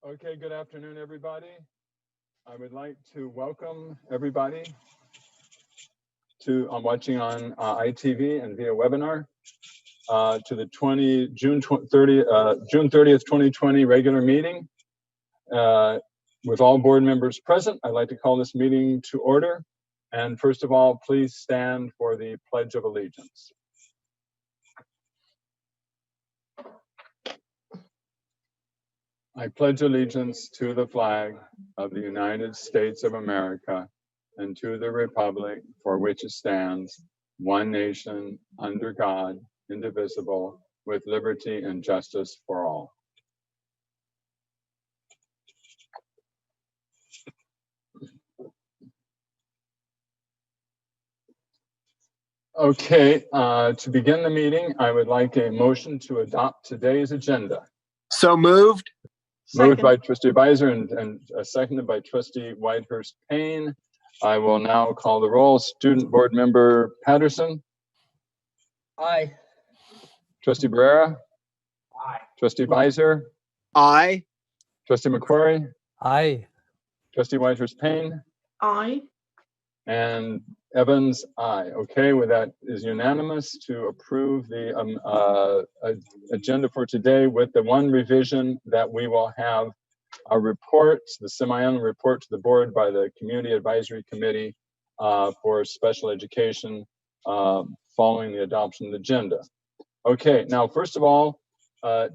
Okay, good afternoon, everybody. I would like to welcome everybody to watching on ITV and via webinar to the June 30th, 2020 regular meeting. With all board members present, I'd like to call this meeting to order. And first of all, please stand for the Pledge of Allegiance. I pledge allegiance to the flag of the United States of America and to the republic for which it stands, one nation, under God, indivisible, with liberty and justice for all. Okay, to begin the meeting, I would like a motion to adopt today's agenda. So moved. Moved by Trustee Beiser and seconded by Trustee Whitehurst Payne. I will now call the roll. Student Board Member Patterson. Aye. Trustee Barrera. Aye. Trustee Beiser. Aye. Trustee McQuarrie. Aye. Trustee Whitehurst Payne. Aye. And Evans, aye. Okay, well, that is unanimous to approve the agenda for today with the one revision that we will have a report, the semi-annual report to the board by the Community Advisory Committee for Special Education following the adoption of the agenda. Okay, now, first of all,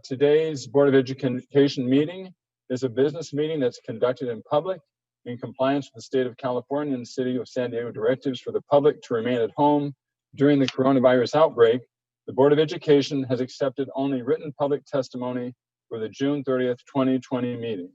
today's Board of Education meeting is a business meeting that's conducted in public in compliance with the state of California and the city of San Diego directives for the public to remain at home during the coronavirus outbreak. The Board of Education has accepted only written public testimony for the June 30th, 2020 meeting.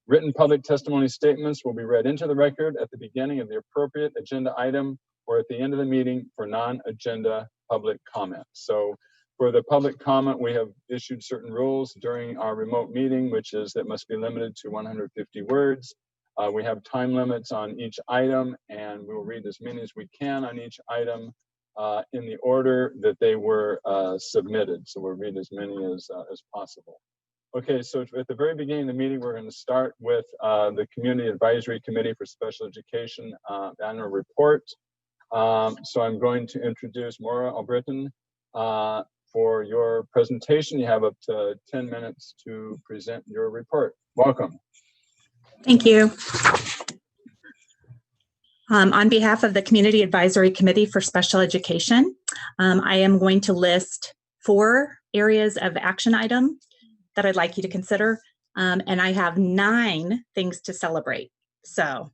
Written public testimony statements will be read into the record at the beginning of the appropriate agenda item or at the end of the meeting for non-agenda public comment. So for the public comment, we have issued certain rules during our remote meeting, which is that must be limited to 150 words. We have time limits on each item, and we will read as many as we can on each item in the order that they were submitted. So we'll read as many as possible. Okay, so at the very beginning of the meeting, we're going to start with the Community Advisory Committee for Special Education annual report. So I'm going to introduce Maura Albritton for your presentation. You have up to 10 minutes to present your report. Welcome. Thank you. On behalf of the Community Advisory Committee for Special Education, I am going to list 4 areas of action item that I'd like you to consider, and I have 9 things to celebrate. So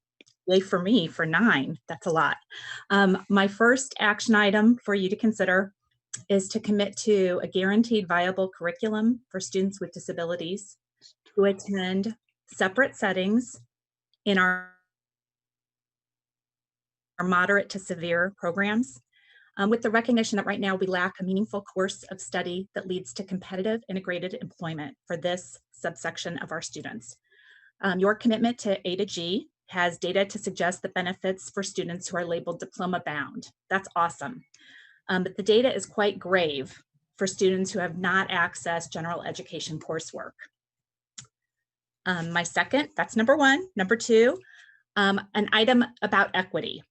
yay for me for 9, that's a lot. My first action item for you to consider is to commit to a guaranteed viable curriculum for students with disabilities who attend separate settings in our moderate to severe programs, with the recognition that right now we lack a meaningful course of study that leads to competitive integrated employment for this subsection of our students. Your commitment to A to G has data to suggest the benefits for students who are labeled diploma bound. That's awesome. But the data is quite grave for students who have not accessed general education coursework. My second, that's number 1. Number 2, an item about equity.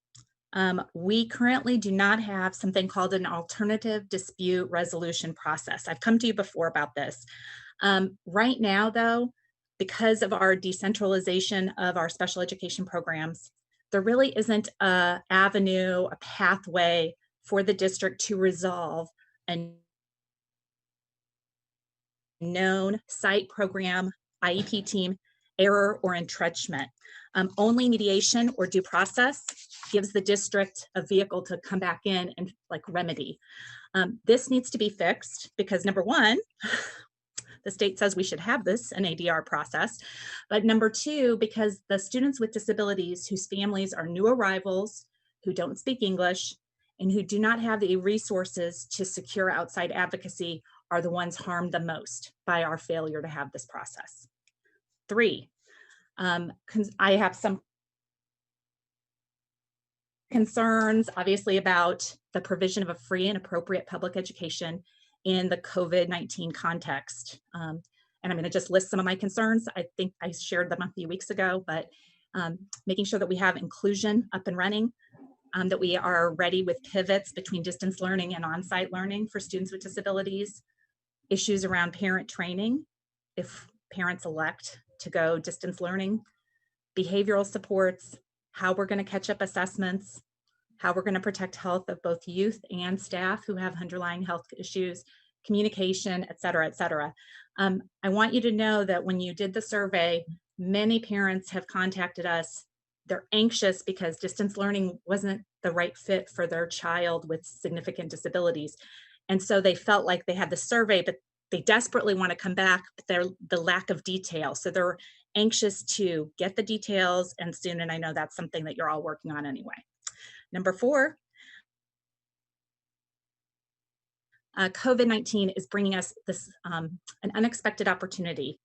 We currently do not have something called an alternative dispute resolution process. I've come to you before about this. Right now, though, because of our decentralization of our special education programs, there really isn't an avenue, a pathway for the district to resolve a known site program IEP team error or entrenchment. Only mediation or due process gives the district a vehicle to come back in and remedy. This needs to be fixed because number 1, the state says we should have this, an ADR process. But number 2, because the students with disabilities whose families are new arrivals, who don't speak English, and who do not have the resources to secure outside advocacy are the ones harmed the most by our failure to have this process. 3, I have some concerns, obviously, about the provision of a free and appropriate public education in the COVID-19 context. And I'm going to just list some of my concerns. I think I shared them a few weeks ago, but making sure that we have inclusion up and running, that we are ready with pivots between distance learning and on-site learning for students with disabilities, issues around parent training, if parents elect to go distance learning, behavioral supports, how we're going to catch up assessments, how we're going to protect health of both youth and staff who have underlying health issues, communication, et cetera, et cetera. I want you to know that when you did the survey, many parents have contacted us. They're anxious because distance learning wasn't the right fit for their child with significant disabilities. And so they felt like they had the survey, but they desperately want to come back, but they're the lack of detail. So they're anxious to get the details and soon, and I know that's something that you're all working on anyway. Number 4, COVID-19 is bringing us this an unexpected opportunity.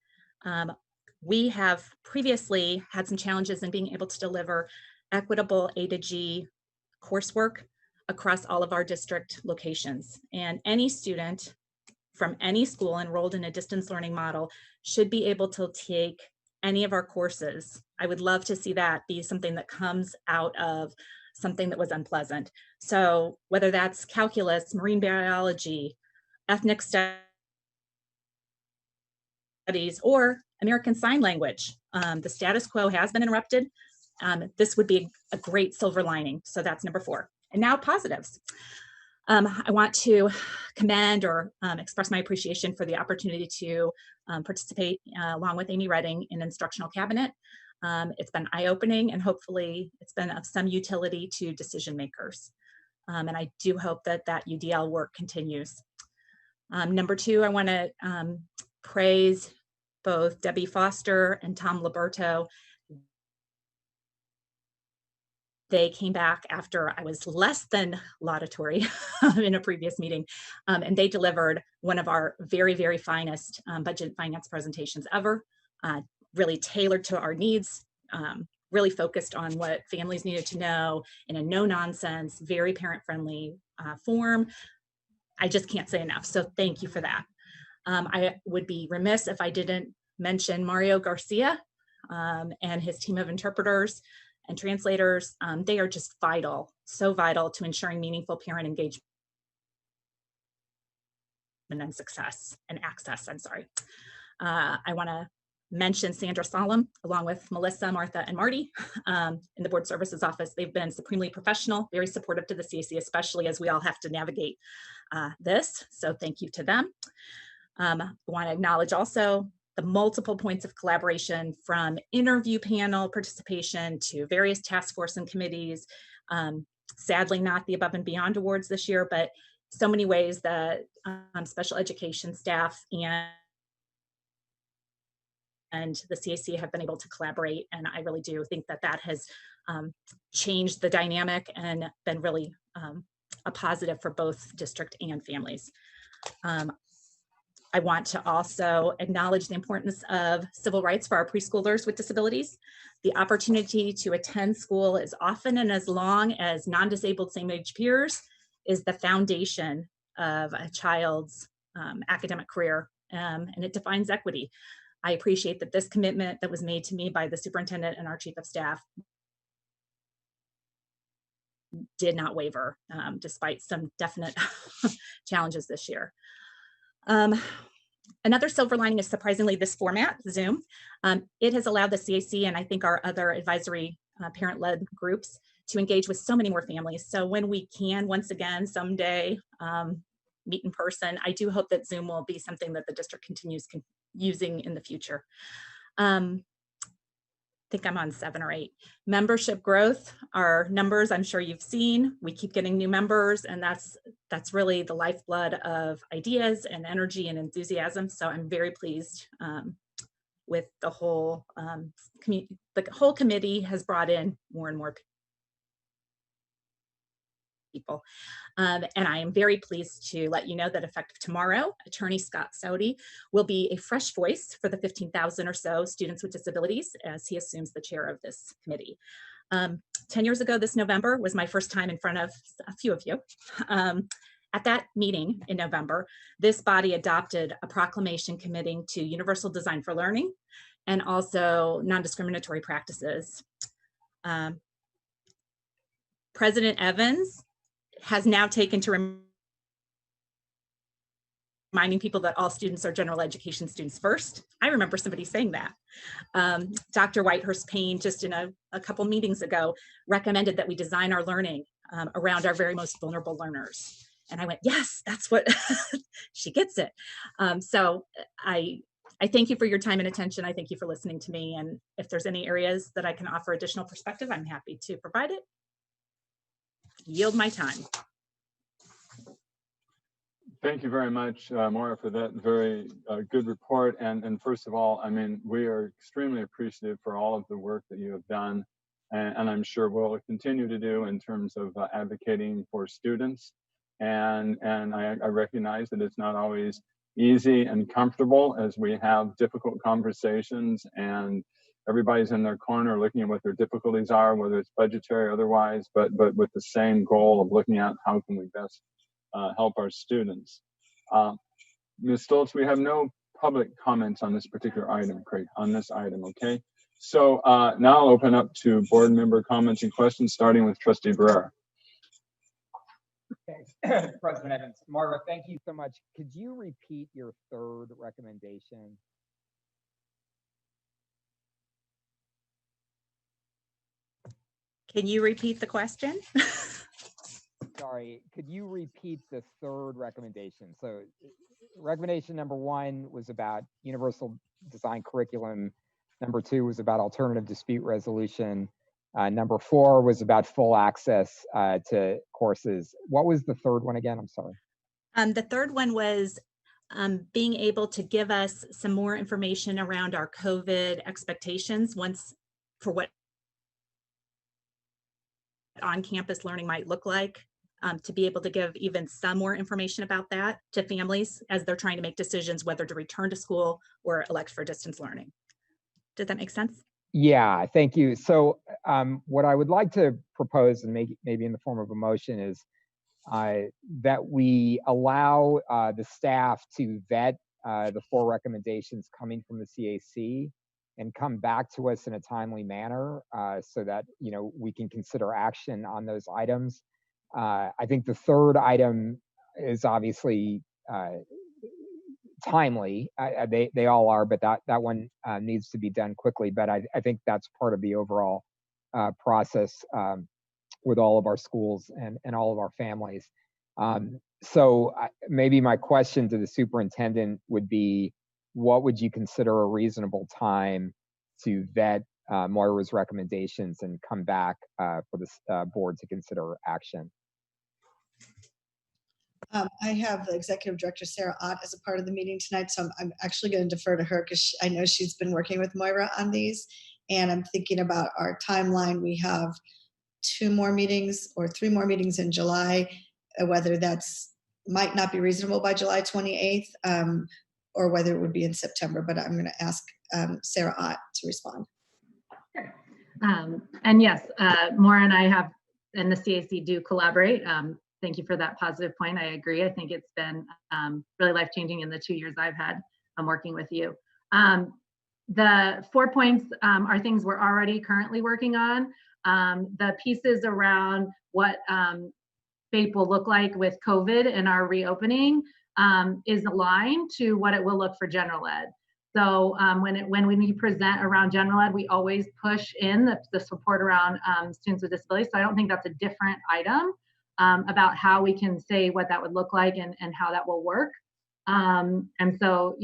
We have previously had some challenges in being able to deliver equitable A to G coursework across all of our district locations. And any student from any school enrolled in a distance learning model should be able to take any of our courses. I would love to see that be something that comes out of something that was unpleasant. So whether that's calculus, marine biology, ethnic studies, or American Sign Language. The status quo has been interrupted. This would be a great silver lining. So that's number 4. And now positives. I want to commend or express my appreciation for the opportunity to participate along with Amy Redding in Instructional Cabinet. It's been eye-opening and hopefully it's been of some utility to decision makers. And I do hope that that UDL work continues. Number 2, I want to praise both Debbie Foster and Tom Liberto. They came back after I was less than laudatory in a previous meeting, and they delivered one of our very, very finest budget finance presentations ever, really tailored to our needs, really focused on what families needed to know in a no-nonsense, very parent-friendly form. I just can't say enough, so thank you for that. I would be remiss if I didn't mention Mario Garcia and his team of interpreters and translators. They are just vital, so vital to ensuring meaningful parent engagement and success and access, I'm sorry. I wanna mention Sandra Solemn, along with Melissa, Martha, and Marty in the Board Services Office. They've been supremely professional, very supportive to the CAC, especially as we all have to navigate this. So thank you to them. I wanna acknowledge also the multiple points of collaboration from interview panel participation to various task force and committees. Sadly, not the Above and Beyond Awards this year, but so many ways that special education staff and the CAC have been able to collaborate. And I really do think that that has changed the dynamic and been really a positive for both district and families. I want to also acknowledge the importance of civil rights for our preschoolers with disabilities. The opportunity to attend school as often and as long as non-disabled same-age peers is the foundation of a child's academic career, and it defines equity. I appreciate that this commitment that was made to me by the superintendent and our chief of staff did not waver, despite some definite challenges this year. Another silver lining is surprisingly this format, Zoom. It has allowed the CAC and I think our other advisory parent-led groups to engage with so many more families. So when we can once again someday meet in person, I do hope that Zoom will be something that the district continues using in the future. I think I'm on 7 or 8. Membership growth, our numbers I'm sure you've seen. We keep getting new members, and that's really the lifeblood of ideas and energy and enthusiasm. So I'm very pleased with the whole committee has brought in more and more people. And I am very pleased to let you know that effective tomorrow, Attorney Scott Saudi will be a fresh voice for the 15,000 or so students with disabilities as he assumes the chair of this committee. 10 years ago this November was my first time in front of a few of you At that meeting in November, this body adopted a proclamation committing to universal design for learning and also non-discriminatory practices. President Evans has now taken to reminding people that all students are general education students first. I remember somebody saying that. Dr. Whitehurst Payne, just in a couple meetings ago, recommended that we design our learning around our very most vulnerable learners. And I went, yes, that's what, she gets it. So I thank you for your time and attention. I thank you for listening to me. And if there's any areas that I can offer additional perspective, I'm happy to provide it. Yield my time. Thank you very much, Maura, for that very good report. And first of all, I mean, we are extremely appreciative for all of the work that you have done, and I'm sure we'll continue to do in terms of advocating for students. And I recognize that it's not always easy and comfortable as we have difficult conversations and everybody's in their corner looking at what their difficulties are, whether it's budgetary or otherwise, but with the same goal of looking at how can we best help our students. Ms. Stoltz, we have no public comments on this particular item, Craig, on this item, okay? So now I'll open up to board member comments and questions, starting with Trustee Barrera. Thanks, President Evans. Margaret, thank you so much. Could you repeat your third recommendation? Can you repeat the question? Sorry, could you repeat the third recommendation? So recommendation number 1 was about universal design curriculum. Number 2 was about alternative dispute resolution. Number 4 was about full access to courses. What was the third one again? I'm sorry. The third one was being able to give us some more information around our COVID expectations for what on-campus learning might look like, to be able to give even some more information about that to families as they're trying to make decisions whether to return to school or elect for distance learning. Did that make sense? Yeah, thank you. So what I would like to propose, and maybe in the form of a motion, is that we allow the staff to vet the 4 recommendations coming from the CAC and come back to us in a timely manner so that we can consider action on those items. I think the third item is obviously timely. They all are, but that one needs to be done quickly. But I think that's part of the overall process with all of our schools and all of our families. So maybe my question to the superintendent would be, what would you consider a reasonable time to vet Moira's recommendations and come back for this board to consider action? I have the Executive Director, Sarah Ott, as a part of the meeting tonight, so I'm actually going to defer to her because I know she's been working with Moira on these, and I'm thinking about our timeline. We have 2 more meetings or 3 more meetings in July, whether that's might not be reasonable by July 28th, or whether it would be in September, but I'm going to ask Sarah Ott to respond. Sure. And yes, Maura and I have, and the CAC do collaborate. Thank you for that positive point. I agree. I think it's been really life-changing in the 2 years I've had working with you. The 4 points are things we're already currently working on. The pieces around what FAPE will look like with COVID and our reopening is aligned to what it will look for general ed. So when we present around general ed, we always push in the support around students with disabilities. So I don't think that's a different item about how we can say what that would look like and how that will work. And so,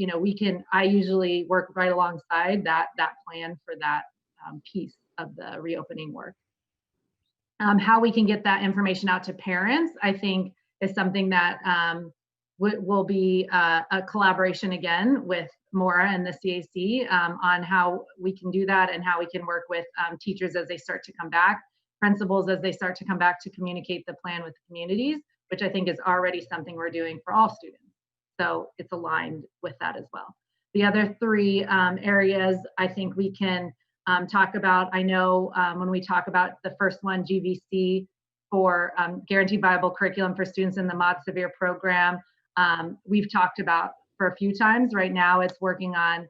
I usually work right alongside that plan for that piece of the reopening work. How we can get that information out to parents, I think, is something that will be a collaboration again with Maura and the CAC on how we can do that and how we can work with teachers as they start to come back, principals as they start to come back to communicate the plan with communities, which I think is already something we're doing for all students. So it's aligned with that as well. The other 3 areas I think we can talk about, I know when we talk about the first one, GVC, for guaranteed viable curriculum for students in the mod severe program. We've talked about for a few times. Right now it's working on,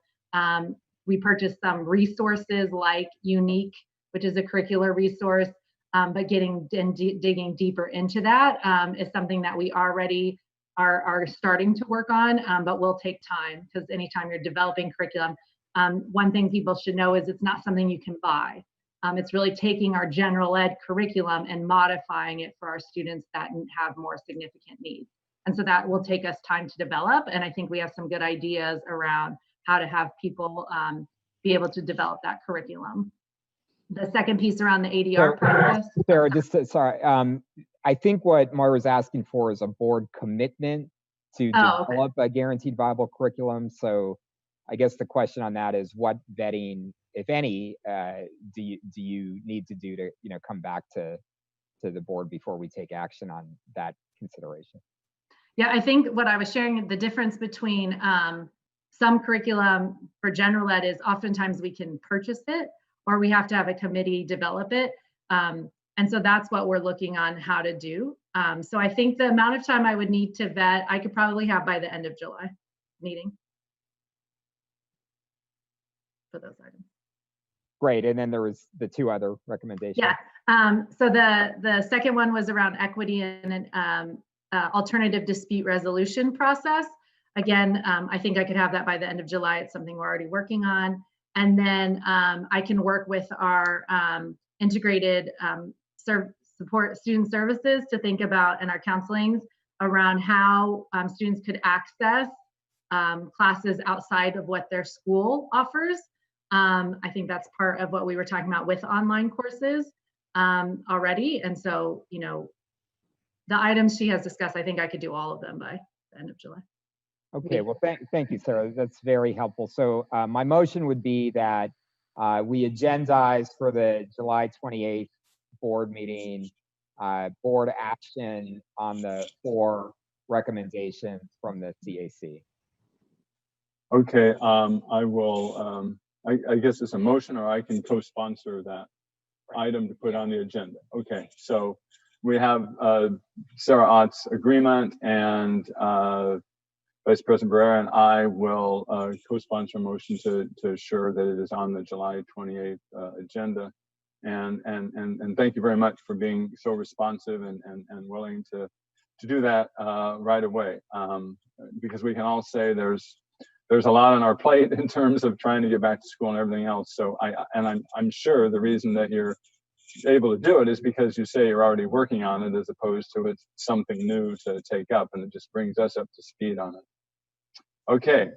we purchased some resources like Unique, which is a curricular resource, but getting and digging deeper into that is something that we already are starting to work on, but will take time, because anytime you're developing curriculum, one thing people should know is it's not something you can buy. It's really taking our general ed curriculum and modifying it for our students that have more significant needs. And so that will take us time to develop. And I think we have some good ideas around how to have people be able to develop that curriculum. The second piece around the ADR process. Sarah, sorry. I think what Moira's asking for is a board commitment to develop a guaranteed viable curriculum. So I guess the question on that is, what vetting, if any, do you need to do to come back to the board before we take action on that consideration? Yeah, I think what I was sharing, the difference between some curriculum for general ed is oftentimes we can purchase it, or we have to have a committee develop it. And so that's what we're looking on how to do. So I think the amount of time I would need to vet, I could probably have by the end of July meeting for those items. Great. And then there was the two other recommendations. Yeah. So the second one was around equity and an alternative dispute resolution process. Again, I think I could have that by the end of July. It's something we're already working on. And then I can work with our integrated support student services to think about, and our counselings around how students could access classes outside of what their school offers. I think that's part of what we were talking about with online courses already. And so, the items she has discussed, I think I could do all of them by the end of July. Okay, well, thank you, Sarah. That's very helpful. So my motion would be that we agendize for the July 28th board meeting, board action on the 4 recommendations from the CAC. Okay, I will, I guess it's a motion, or I can co-sponsor that item to put on the agenda. Okay, so we have Sarah Ott's agreement, and Vice President Barrera and I will co-sponsor a motion to assure that it is on the July 28th agenda. And thank you very much for being so responsive and willing to do that right away, because we can all say there's a lot on our plate in terms of trying to get back to school and everything else. So I'm sure the reason that you're able to do it is because you say you're already working on it, as opposed to it's something new to take up, and it just brings us up to speed on it. Okay.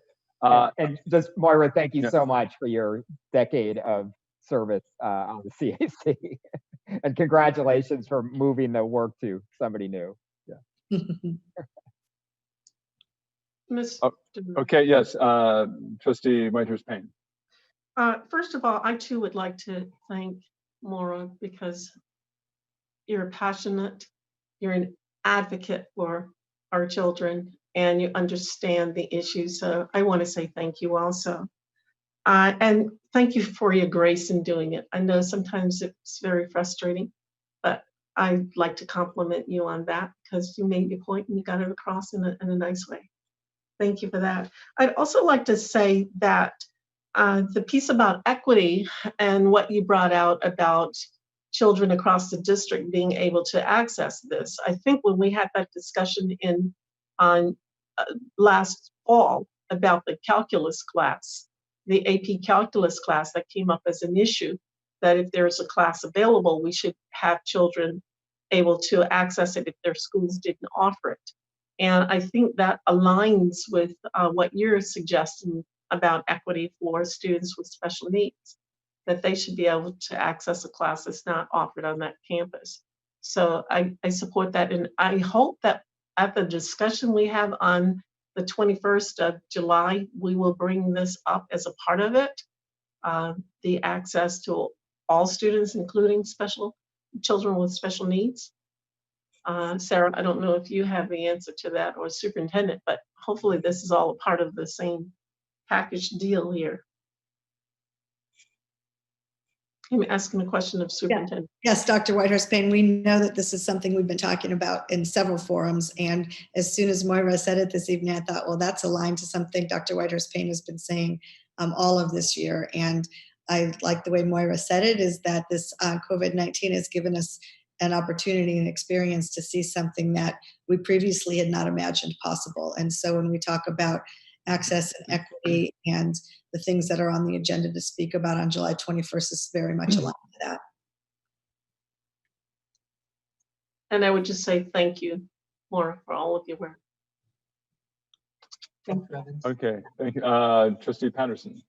And just, Moira, thank you so much for your decade of service on the CAC. And congratulations for moving the work to somebody new. Yeah. Okay, yes, Trustee Whitehurst-Payne. First of all, I too would like to thank Maura, because you're passionate, you're an advocate for our children, and you understand the issues. So I want to say thank you also. And thank you for your grace in doing it. I know sometimes it's very frustrating, but I'd like to compliment you on that, because you made your point and you got it across in a nice way. Thank you for that. I'd also like to say that the piece about equity and what you brought out about children across the district being able to access this. I think when we had that discussion on last fall about the calculus class, the AP calculus class, that came up as an issue, that if there's a class available, we should have children able to access it if their schools didn't offer it. And I think that aligns with what you're suggesting about equity for students with special needs, that they should be able to access a class that's not offered on that campus. So I support that. And I hope that at the discussion we have on the 21st of July, we will bring this up as a part of it, the access to all students, including children with special needs. Sarah, I don't know if you have the answer to that, or superintendent, but hopefully this is all a part of the same package deal here. I'm asking a question of superintendent. Yes, Dr. Whitehurst Payne, we know that this is something we've been talking about in several forums. And as soon as Moira said it this evening, I thought, well, that's aligned to something Dr. Whitehurst Payne has been saying all of this year. And I like the way Moira said it, is that this COVID-19 has given us an opportunity and experience to see something that we previously had not imagined possible. And so when we talk about access and equity and the things that are on the agenda to speak about on July 21st is very much aligned to that. And I would just say thank you, Laura, for all of your work. Thank you, Evans. Okay, thank you. Trustee Patterson.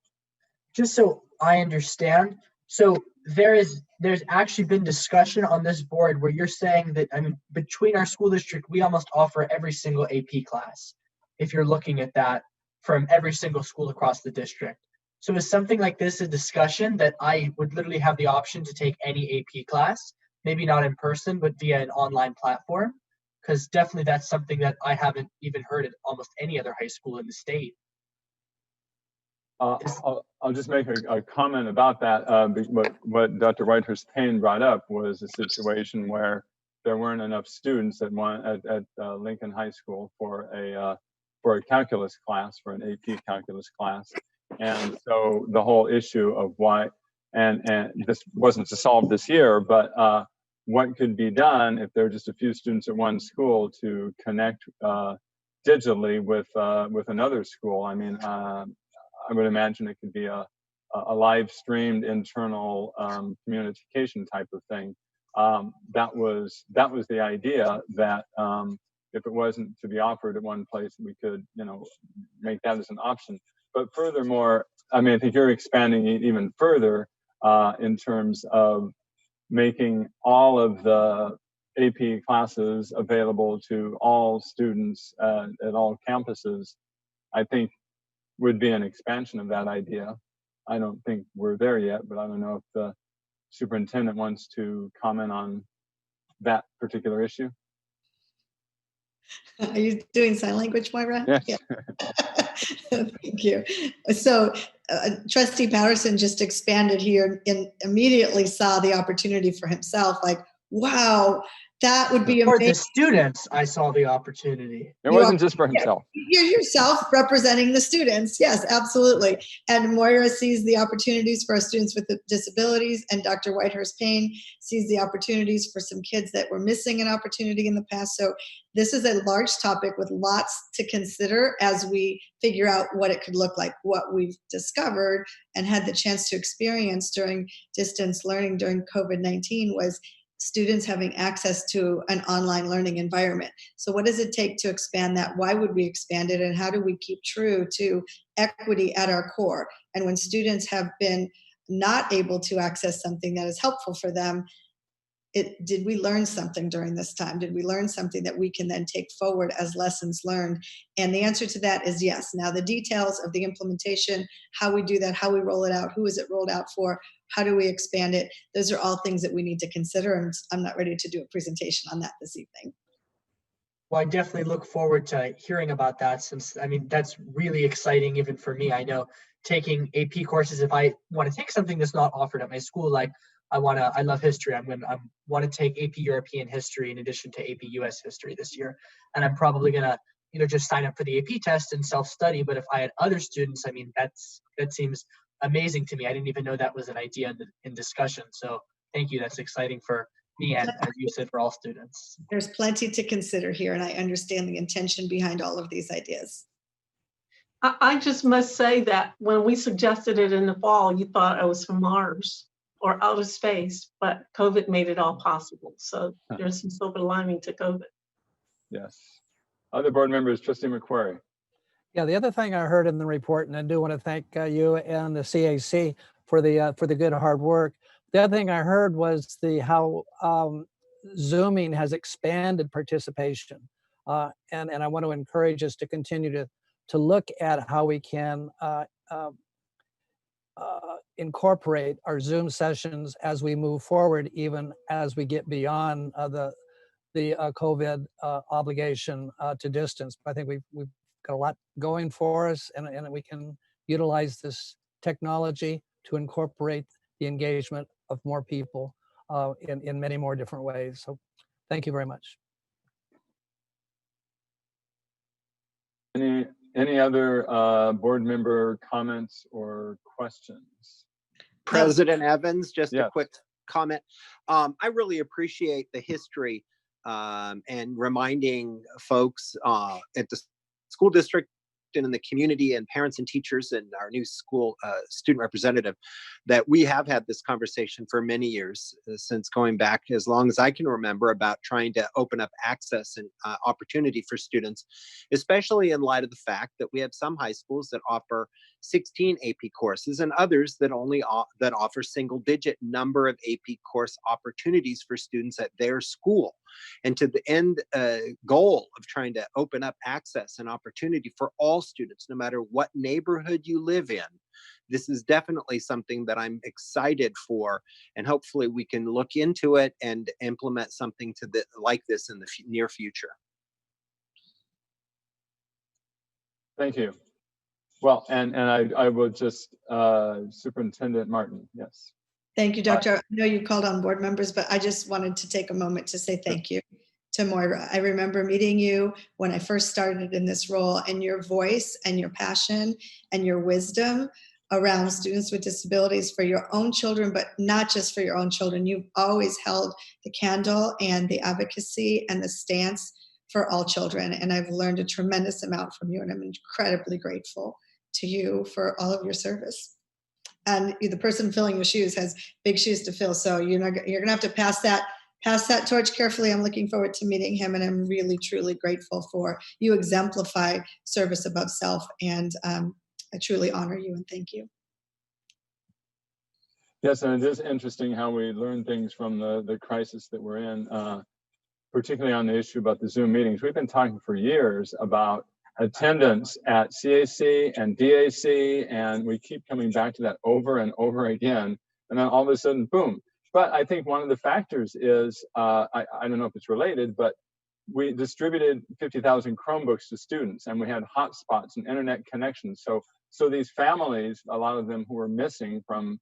Just so I understand, so there's actually been discussion on this board where you're saying that, I mean, between our school district, we almost offer every single AP class, if you're looking at that from every single school across the district. So is something like this a discussion that I would literally have the option to take any AP class, maybe not in person, but via an online platform? Because definitely that's something that I haven't even heard at almost any other high school in the state. I'll just make a comment about that. What Dr. Whitehurst Payne brought up was a situation where there weren't enough students at Lincoln High School for a calculus class, for an AP calculus class, and so the whole issue of why, and this wasn't to solve this year, but what could be done if there are just a few students at one school to connect digitally with another school. I mean, I would imagine it could be a live streamed internal communication type of thing. That was the idea, that if it wasn't to be offered at one place, we could, make that as an option. But furthermore, I mean, I think you're expanding it even further in terms of making all of the AP classes available to all students at all campuses. I think would be an expansion of that idea. I don't think we're there yet, but I don't know if the superintendent wants to comment on that particular issue. Are you doing sign language, Moira? Yes. Yeah. Thank you. So Trustee Patterson just expanded here and immediately saw the opportunity for himself, like, wow, that would be For amazing. the students, I saw the opportunity. It wasn't just for himself. You're yourself representing the students. Yes, absolutely. And Moira sees the opportunities for our students with disabilities, and Dr. Whitehurst Payne sees the opportunities for some kids that were missing an opportunity in the past. So this is a large topic with lots to consider as we figure out what it could look like. What we've discovered and had the chance to experience during distance learning during COVID-19 was students having access to an online learning environment. So what does it take to expand that? Why would we expand it? And how do we keep true to equity at our core? And when students have been not able to access something that is helpful for them, did we learn something during this time? Did we learn something that we can then take forward as lessons learned? And the answer to that is yes. Now, the details of the implementation, how we do that, how we roll it out, who is it rolled out for, how do we expand it? Those are all things that we need to consider. And I'm not ready to do a presentation on that this evening. Well, I definitely look forward to hearing about that, since, I mean, that's really exciting even for me. I know taking AP courses, if I want to take something that's not offered at my school, like I love history. I want to take AP European history in addition to AP US history this year. And I'm probably going to, just sign up for the AP test and self-study. But if I had other students, I mean, that seems amazing to me. I didn't even know that was an idea in discussion. So thank you. That's exciting for me, and as you said, for all students. There's plenty to consider here, and I understand the intention behind all of these ideas. I just must say that when we suggested it in the fall, you thought I was from Mars or outer space, but COVID made it all possible. So there's some silver lining to COVID. Yes. Other board members, Trustee McQuarrie. Yeah, the other thing I heard in the report, and I do want to thank you and the CAC for the good hard work. The other thing I heard was how Zooming has expanded participation, and I want to encourage us to continue to look at how we can incorporate our Zoom sessions as we move forward, even as we get beyond the COVID obligation to distance. But I think we've got a lot going for us, and we can utilize this technology to incorporate the engagement of more people in many more different ways. So thank you very much. Any other board member comments or questions? President Evans, just Yes. a quick comment. I really appreciate the history and reminding folks at the school district and in the community and parents and teachers and our new school student representative that we have had this conversation for many years, since going back as long as I can remember, about trying to open up access and opportunity for students, especially in light of the fact that we have some high schools that offer 16 AP courses and others that only that offer single-digit number of AP course opportunities for students at their school. And to the end goal of trying to open up access and opportunity for all students, no matter what neighborhood you live in, this is definitely something that I'm excited for, and hopefully we can look into it and implement something like this in the near future. Thank you. Well, and I will just, Superintendent Martin, yes. Thank you, Doctor. I know you called on board members, but I just wanted to take a moment to say thank you to Moira. I remember meeting you when I first started in this role, and your voice and your passion and your wisdom around students with disabilities for your own children, but not just for your own children. You've always held the candle and the advocacy and the stance for all children. And I've learned a tremendous amount from you, and I'm incredibly grateful to you for all of your service. And the person filling your shoes has big shoes to fill. So you're gonna have to pass that torch carefully. I'm looking forward to meeting him, and I'm really, truly grateful for you. Exemplify service above self, and I truly honor you and thank you. Yes, and it is interesting how we learn things from the crisis that we're in, particularly on the issue about the Zoom meetings. We've been talking for years about attendance at CAC and DAC, and we keep coming back to that over and over again, and then all of a sudden, boom. But I think one of the factors is, I don't know if it's related, but we distributed 50,000 Chromebooks to students, and we had hotspots and internet connections. So these families, a lot of them who were missing from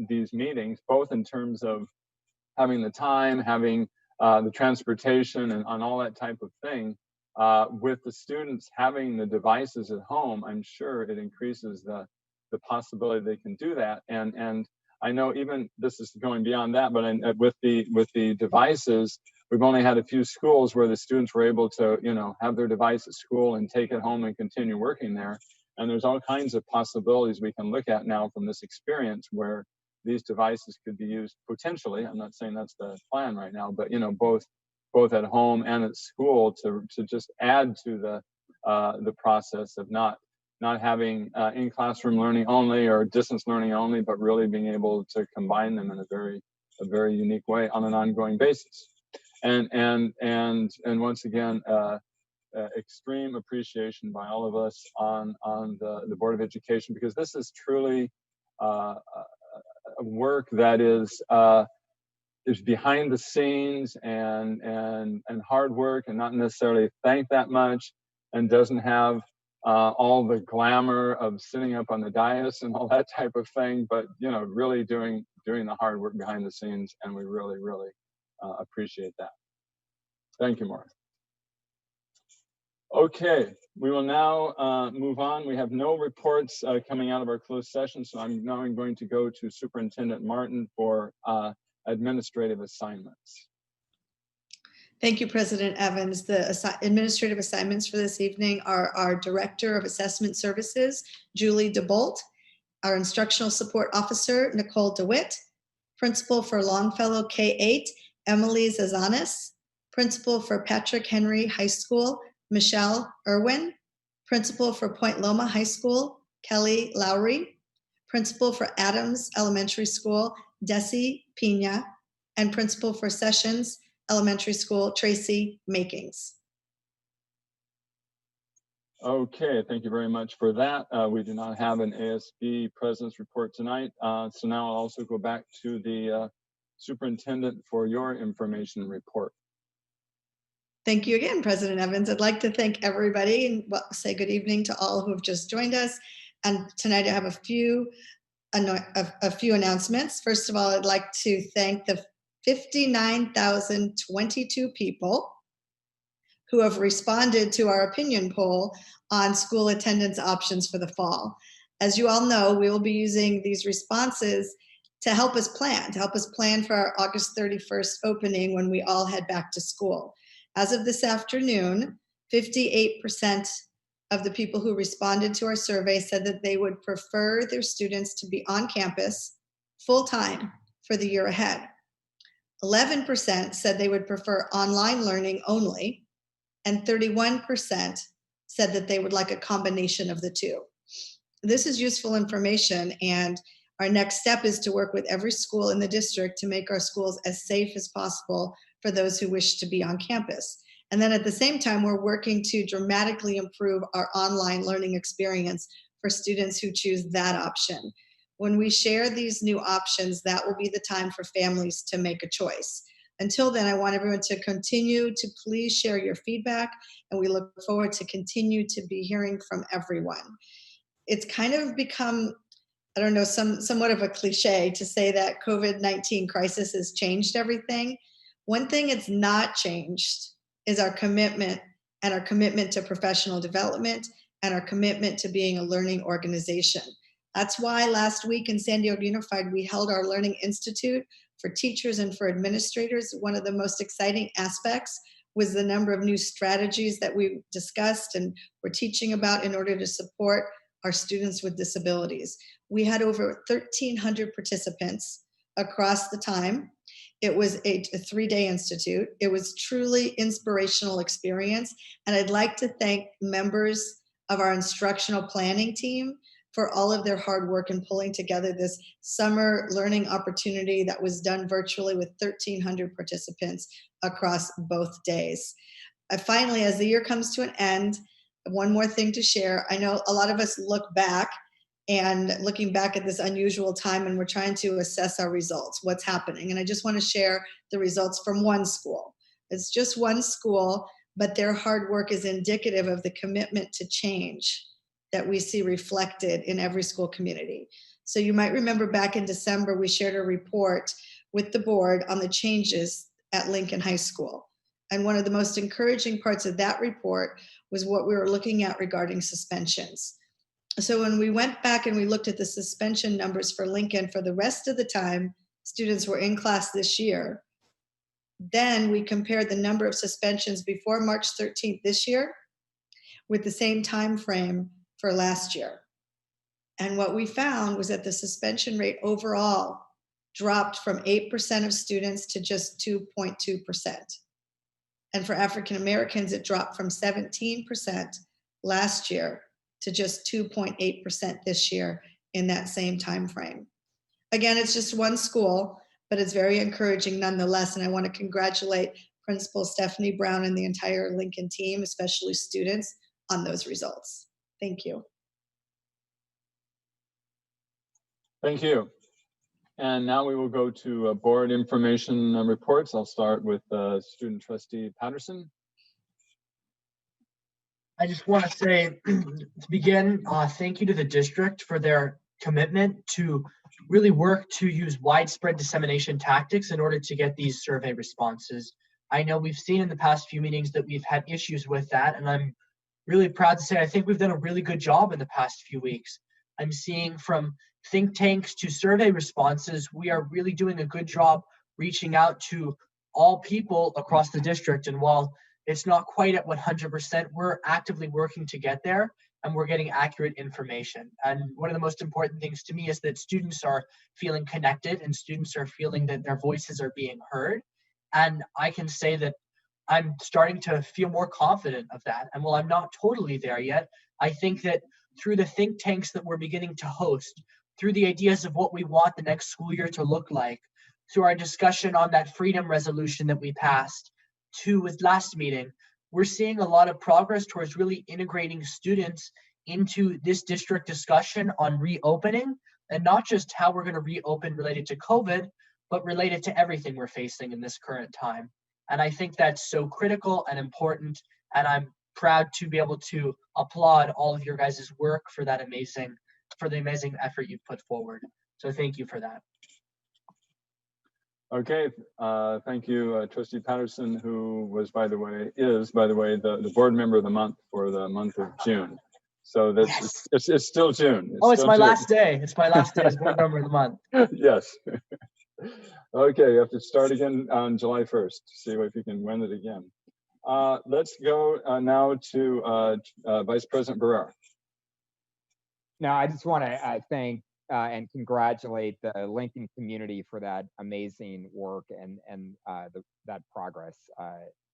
these meetings, both in terms of having the time, having the transportation, and on all that type of thing, with the students having the devices at home, I'm sure it increases the possibility they can do that. And I know even this is going beyond that, but with the devices, we've only had a few schools where the students were able to, have their device at school and take it home and continue working there. And there's all kinds of possibilities we can look at now from this experience where these devices could be used potentially. I'm not saying that's the plan right now, but both at home and at school to just add to the process of not having in classroom learning only or distance learning only, but really being able to combine them in a very unique way on an ongoing basis. And once again, extreme appreciation by all of us on the Board of Education, because this is truly work that is behind the scenes and hard work, and not necessarily thanked that much, and doesn't have all the glamour of sitting up on the dais and all that type of thing, but really doing the hard work behind the scenes, and we really appreciate that. Thank you, Maura. Okay, we will now move on. We have no reports coming out of our closed session, so I'm now going to go to Superintendent Martin for administrative assignments. Thank you, President Evans. The administrative assignments for this evening are our Director of Assessment Services, Julie DeBolt, our Instructional Support Officer, Nicole DeWitt, Principal for Longfellow K-8, Emily Zazanis, Principal for Patrick Henry High School, Michelle Irwin, Principal for Point Loma High School, Kelly Lowry, Principal for Adams Elementary School, Desi Pina, and Principal for Sessions Elementary School, Tracy Makings. Okay, thank you very much for that. We do not have an ASB presence report tonight, so now I'll also go back to the Superintendent for your information report. Thank you again, President Evans. I'd like to thank everybody and say good evening to all who have just joined us. And tonight I have a few a few announcements. First of all, I'd like to thank the 59,022 people who have responded to our opinion poll on school attendance options for the fall. As you all know, we will be using these responses to help us plan for our August 31st opening when we all head back to school. As of this afternoon, 58% of the people who responded to our survey said that they would prefer their students to be on campus full-time for the year ahead. 11% said they would prefer online learning only, and 31% said that they would like a combination of the two. This is useful information, and our next step is to work with every school in the district to make our schools as safe as possible for those who wish to be on campus. And then at the same time, we're working to dramatically improve our online learning experience for students who choose that option. When we share these new options, that will be the time for families to make a choice. Until then, I want everyone to continue to please share your feedback, and we look forward to continue to be hearing from everyone. It's kind of become, I don't know, somewhat of a cliche to say that COVID-19 crisis has changed everything. One thing it's not changed is our commitment to professional development and our commitment to being a learning organization. That's why last week in San Diego Unified, we held our Learning Institute for teachers and for administrators. One of the most exciting aspects was the number of new strategies that we discussed and were teaching about in order to support our students with disabilities. We had over 1,300 participants across the time. It was a 3-day institute. It was truly inspirational experience. And I'd like to thank members of our instructional planning team for all of their hard work in pulling together this summer learning opportunity that was done virtually with 1,300 participants across both days. Finally, as the year comes to an end, one more thing to share. I know a lot of us look back and looking back at this unusual time, and we're trying to assess our results, what's happening. And I just want to share the results from one school. It's just one school, but their hard work is indicative of the commitment to change that we see reflected in every school community. So you might remember back in December, we shared a report with the board on the changes at Lincoln High School. And one of the most encouraging parts of that report was what we were looking at regarding suspensions. So when we went back and we looked at the suspension numbers for Lincoln for the rest of the time students were in class this year, then we compared the number of suspensions before March 13th this year with the same time frame for last year. And what we found was that the suspension rate overall dropped from 8% of students to just 2.2%. And for African Americans, it dropped from 17% last year to just 2.8% this year in that same time frame. Again, it's just one school, but it's very encouraging nonetheless. And I want to congratulate Principal Stephanie Brown and the entire Lincoln team, especially students, on those results. Thank you. Thank you. And now we will go to board information reports. I'll start with student trustee Patterson. I just want to say to begin, thank you to the district for their commitment to really work to use widespread dissemination tactics in order to get these survey responses. I know we've seen in the past few meetings that we've had issues with that, and I'm really proud to say I think we've done a really good job in the past few weeks. I'm seeing from think tanks to survey responses, we are really doing a good job reaching out to all people across the district. And while it's not quite at 100%, we're actively working to get there, and we're getting accurate information. And one of the most important things to me is that students are feeling connected and students are feeling that their voices are being heard. And I can say that I'm starting to feel more confident of that. And while I'm not totally there yet, I think that through the think tanks that we're beginning to host, through the ideas of what we want the next school year to look like, through our discussion on that freedom resolution that we passed, to with last meeting, we're seeing a lot of progress towards really integrating students into this district discussion on reopening, and not just how we're going to reopen related to COVID, but related to everything we're facing in this current time. And I think that's so critical and important, and I'm proud to be able to applaud all of your guys' work for that the amazing effort you've put forward. So thank you for that. Okay, thank you, Trustee Patterson, who was, by the way, the board member of the month for the month of June. So that's Yes. it's still June. It's still my June. last day. It's my last day as board member of the month. Yes. Okay, you have to start again on July 1st. See if you can win it again. Let's go now to Vice President Barrera. No, I just want to thank and congratulate the Lincoln community for that amazing work and that progress.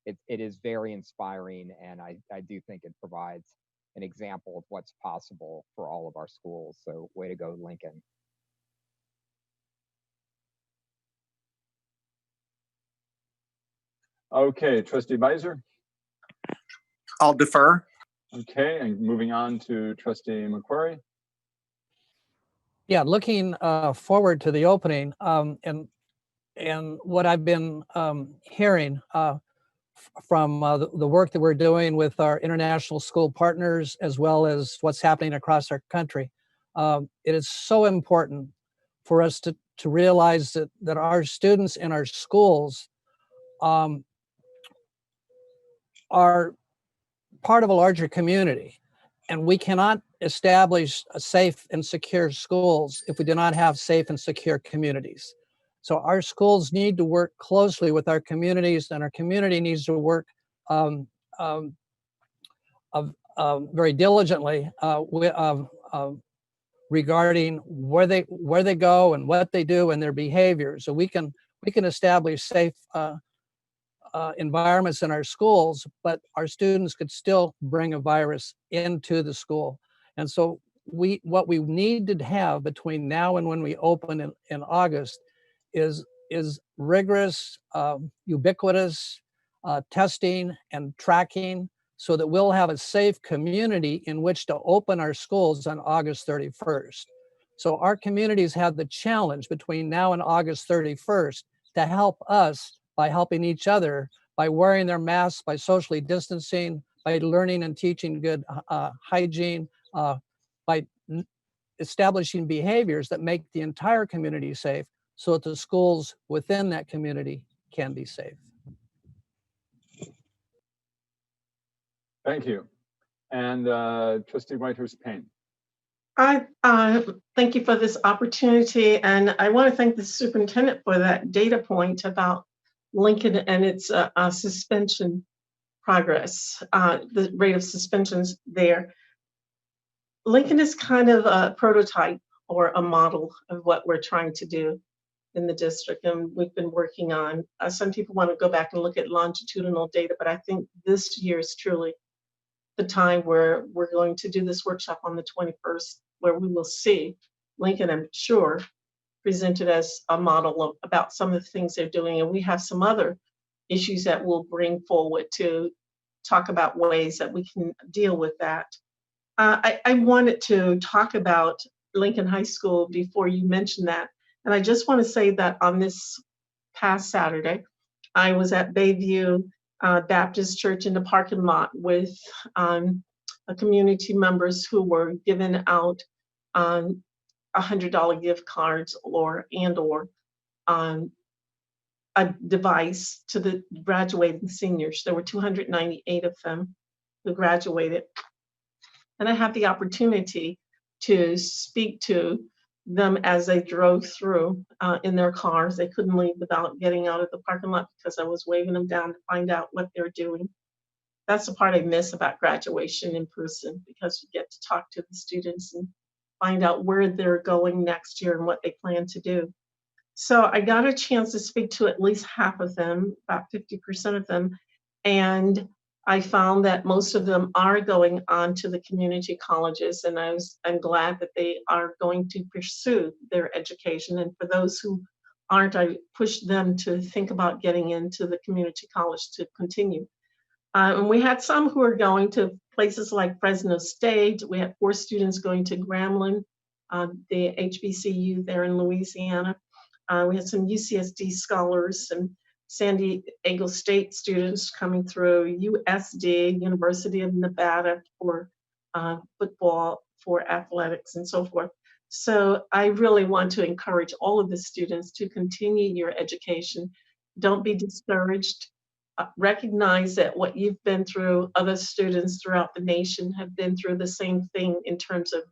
It is very inspiring, and I do think it provides an example of what's possible for all of our schools. So way to go, Lincoln. Okay, Trustee Beiser. I'll defer. Okay, and moving on to Trustee McQuarrie. Yeah, looking forward to the opening, and what I've been hearing from the work that we're doing with our international school partners, as well as what's happening across our country, it is so important for us to realize that our students in our schools are part of a larger community, and we cannot establish a safe and secure schools if we do not have safe and secure communities. So our schools need to work closely with our communities, and our community needs to work very diligently regarding where they go and what they do and their behavior, so we can establish safe environments in our schools, but our students could still bring a virus into the school. And so what we need to have between now and when we open in August is rigorous, ubiquitous testing and tracking, so that we'll have a safe community in which to open our schools on August 31st. So our communities have the challenge between now and August 31st to help us by helping each other, by wearing their masks, by socially distancing, by learning and teaching good hygiene, by establishing behaviors that make the entire community safe, so that the schools within that community can be safe. Thank you. And Trustee Whitehurst-Payne. I thank you for this opportunity, and I want to thank the superintendent for that data point about Lincoln and its suspension progress, the rate of suspensions there. Lincoln is kind of a prototype or a model of what we're trying to do in the district, and we've been working on. Some people want to go back and look at longitudinal data, but I think this year is truly the time where we're going to do this workshop on the 21st, where we will see Lincoln, I'm sure, presented as a model about some of the things they're doing. And we have some other issues that we'll bring forward to talk about ways that we can deal with that. I wanted to talk about Lincoln High School before you mentioned that. And I just want to say that on this past Saturday, I was at Bayview Baptist Church in the parking lot with community members who were giving out $100 gift cards or a device to the graduating seniors. There were 298 of them who graduated. And I had the opportunity to speak to them as they drove through in their cars. They couldn't leave without getting out of the parking lot because I was waving them down to find out what they're doing. That's the part I miss about graduation in person, because you get to talk to the students and find out where they're going next year and what they plan to do. So I got a chance to speak to at least half of them, about 50% of them, and I found that most of them are going on to the community colleges, and I'm glad that they are going to pursue their education. And for those who aren't, I push them to think about getting into the community college to continue. And we had some who are going to places like Fresno State. We had 4 students going to Grambling, the HBCU there in Louisiana. We had some UCSD scholars and San Diego State students coming through, USD, University of Nevada, for football, for athletics, and so forth. So I really want to encourage all of the students to continue your education. Don't be discouraged. Recognize that what you've been through, other students throughout the nation have been through the same thing in terms of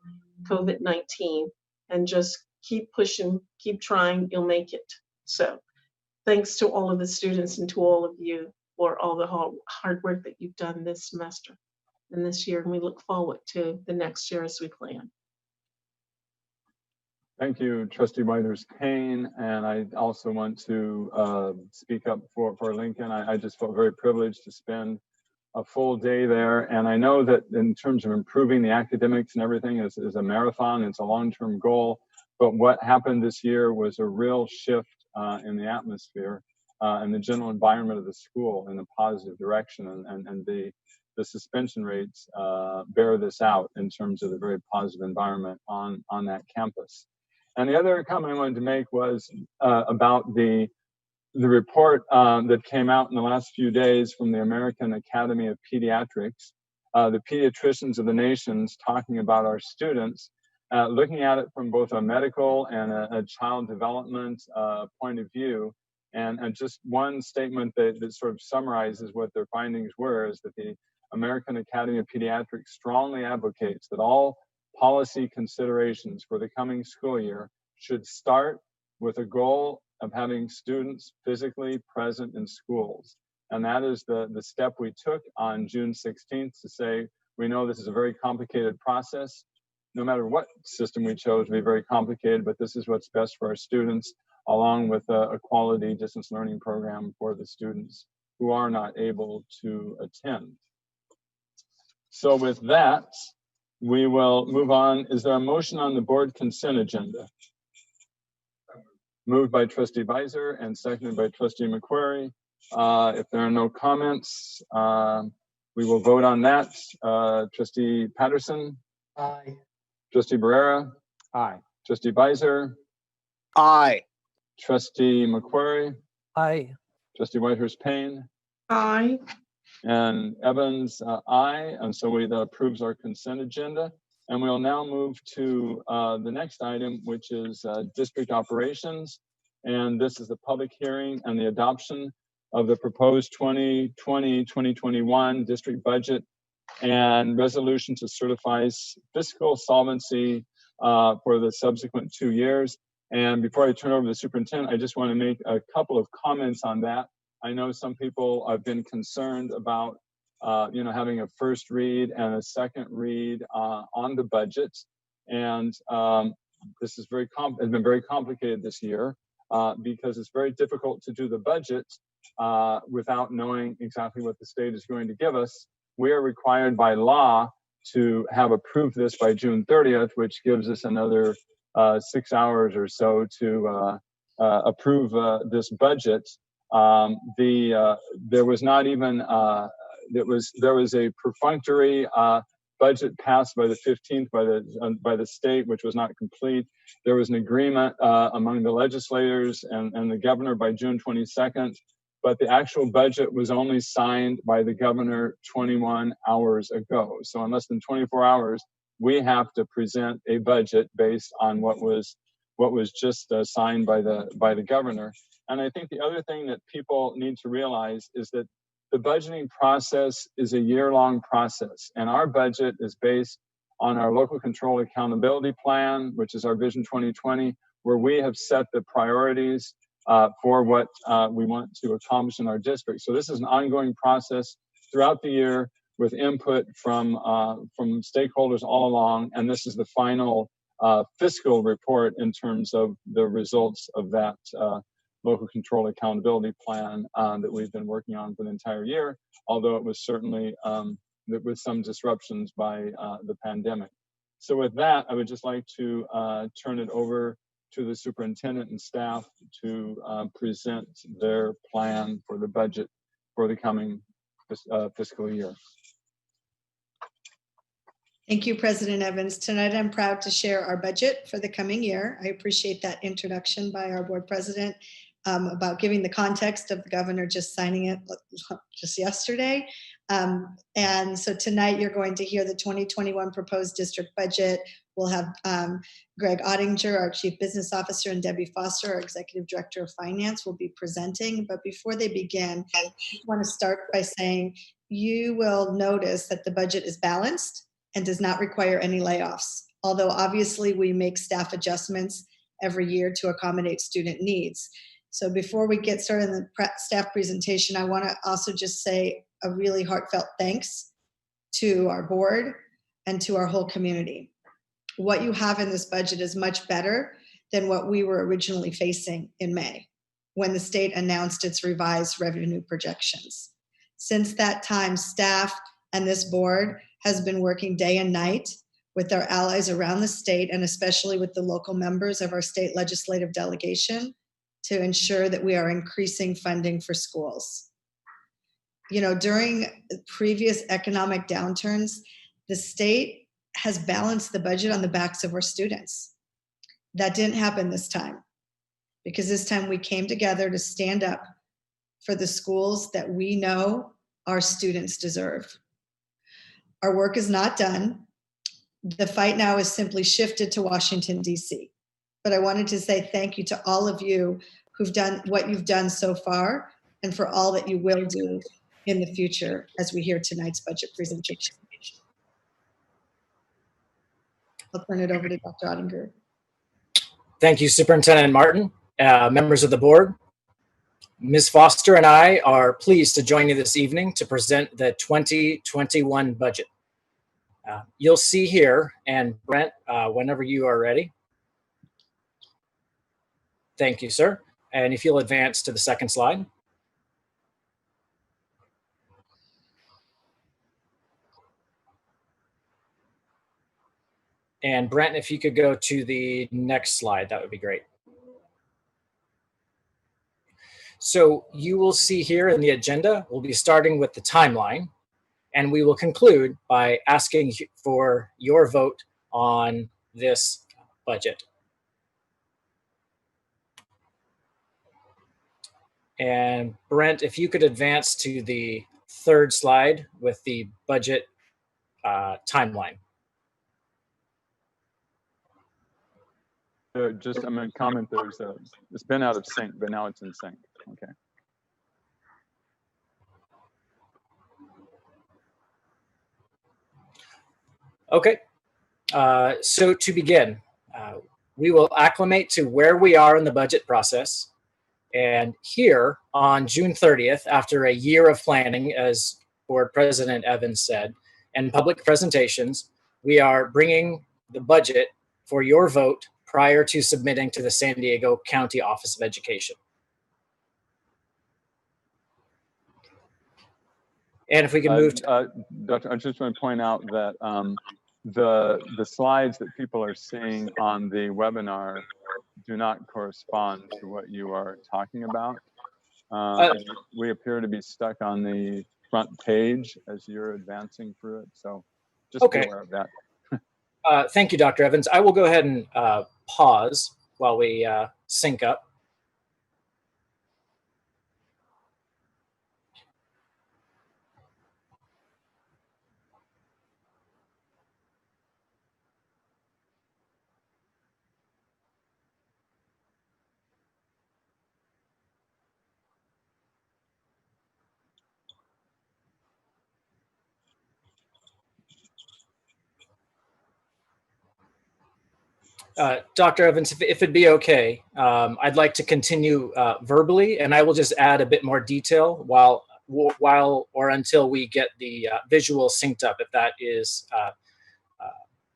COVID-19, and just keep pushing, keep trying, you'll make it. So thanks to all of the students and to all of you for all the hard work that you've done this semester and this year. And we look forward to the next year as we plan. Thank you, Trustee Whitehurst-Payne. And I also want to speak up for Lincoln. I just felt very privileged to spend a full day there. And I know that in terms of improving the academics and everything is a marathon, it's a long-term goal. But what happened this year was a real shift in the atmosphere and the general environment of the school in a positive direction. And the suspension rates bear this out in terms of the very positive environment on that campus. And the other comment I wanted to make was about the report that came out in the last few days from the American Academy of Pediatrics, the pediatricians of the nations talking about our students, looking at it from both a medical and a child development point of view. And just one statement that sort of summarizes what their findings were is that the American Academy of Pediatrics strongly advocates that all policy considerations for the coming school year should start with a goal of having students physically present in schools. And that is the step we took on June 16th to say, we know this is a very complicated process. No matter what system we chose, it would be very complicated, but this is what's best for our students, along with a quality distance learning program for the students who are not able to attend. So with that, we will move on. Is there a motion on the board consent agenda? Moved by Trustee Visor and seconded by Trustee McQuarrie. If there are no comments, we will vote on that. Trustee Patterson? Aye. Trustee Barrera? Aye. Trustee Visor? Aye. Trustee McQuarrie? Aye. Trustee Whitehurst-Payne? Aye. And Evans, aye. And so that approves our consent agenda. And we'll now move to the next item, which is district operations. And this is the public hearing and the adoption of the proposed 2020-2021 district budget and resolution to certify fiscal solvency for the subsequent 2 years. And before I turn over to the superintendent, I just want to make a couple of comments on that. I know some people have been concerned about having a first read and a second read on the budget. And this is has been very complicated this year because it's very difficult to do the budget without knowing exactly what the state is going to give us. We are required by law to have approved this by June 30th, which gives us another 6 hours or so to approve this budget. There was not even there was a perfunctory budget passed by the 15th by the state, which was not complete. There was an agreement among the legislators and the governor by June 22nd, but the actual budget was only signed by the governor 21 hours ago. So in less than 24 hours, we have to present a budget based on what was just signed by the governor. And I think the other thing that people need to realize is that the budgeting process is a year-long process, and our budget is based on our local control accountability plan, which is our Vision 2020, where we have set the priorities for what we want to accomplish in our district. So this is an ongoing process throughout the year with input from stakeholders all along, and this is the final fiscal report in terms of the results of that local control accountability plan that we've been working on for the entire year, although it was certainly with some disruptions by the pandemic. So with that, I would just like to turn it over to the superintendent and staff to present their plan for the budget for the coming fiscal year. Thank you, President Evans. Tonight, I'm proud to share our budget for the coming year. I appreciate that introduction by our board president about giving the context of the governor just signing it just yesterday. And so tonight you're going to hear the 2021 proposed district budget. We'll have Greg Ottinger, our Chief Business Officer, and Debbie Foster, our Executive Director of Finance, will be presenting. But before they begin, I just want to start by saying you will notice that the budget is balanced and does not require any layoffs. Although obviously we make staff adjustments every year to accommodate student needs. So before we get started in the staff presentation, I want to also just say a really heartfelt thanks to our board and to our whole community. What you have in this budget is much better than what we were originally facing in May when the state announced its revised revenue projections. Since that time, staff and this board has been working day and night with our allies around the state and especially with the local members of our state legislative delegation to ensure that we are increasing funding for schools. You know, during previous economic downturns, the state has balanced the budget on the backs of our students. That didn't happen this time because this time we came together to stand up for the schools that we know our students deserve. Our work is not done. The fight now is simply shifted to Washington, D.C. But I wanted to say thank you to all of you who've done what you've done so far and for all that you will do in the future as we hear tonight's budget presentation. I'll turn it over to Dr. Ottinger. Thank you, Superintendent Martin, members of the board. Ms. Foster and I are pleased to join you this evening to present the 2021 budget. You'll see here, and Brent, whenever you are ready. Thank you, sir. And if you'll advance to the second slide. And Brent, if you could go to the next slide, that would be great. So you will see here in the agenda, we'll be starting with the timeline, and we will conclude by asking for your vote on this budget. And Brent, if you could advance to the third slide with the budget timeline. I'm going to comment. It's been out of sync, but now it's in sync. Okay. Okay. So to begin, we will acclimate to where we are in the budget process. And here on June 30th, after a year of planning, as Board President Evans said, and public presentations, we are bringing the budget for your vote prior to submitting to the San Diego County Office of Education. And if we can move to Doctor, I just want to point out that the slides that people are seeing on the webinar do not correspond to what you are talking about. We appear to be stuck on the front page as you're advancing through it, so just be aware of that. Thank you, Dr. Evans. I will go ahead and pause while we sync up. Dr. Evans, if it'd be okay, I'd like to continue verbally, and I will just add a bit more detail while or until we get the visual synced up, if that is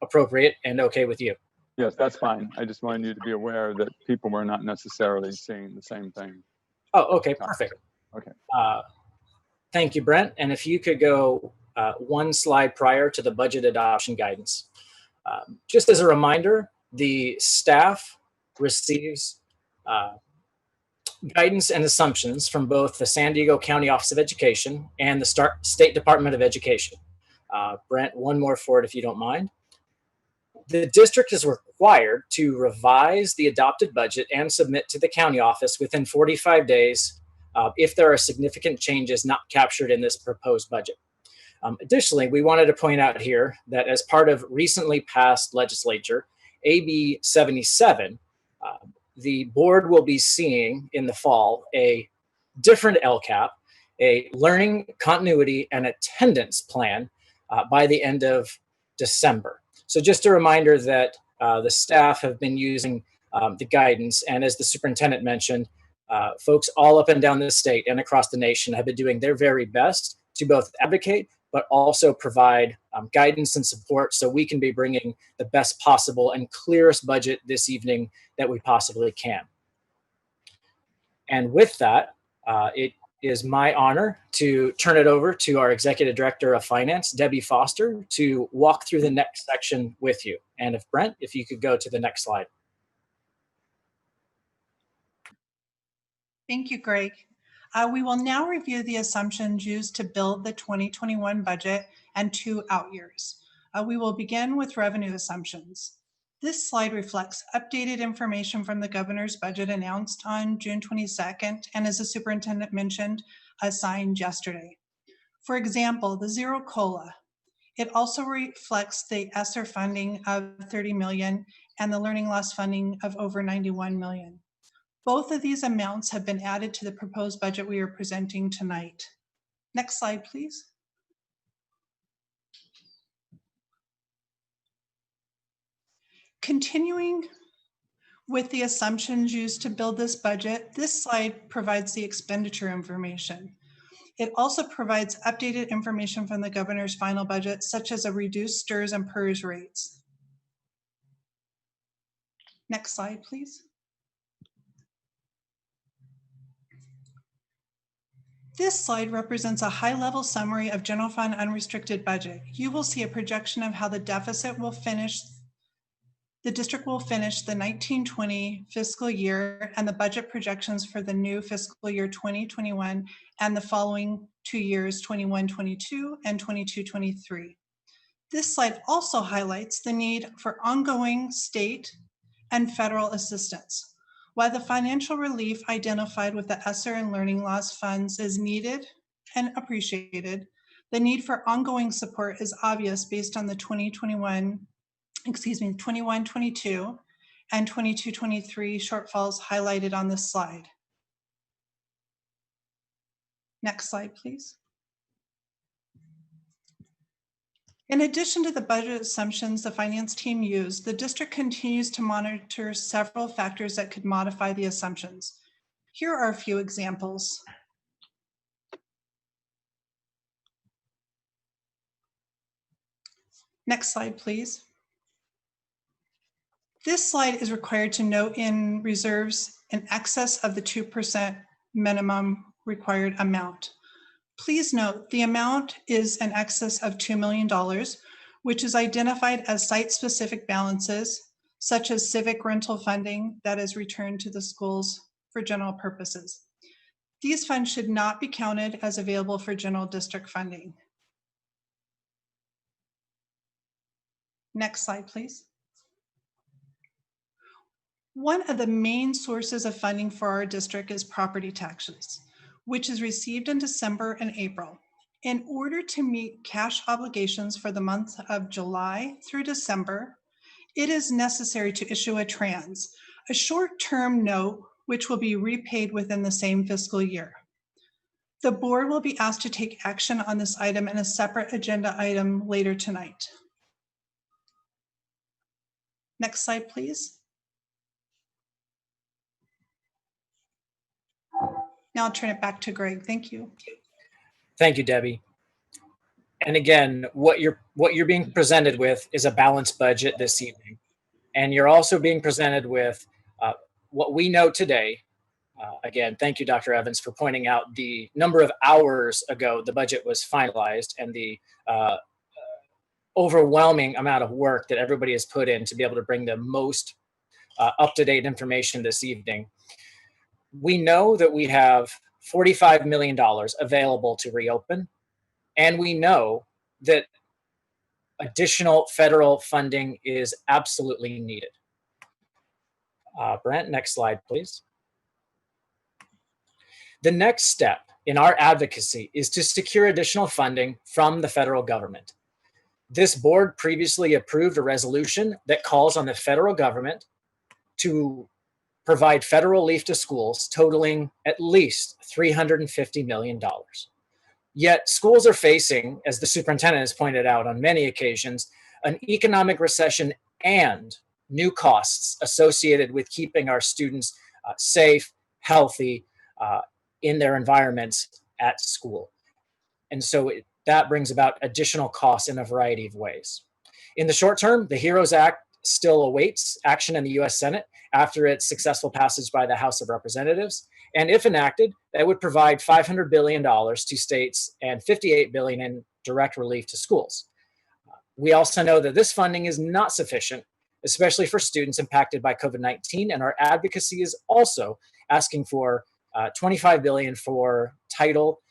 appropriate and okay with you. Yes, that's fine. I just wanted you to be aware that people were not necessarily seeing the same thing. Oh, okay, perfect. Okay. Thank you, Brent. And if you could go one slide prior to the budget adoption guidance. Just as a reminder, the staff receives guidance and assumptions from both the San Diego County Office of Education and the State Department of Education. Brent, one more for it if you don't mind. The district is required to revise the adopted budget and submit to the county office within 45 days if there are significant changes not captured in this proposed budget. Additionally, we wanted to point out here that as part of recently passed legislature, AB 77, the board will be seeing in the fall a different LCAP, a learning continuity and attendance plan by the end of December. So just a reminder that the staff have been using the guidance, and as the superintendent mentioned, folks all up and down the state and across the nation have been doing their very best to both advocate but also provide guidance and support so we can be bringing the best possible and clearest budget this evening that we possibly can. And with that, it is my honor to turn it over to our Executive Director of Finance, Debbie Foster, to walk through the next section with you. And if Brent, if you could go to the next slide. Thank you, Greg. We will now review the assumptions used to build the 2021 budget and 2 out years. We will begin with revenue assumptions. This slide reflects updated information from the governor's budget announced on June 22nd, and as the superintendent mentioned, signed yesterday. For example, the zero COLA. It also reflects the ESSER funding of 30 million and the learning loss funding of over 91 million. Both of these amounts have been added to the proposed budget we are presenting tonight. Next slide, please. Continuing with the assumptions used to build this budget, this slide provides the expenditure information. It also provides updated information from the governor's final budget, such as a reduced STRS and PERS rates. Next slide, please. This slide represents a high-level summary of general fund unrestricted budget. You will see a projection of how the deficit will finish, the district will finish the 1920 fiscal year and the budget projections for the new fiscal year 2021 and the following 2 years, 21-22 and 22-23. This slide also highlights the need for ongoing state and federal assistance. While the financial relief identified with the ESSER and learning loss funds is needed and appreciated, the need for ongoing support is obvious based on the 21-22 and 22-23 shortfalls highlighted on this slide. Next slide, please. In addition to the budget assumptions the finance team used, the district continues to monitor several factors that could modify the assumptions. Here are a few examples. Next slide, please. This slide is required to note in reserves in excess of the 2% minimum required amount. Please note the amount is in excess of $2 million, which is identified as site-specific balances, such as civic rental funding that is returned to the schools for general purposes. These funds should not be counted as available for general district funding. Next slide, please. One of the main sources of funding for our district is property taxes, which is received in December and April. In order to meet cash obligations for the month of July through December, it is necessary to issue a short-term note, which will be repaid within the same fiscal year. The board will be asked to take action on this item in a separate agenda item later tonight. Next slide, please. Now I'll turn it back to Greg. Thank you. Thank you, Debbie. And again, what you're being presented with is a balanced budget this evening. And you're also being presented with what we know today. Again, thank you, Dr. Evans, for pointing out the number of hours ago the budget was finalized and the overwhelming amount of work that everybody has put in to be able to bring the most up-to-date information this evening. We know that we have $45 million available to reopen, and we know that additional federal funding is absolutely needed. Brent, next slide, please. The next step in our advocacy is to secure additional funding from the federal government. This board previously approved a resolution that calls on the federal government to provide federal relief to schools totaling at least $350 million. Yet schools are facing, as the superintendent has pointed out on many occasions, an economic recession and new costs associated with keeping our students safe, healthy, in their environments at school. And so that brings about additional costs in a variety of ways. In the short term, the HEROES Act still awaits action in the US Senate after its successful passage by the House of Representatives. And if enacted, that would provide $500 billion to states and $58 billion in direct relief to schools. We also know that this funding is not sufficient, especially for students impacted by COVID-19, and our advocacy is also asking for $25 billion for Title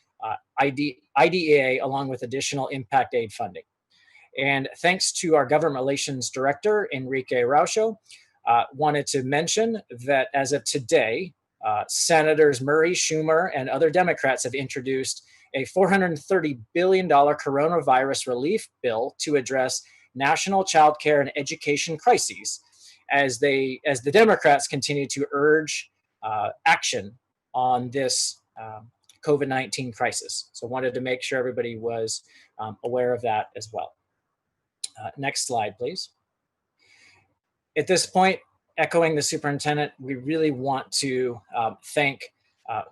IDEA, along with additional impact aid funding. And thanks to our government relations director, Enrique Raucho, wanted to mention that as of today, Senators Murray, Schumer, and other Democrats have introduced a $430 billion coronavirus relief bill to address national child care and education crises as the Democrats continue to urge action on this COVID-19 crisis. So wanted to make sure everybody was aware of that as well. Next slide, please. At this point, echoing the superintendent, we really want to thank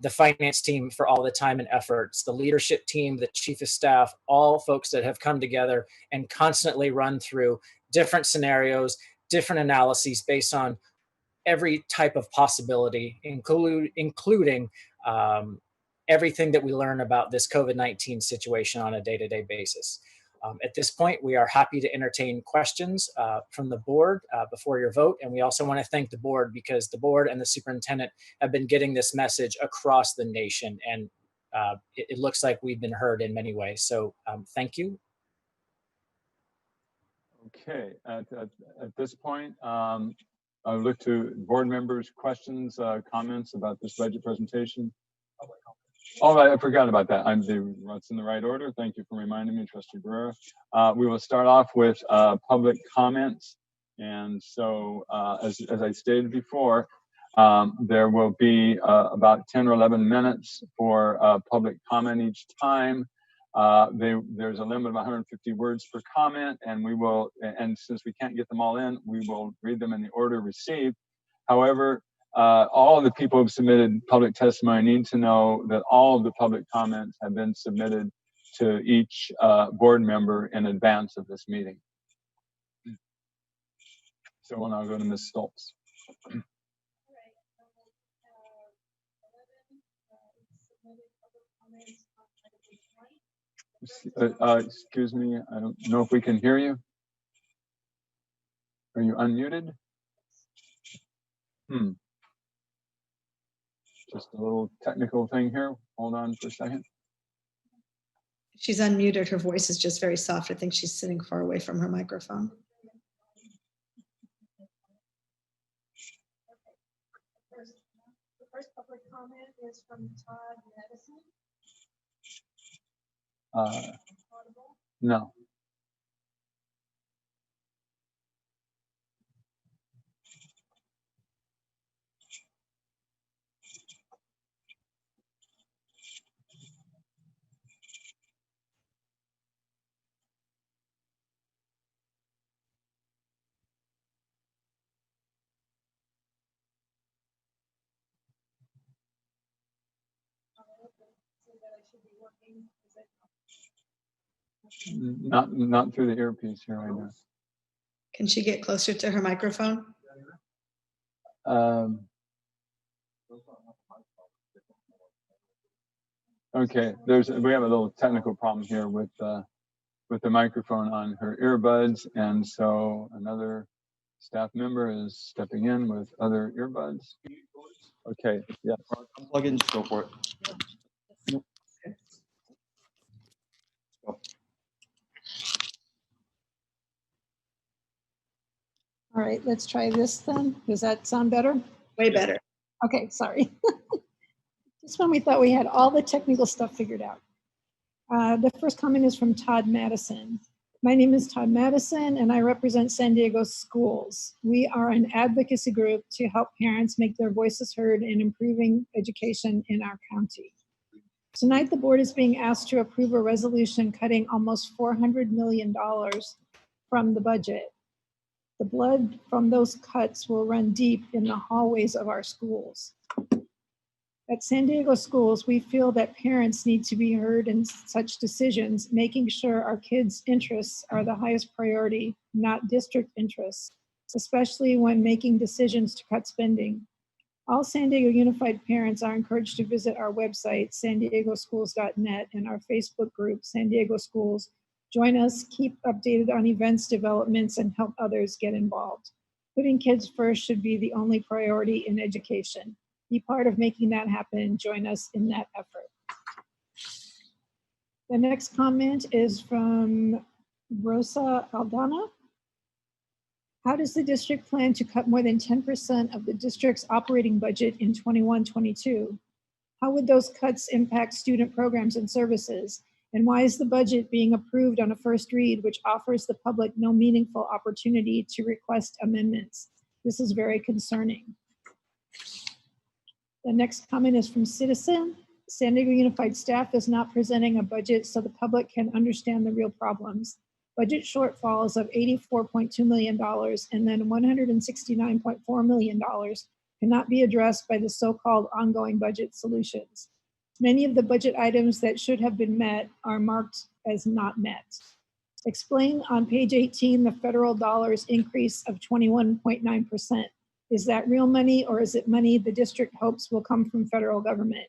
the finance team for all the time and efforts, the leadership team, the chief of staff, all folks that have come together and constantly run through different scenarios, different analyses based on every type of possibility, including everything that we learn about this COVID-19 situation on a day-to-day basis. At this point, we are happy to entertain questions from the board before your vote. And we also want to thank the board because the board and the superintendent have been getting this message across the nation. And it looks like we've been heard in many ways. So thank you. Okay, at this point, I'll look to board members' questions, comments about this budget presentation. Oh, I forgot about that. What's in the right order. Thank you for reminding me, Trustee Barrera. We will start off with public comments. And so, as I stated before, there will be about 10 or 11 minutes for public comment each time. There's a limit of 150 words per comment, and and since we can't get them all in, we will read them in the order received. However, all of the people who've submitted public testimony need to know that all of the public comments have been submitted to each board member in advance of this meeting. So we'll now go to Ms. Stoltz. Excuse me, I don't know if we can hear you. Are you unmuted? Just a little technical thing here. Hold on for a second. She's unmuted. Her voice is just very soft. I think she's sitting far away from her microphone. The first public comment is from Todd Medicine. No. Not through the earpiece here right now. Can she get closer to her microphone? Okay, we have a little technical problem here with the microphone on her earbuds, and so another staff member is stepping in with other earbuds. Okay, yeah. Plug in, just go for it. Go. All right, let's try this then. Does that sound better? Way better. Okay, sorry. This one we thought we had all the technical stuff figured out. The first comment is from Todd Madison. My name is Todd Madison and I represent San Diego schools. We are an advocacy group to help parents make their voices heard in improving education in our county. Tonight, the board is being asked to approve a resolution cutting almost $400 million from the budget. The blood from those cuts will run deep in the hallways of our schools. At San Diego schools, we feel that parents need to be heard in such decisions, making sure our kids' interests are the highest priority, not district interests, especially when making decisions to cut spending. All San Diego Unified parents are encouraged to visit our website, sandiegoschools.net, and our Facebook group, San Diego Schools. Join us, keep updated on events, developments, and help others get involved. Putting kids first should be the only priority in education. Be part of making that happen and join us in that effort. The next comment is from Rosa Aldana. How does the district plan to cut more than 10% of the district's operating budget in 21-22? How would those cuts impact student programs and services? And why is the budget being approved on a first read, which offers the public no meaningful opportunity to request amendments? This is very concerning. The next comment is from Citizen. San Diego Unified staff is not presenting a budget so the public can understand the real problems. Budget shortfalls of $84.2 million and then $169.4 million cannot be addressed by the so-called ongoing budget solutions. Many of the budget items that should have been met are marked as not met. Explain on page 18 the federal dollars increase of 21.9%. Is that real money or is it money the district hopes will come from federal government?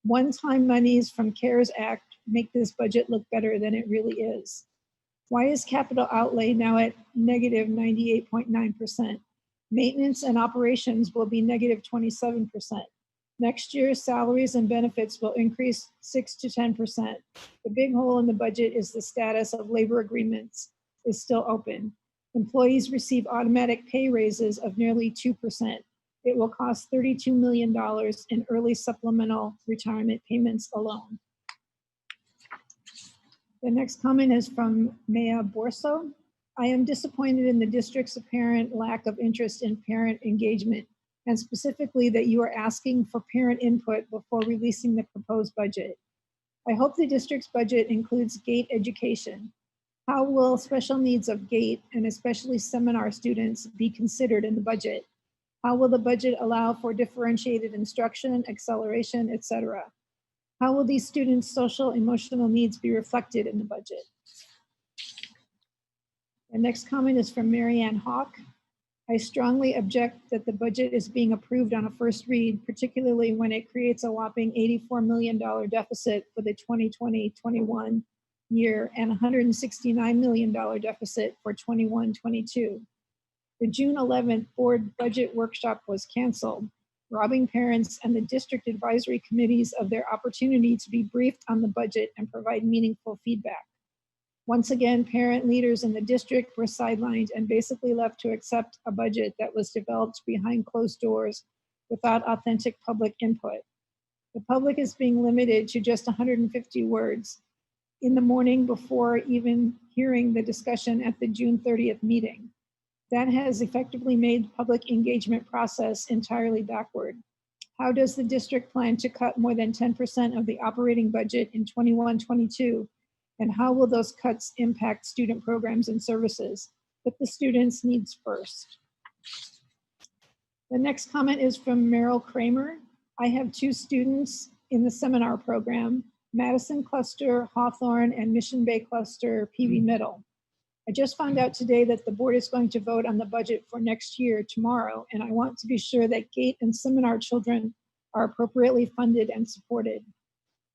One-time monies from CARES Act make this budget look better than it really is. Why is capital outlay now at negative 98.9%? Maintenance and operations will be negative 27%. Next year, salaries and benefits will increase 6 to 10%. The big hole in the budget is the status of labor agreements is still open. Employees receive automatic pay raises of nearly 2%. It will cost $32 million in early supplemental retirement payments alone. The next comment is from Maya Borso. I am disappointed in the district's apparent lack of interest in parent engagement, and specifically that you are asking for parent input before releasing the proposed budget. I hope the district's budget includes GATE education. How will special needs of GATE and especially seminar students be considered in the budget? How will the budget allow for differentiated instruction, acceleration, etc.? How will these students' social, emotional needs be reflected in the budget? The next comment is from Marianne Hawk. I strongly object that the budget is being approved on a first read, particularly when it creates a whopping $84 million deficit for the 2020-21 year and $169 million deficit for 21-22. The June 11th board budget workshop was canceled, robbing parents and the district advisory committees of their opportunity to be briefed on the budget and provide meaningful feedback. Once again, parent leaders in the district were sidelined and basically left to accept a budget that was developed behind closed doors without authentic public input. The public is being limited to just 150 words in the morning before even hearing the discussion at the June 30th meeting. That has effectively made the public engagement process entirely backward. How does the district plan to cut more than 10% of the operating budget in 21-22? And how will those cuts impact student programs and services? Put the students' needs first. The next comment is from Meryl Kramer. I have 2 students in the seminar program, Madison Cluster, Hawthorne, and Mission Bay Cluster, PV Middle. I just found out today that the board is going to vote on the budget for next year tomorrow, and I want to be sure that GATE and seminar children are appropriately funded and supported.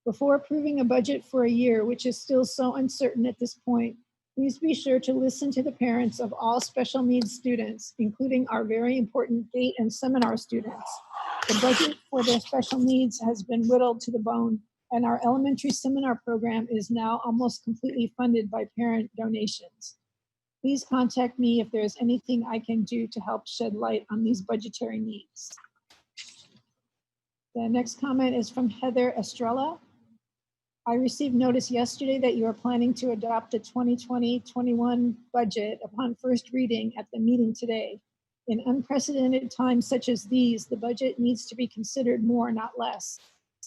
Before approving a budget for a year, which is still so uncertain at this point, please be sure to listen to the parents of all special needs students, including our very important GATE and seminar students. The budget for their special needs has been whittled to the bone, and our elementary seminar program is now almost completely funded by parent donations. Please contact me if there's anything I can do to help shed light on these budgetary needs. The next comment is from Heather Estrella. I received notice yesterday that you are planning to adopt the 2020-21 budget upon first reading at the meeting today. In unprecedented times such as these, the budget needs to be considered more, not less.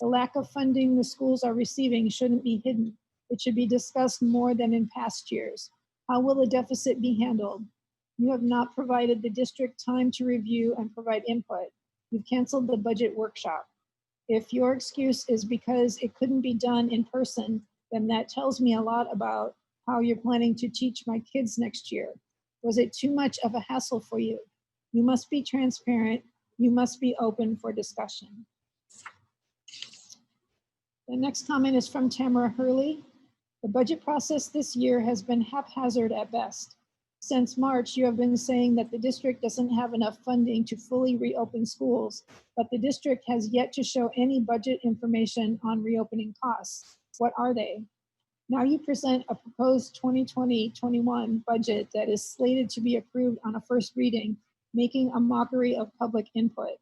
The lack of funding the schools are receiving shouldn't be hidden. It should be discussed more than in past years. How will the deficit be handled? You have not provided the district time to review and provide input. You've canceled the budget workshop. If your excuse is because it couldn't be done in person, then that tells me a lot about how you're planning to teach my kids next year. Was it too much of a hassle for you? You must be transparent. You must be open for discussion. The next comment is from Tamara Hurley. The budget process this year has been haphazard at best. Since March, you have been saying that the district doesn't have enough funding to fully reopen schools, but the district has yet to show any budget information on reopening costs. What are they? Now you present a proposed 2020-21 budget that is slated to be approved on a first reading, making a mockery of public input.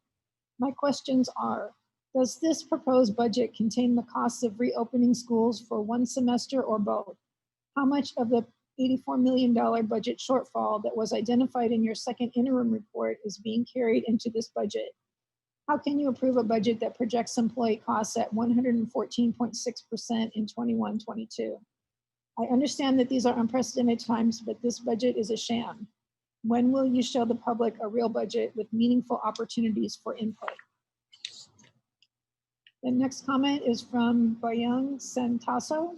My questions are, does this proposed budget contain the costs of reopening schools for one semester or both? How much of the $84 million budget shortfall that was identified in your second interim report is being carried into this budget? How can you approve a budget that projects employee costs at 114.6% in 21-22? I understand that these are unprecedented times, but this budget is a sham. When will you show the public a real budget with meaningful opportunities for input? The next comment is from Bayang Santaso.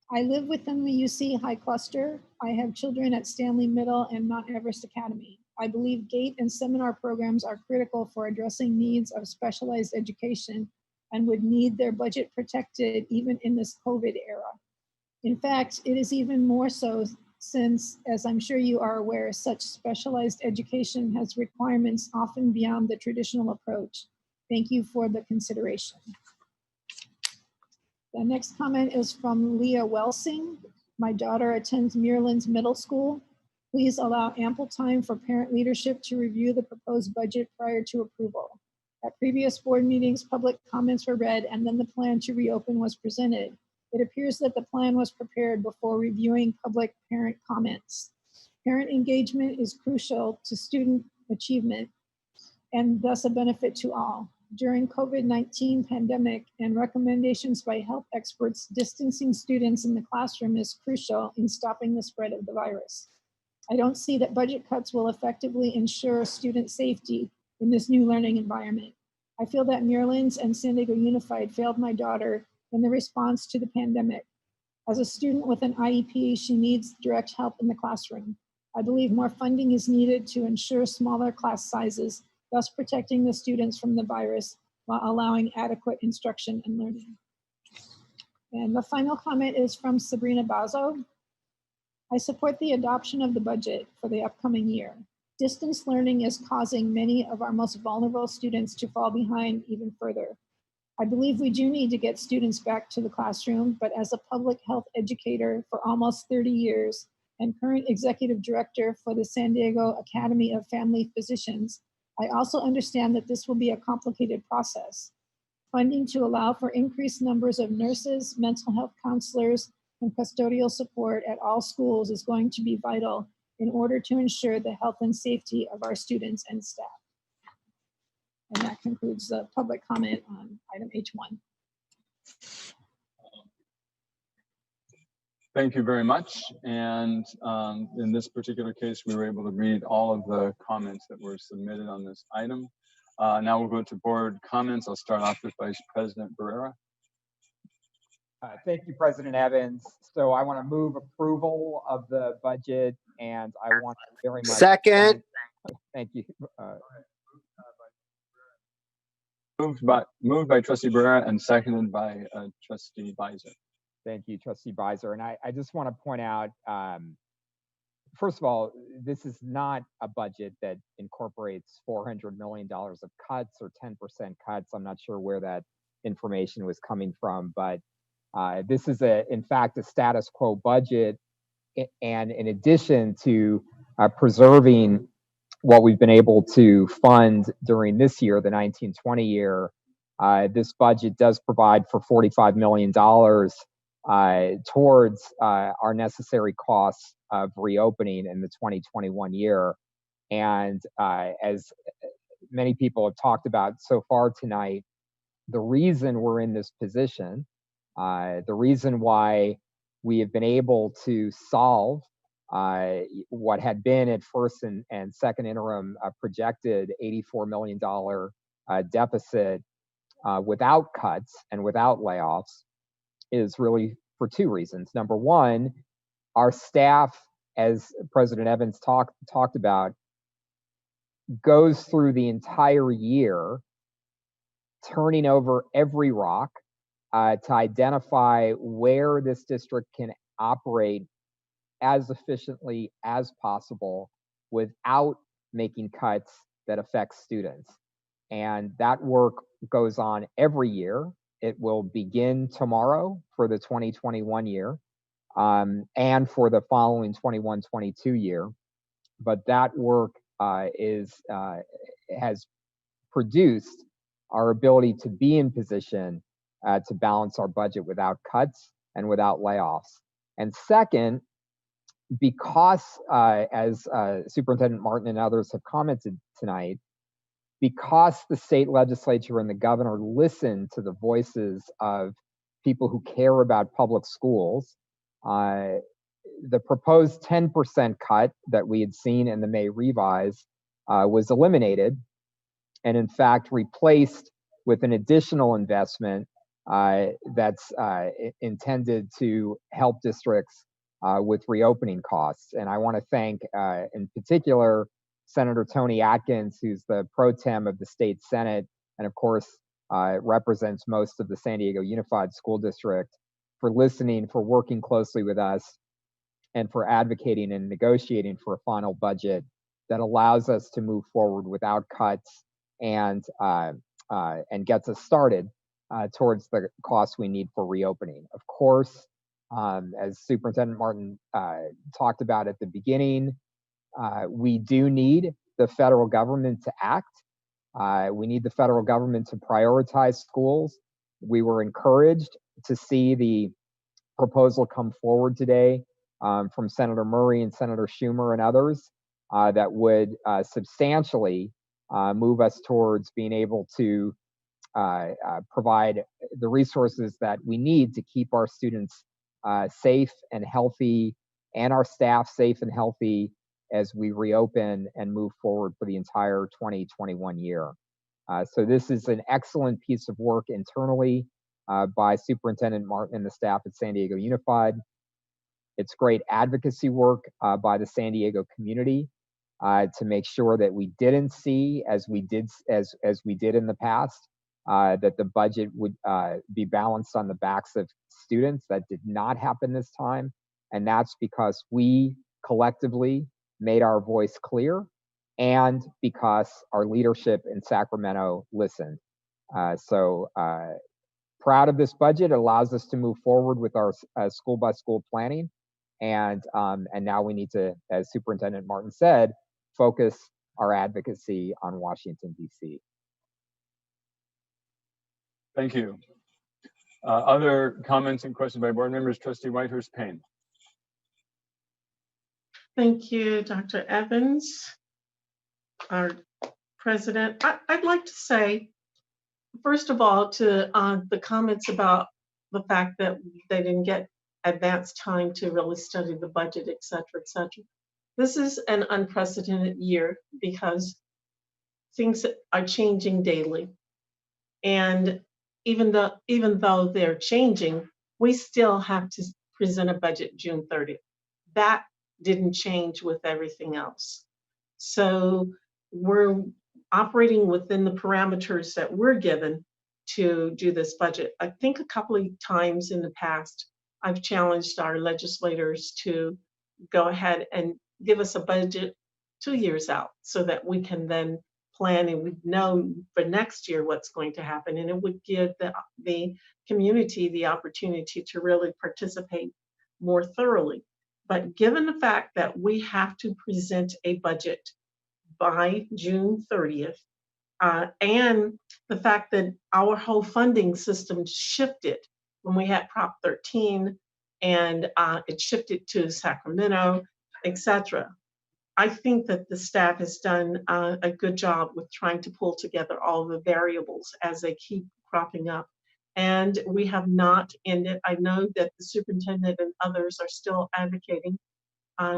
I live within the UC High Cluster. I have children at Stanley Middle and Mount Everest Academy. I believe GATE and seminar programs are critical for addressing needs of specialized education and would need their budget protected even in this COVID era. In fact, it is even more so since, as I'm sure you are aware, such specialized education has requirements often beyond the traditional approach. Thank you for the consideration. The next comment is from Leah Welsing. My daughter attends Muirlands Middle School. Please allow ample time for parent leadership to review the proposed budget prior to approval. At previous board meetings, public comments were read and then the plan to reopen was presented. It appears that the plan was prepared before reviewing public parent comments. Parent engagement is crucial to student achievement and thus a benefit to all. During COVID-19 pandemic and recommendations by health experts, distancing students in the classroom is crucial in stopping the spread of the virus. I don't see that budget cuts will effectively ensure student safety in this new learning environment. I feel that Muirlands and San Diego Unified failed my daughter in the response to the pandemic. As a student with an IEP, she needs direct help in the classroom. I believe more funding is needed to ensure smaller class sizes, thus protecting the students from the virus while allowing adequate instruction and learning. And the final comment is from Sabrina Bazo. I support the adoption of the budget for the upcoming year. Distance learning is causing many of our most vulnerable students to fall behind even further. I believe we do need to get students back to the classroom, but as a public health educator for almost 30 years and current executive director for the San Diego Academy of Family Physicians, I also understand that this will be a complicated process. Funding to allow for increased numbers of nurses, mental health counselors, and custodial support at all schools is going to be vital in order to ensure the health and safety of our students and staff. And that concludes the public comment on item H1. Thank you very much. And in this particular case, we were able to read all of the comments that were submitted on this item. Now we'll go to board comments. I'll start off with Vice President Barrera. Thank you, President Evans. So I want to move approval of the budget, and I want to very much Second. Thank you. Moved by Trustee Barrera and seconded by Trustee Beiser. Thank you, Trustee Beiser. And I just want to point out, first of all, this is not a budget that incorporates $400 million of cuts or 10% cuts. I'm not sure where that information was coming from, but this is, in fact, a status quo budget. And in addition to preserving what we've been able to fund during this year, the 19-20 year, This budget does provide for $45 million towards our necessary costs of reopening in the 2021 year. And as many people have talked about so far tonight, the reason we're in this position, the reason why we have been able to solve what had been at first and second interim projected $84 million deficit without cuts and without layoffs is really for two reasons. Number one, our staff, as President Evans talked about, goes through the entire year turning over every rock to identify where this district can operate as efficiently as possible without making cuts that affect students. And that work goes on every year. It will begin tomorrow for the 2021 year and for the following 21-22 year. But that work has produced our ability to be in position to balance our budget without cuts and without layoffs. And second, because as Superintendent Martin and others have commented tonight, because the state legislature and the governor listen to the voices of people who care about public schools, the proposed 10% cut that we had seen in the May revise was eliminated and in fact replaced with an additional investment that's intended to help districts with reopening costs. And I want to thank in particular Senator Tony Atkins, who's the pro tem of the state Senate, and of course represents most of the San Diego Unified School District, for listening, for working closely with us, and for advocating and negotiating for a final budget that allows us to move forward without cuts and gets us started towards the costs we need for reopening. Of course, as Superintendent Martin talked about at the beginning, we do need the federal government to act. We need the federal government to prioritize schools. We were encouraged to see the proposal come forward today from Senator Murray and Senator Schumer and others that would substantially move us towards being able to provide the resources that we need to keep our students safe and healthy, and our staff safe and healthy as we reopen and move forward for the entire 2021 year. So this is an excellent piece of work internally by Superintendent Martin and the staff at San Diego Unified. It's great advocacy work by the San Diego community to make sure that we didn't see, as we did in the past, that the budget would be balanced on the backs of students. That did not happen this time, and that's because we collectively made our voice clear, and because our leadership in Sacramento listened. So proud of this budget. It allows us to move forward with our school by school planning, and now we need to, as Superintendent Martin said, focus our advocacy on Washington, D.C. Thank you. Other comments and questions by board members? Trustee Whitehurst Payne. Thank you, Dr. Evans, our president. I'd like to say, first of all, to the comments about the fact that they didn't get advanced time to really study the budget, et cetera, et cetera. This is an unprecedented year because things are changing daily. And even though they're changing, we still have to present a budget June 30th. That didn't change with everything else. So we're operating within the parameters that we're given to do this budget. I think a couple of times in the past, I've challenged our legislators to go ahead and give us a budget 2 years out so that we can then plan and we know for next year what's going to happen. And it would give the community the opportunity to really participate more thoroughly. But given the fact that we have to present a budget by June 30th, and the fact that our whole funding system shifted when we had Prop 13 and it shifted to Sacramento, etc. I think that the staff has done a good job with trying to pull together all the variables as they keep cropping up. And we have not ended. I know that the superintendent and others are still advocating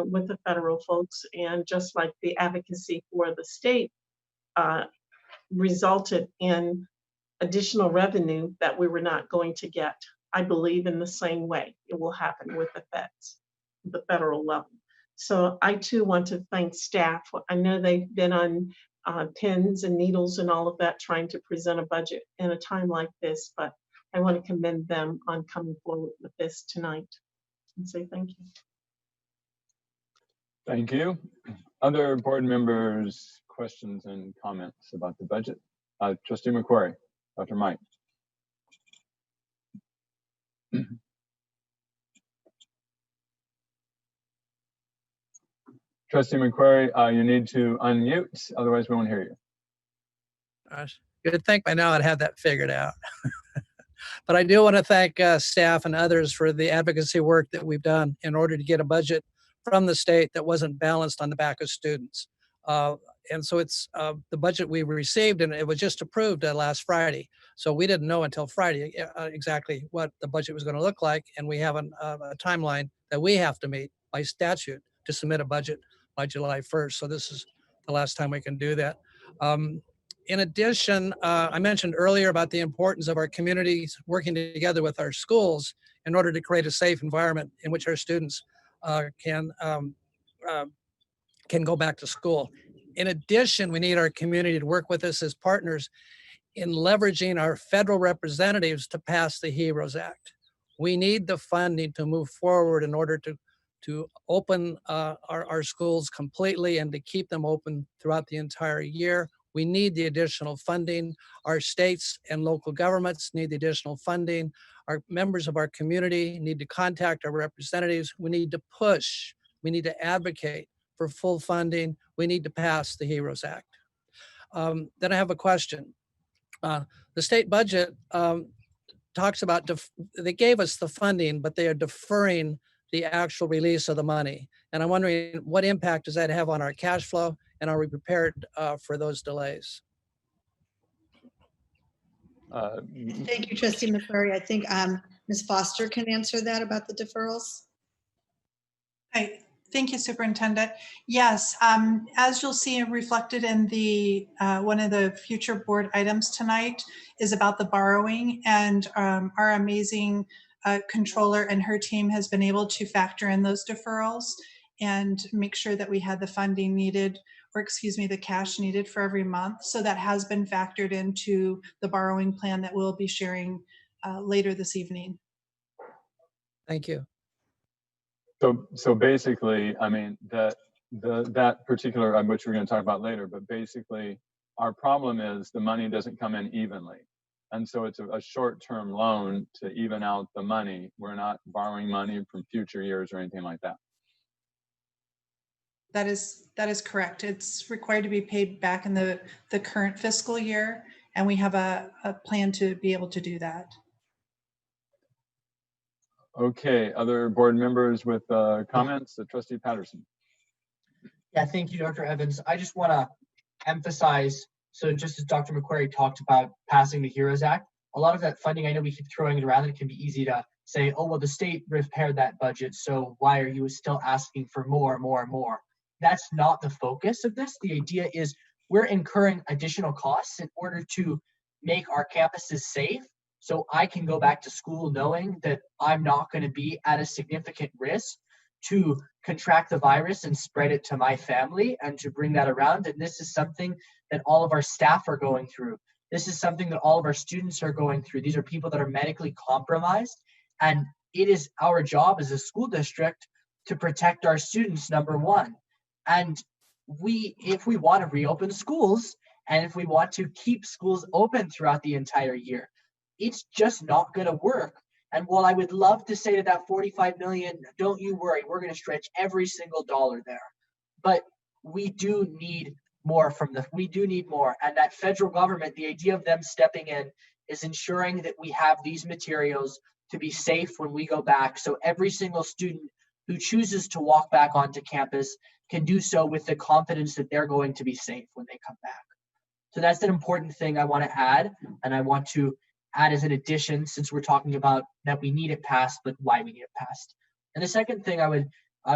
with the federal folks, and just like the advocacy for the state resulted in additional revenue that we were not going to get. I believe in the same way it will happen with the feds, the federal level. So I too want to thank staff. I know they've been on pins and needles and all of that trying to present a budget in a time like this, but I want to commend them on coming forward with this tonight and say thank you. Thank you. Other board members, questions and comments about the budget? Trustee McQuarrie, Dr. Mike. Trustee McQuarrie, you need to unmute, otherwise we won't hear you. Gosh, you'd think by now I'd have that figured out. But I do want to thank staff and others for the advocacy work that we've done in order to get a budget from the state that wasn't balanced on the back of students. And so it's the budget we received, and it was just approved last Friday. So we didn't know until Friday exactly what the budget was going to look like. And we have a timeline that we have to meet by statute to submit a budget by July 1st. So this is the last time we can do that. In addition, I mentioned earlier about the importance of our communities working together with our schools in order to create a safe environment in which our students can go back to school. In addition, we need our community to work with us as partners in leveraging our federal representatives to pass the HEROES Act. We need the funding to move forward in order to open our schools completely and to keep them open throughout the entire year. We need the additional funding. Our states and local governments need the additional funding. Our members of our community need to contact our representatives. We need to push. We need to advocate for full funding. We need to pass the HEROES Act. Then I have a question. The state budget talks about, they gave us the funding, but they are deferring the actual release of the money. And I'm wondering, what impact does that have on our cash flow? And are we prepared for those delays? Thank you, Trustee McQuarrie. I think Ms. Foster can answer that about the deferrals. Hi, thank you, Superintendent. Yes, as you'll see reflected in the one of the future board items tonight is about the borrowing, and our amazing controller and her team has been able to factor in those deferrals and make sure that we had the funding needed, or excuse me, the cash needed for every month. So that has been factored into the borrowing plan that we'll be sharing later this evening. Thank you. So basically, I mean, that particular, which we're going to talk about later, but basically our problem is the money doesn't come in evenly. And so it's a short-term loan to even out the money. We're not borrowing money from future years or anything like that. That is correct. It's required to be paid back in the current fiscal year, and we have a plan to be able to do that. Okay, other board members with comments? Trustee Patterson. Yeah, thank you, Dr. Evans. I just want to emphasize, so just as Dr. McQuarrie talked about passing the HEROES Act, a lot of that funding, I know we keep throwing it around, and it can be easy to say, oh, well, the state repaired that budget, so why are you still asking for more? That's not the focus of this. The idea is we're incurring additional costs in order to make our campuses safe, so I can go back to school knowing that I'm not going to be at a significant risk to contract the virus and spread it to my family and to bring that around. And this is something that all of our staff are going through. This is something that all of our students are going through. These are people that are medically compromised. And it is our job as a school district to protect our students, number one. And if we want to reopen schools and if we want to keep schools open throughout the entire year, it's just not going to work. And while I would love to say to that 45 million, don't you worry, we're going to stretch every single dollar there. But we do need more we do need more. And that federal government, the idea of them stepping in is ensuring that we have these materials to be safe when we go back. So every single student who chooses to walk back onto campus can do so with the confidence that they're going to be safe when they come back. So that's an important thing I want to add. And I want to add as an addition, since we're talking about that we need it passed, but why we need it passed. And the second thing I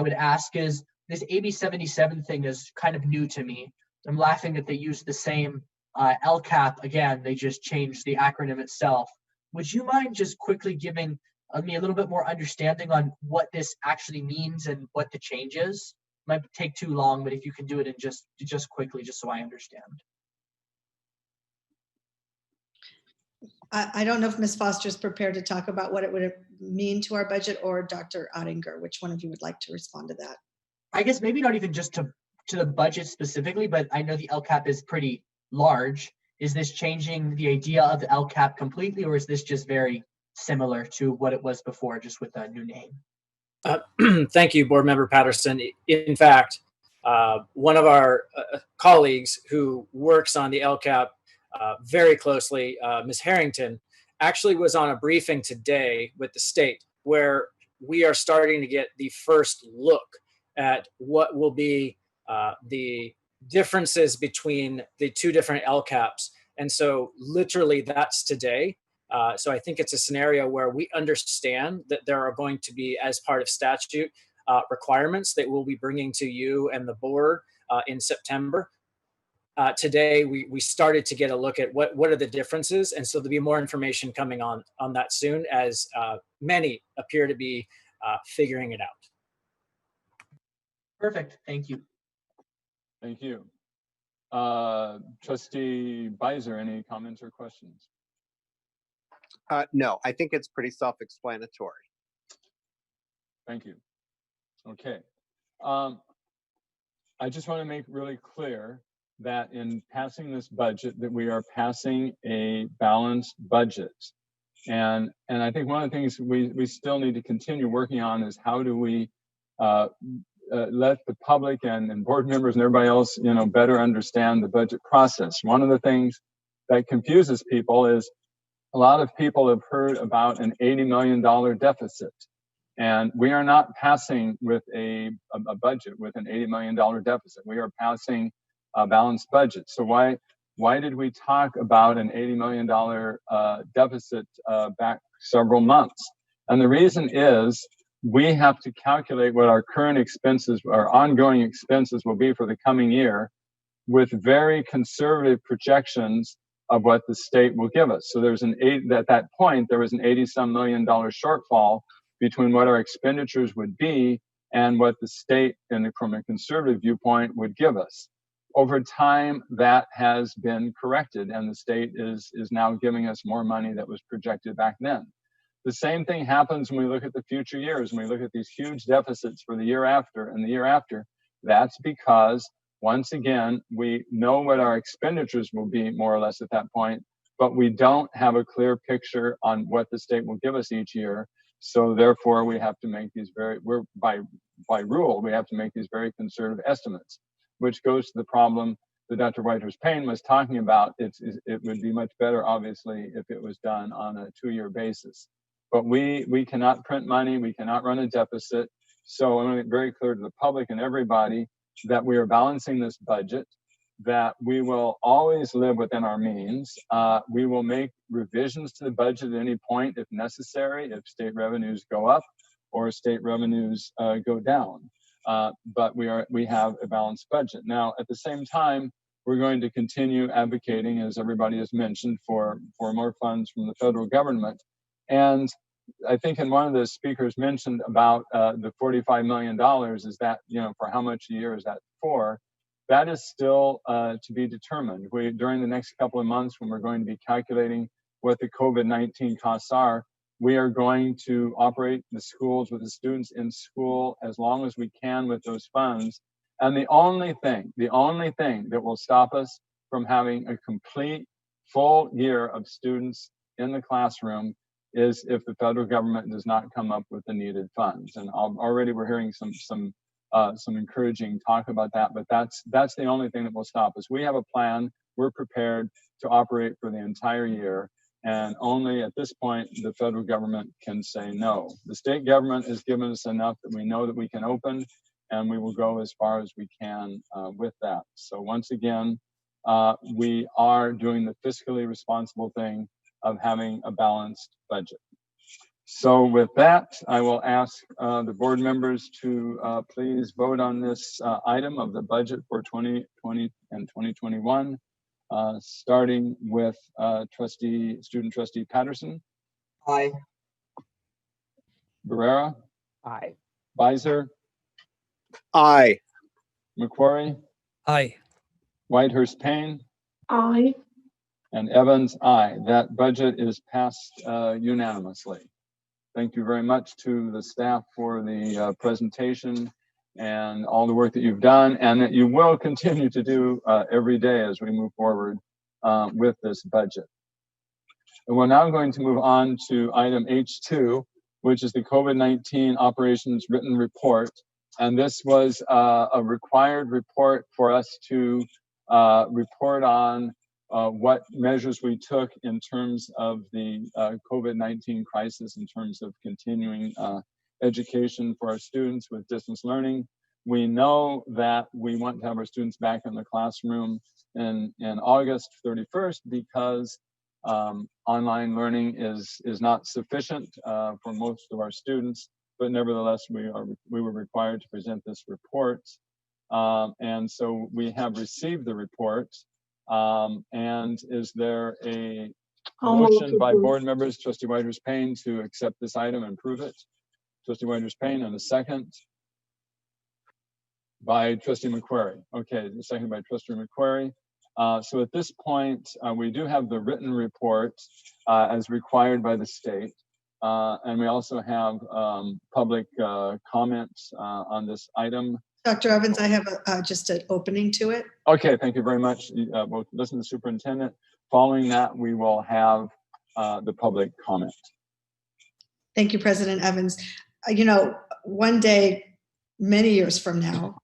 would ask is, this AB 77 thing is kind of new to me. I'm laughing that they use the same LCAP again, they just changed the acronym itself. Would you mind just quickly giving me a little bit more understanding on what this actually means and what the change is? Might take too long, but if you can do it in just quickly, just so I understand. I don't know if Ms. Foster is prepared to talk about what it would mean to our budget, or Dr. Ottinger, which one of you would like to respond to that? I guess maybe not even just to the budget specifically, but I know the LCAP is pretty large. Is this changing the idea of the LCAP completely, or is this just very similar to what it was before, just with a new name? Thank you, Board Member Patterson. In fact, one of our colleagues who works on the LCAP very closely, Ms. Harrington, actually was on a briefing today with the state where we are starting to get the first look at what will be the differences between the two different LCAPs. And so literally that's today. So I think it's a scenario where we understand that there are going to be, as part of statute, requirements that we'll be bringing to you and the board in September. Today, we started to get a look at what are the differences. And so there'll be more information coming on that soon, as many appear to be figuring it out. Perfect. Thank you. Thank you. Trustee Beiser, any comments or questions? No, I think it's pretty self-explanatory. Thank you. Okay. I just want to make really clear that in passing this budget, that we are passing a balanced budget. And I think one of the things we still need to continue working on is how do we let the public and board members and everybody else, better understand the budget process. One of the things that confuses people is a lot of people have heard about an $80 million deficit. And we are not passing with a budget with an $80 million deficit. We are passing a balanced budget. So why did we talk about an $80 million deficit back several months? And the reason is we have to calculate what our current expenses, our ongoing expenses will be for the coming year with very conservative projections of what the state will give us. So there's at that point, there was an $80-some million shortfall between what our expenditures would be and what the state, from a conservative viewpoint, would give us. Over time, that has been corrected, and the state is now giving us more money that was projected back then. The same thing happens when we look at the future years, when we look at these huge deficits for the year after and the year after. That's because, once again, we know what our expenditures will be more or less at that point, but we don't have a clear picture on what the state will give us each year. So therefore, we have to make these by rule, we have to make these very conservative estimates, which goes to the problem that Dr. Whitehurst-Payne was talking about. It would be much better, obviously, if it was done on a 2-year basis. But we cannot print money, we cannot run a deficit. So I want to make very clear to the public and everybody that we are balancing this budget, that we will always live within our means. We will make revisions to the budget at any point if necessary, if state revenues go up or state revenues go down. But we have a balanced budget. Now, at the same time, we're going to continue advocating, as everybody has mentioned, for more funds from the federal government. And I think in one of the speakers mentioned about the $45 million, is that, for how much a year is that for? That is still to be determined. During the next couple of months, when we're going to be calculating what the COVID-19 costs are, we are going to operate the schools with the students in school as long as we can with those funds. And the only thing that will stop us from having a complete full year of students in the classroom is if the federal government does not come up with the needed funds. And already we're hearing some some encouraging talk about that, but that's the only thing that will stop us. We have a plan. We're prepared to operate for the entire year, and only at this point the federal government can say no. The state government has given us enough that we know that we can open, and we will go as far as we can with that. So once again, we are doing the fiscally responsible thing of having a balanced budget. So with that, I will ask the board members to please vote on this item of the budget for 2020 and 2021, starting with student trustee Patterson. Aye. Barrera. Aye. Beiser. Aye. McQuarrie. Aye. Whitehurst Payne. Aye. And Evans, aye. That budget is passed unanimously. Thank you very much to the staff for the presentation and all the work that you've done and that you will continue to do every day as we move forward with this budget. And we're now going to move on to item H2, which is the COVID-19 operations written report. And this was a required report for us to report on what measures we took in terms of the COVID-19 crisis, in terms of continuing education for our students with distance learning. We know that we want to have our students back in the classroom in August 31st because online learning is not sufficient for most of our students, but nevertheless, we were required to present this report. And so we have received the report. And is there a motion by board members, Trustee Whitehurst Payne, to accept this item and approve it? Trustee Whitehurst Payne, and a second by Trustee McQuarrie. Okay, the second by Trustee McQuarrie. So at this point, we do have the written report as required by the state. And we also have public comments on this item. Dr. Evans, I have just an opening to it. Okay, thank you very much. We'll listen to the superintendent. Following that, we will have the public comment. Thank you, Evans. You know, one day, many years from now,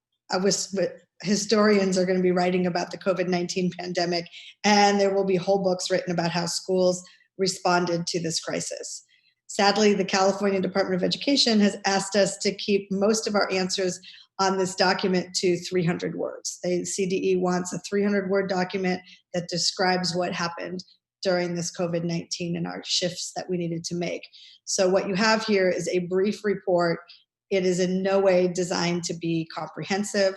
historians are going to be writing about the COVID-19 pandemic, and there will be whole books written about how schools responded to this crisis. Sadly, the California Department of Education has asked us to keep most of our answers on this document to 300 words. The CDE wants a 300-word document that describes what happened during this COVID-19 and our shifts that we needed to make. So what you have here is a brief report. It is in no way designed to be comprehensive,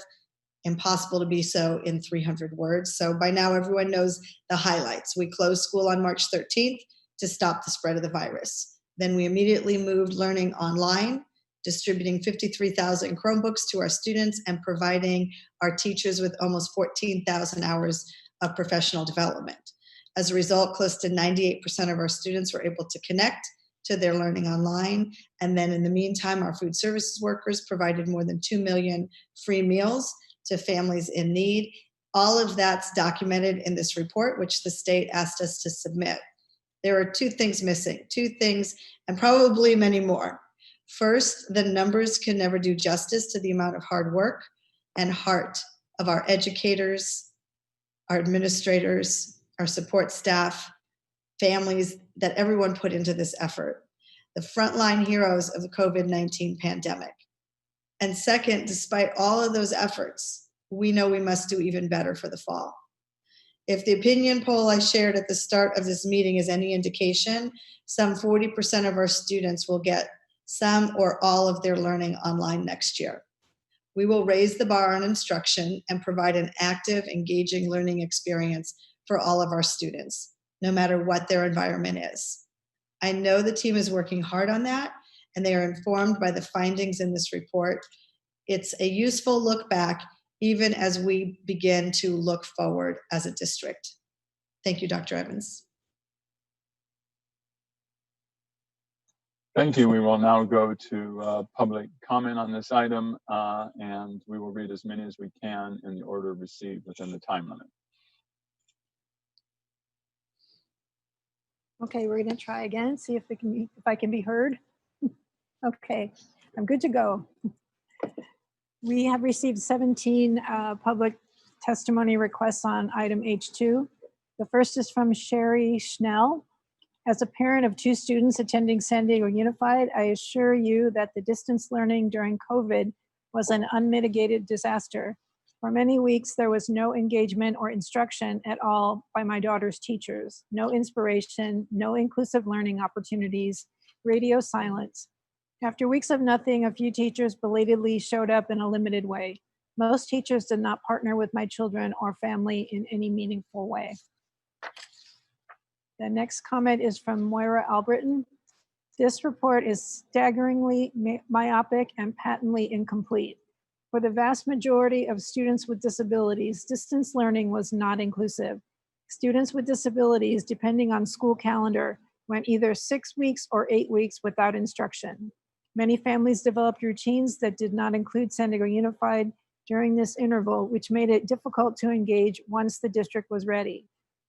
impossible to be so in 300 words. So by now everyone knows the highlights. We closed school on March 13th to stop the spread of the virus. Then we immediately moved learning online, distributing 53,000 Chromebooks to our students and providing our teachers with almost 14,000 hours of professional development. As a result, close to 98% of our students were able to connect to their learning online. And then in the meantime, our food services workers provided more than 2 million free meals to families in need. All of that's documented in this report, which the state asked us to submit. There are two things missing, and probably many more. First, the numbers can never do justice to the amount of hard work and heart of our educators, our administrators, our support staff, families, that everyone put into this effort, the frontline heroes of the COVID-19 pandemic. And second, despite all of those efforts, we know we must do even better for the fall. If the opinion poll I shared at the start of this meeting is any indication, some 40% of our students will get some or all of their learning online next year. We will raise the bar on instruction and provide an active, engaging learning experience for all of our students, no matter what their environment is. I know the team is working hard on that, and they are informed by the findings in this report. It's a useful look back, even as we begin to look forward as a district. Thank you, Dr. Evans. Thank you. We will now go to public comment on this item, and we will read as many as we can in the order received within the time limit. Okay, we're gonna try again, see if I can be heard. Okay, I'm good to go. We have received 17 public testimony requests on item H2. The first is from Sherry Schnell. As a parent of 2 students attending San Diego Unified, I assure you that the distance learning during COVID was an unmitigated disaster. For many weeks, there was no engagement or instruction at all by my daughter's teachers, no inspiration, no inclusive learning opportunities, radio silence. After weeks of nothing, a few teachers belatedly showed up in a limited way. Most teachers did not partner with my children or family in any meaningful way. The next comment is from Moira Albritton. This report is staggeringly myopic and patently incomplete. For the vast majority of students with disabilities, distance learning was not inclusive. Students with disabilities, depending on school calendar, went either 6 weeks or 8 weeks without instruction. Many families developed routines that did not include San Diego Unified during this interval, which made it difficult to engage once the district was ready.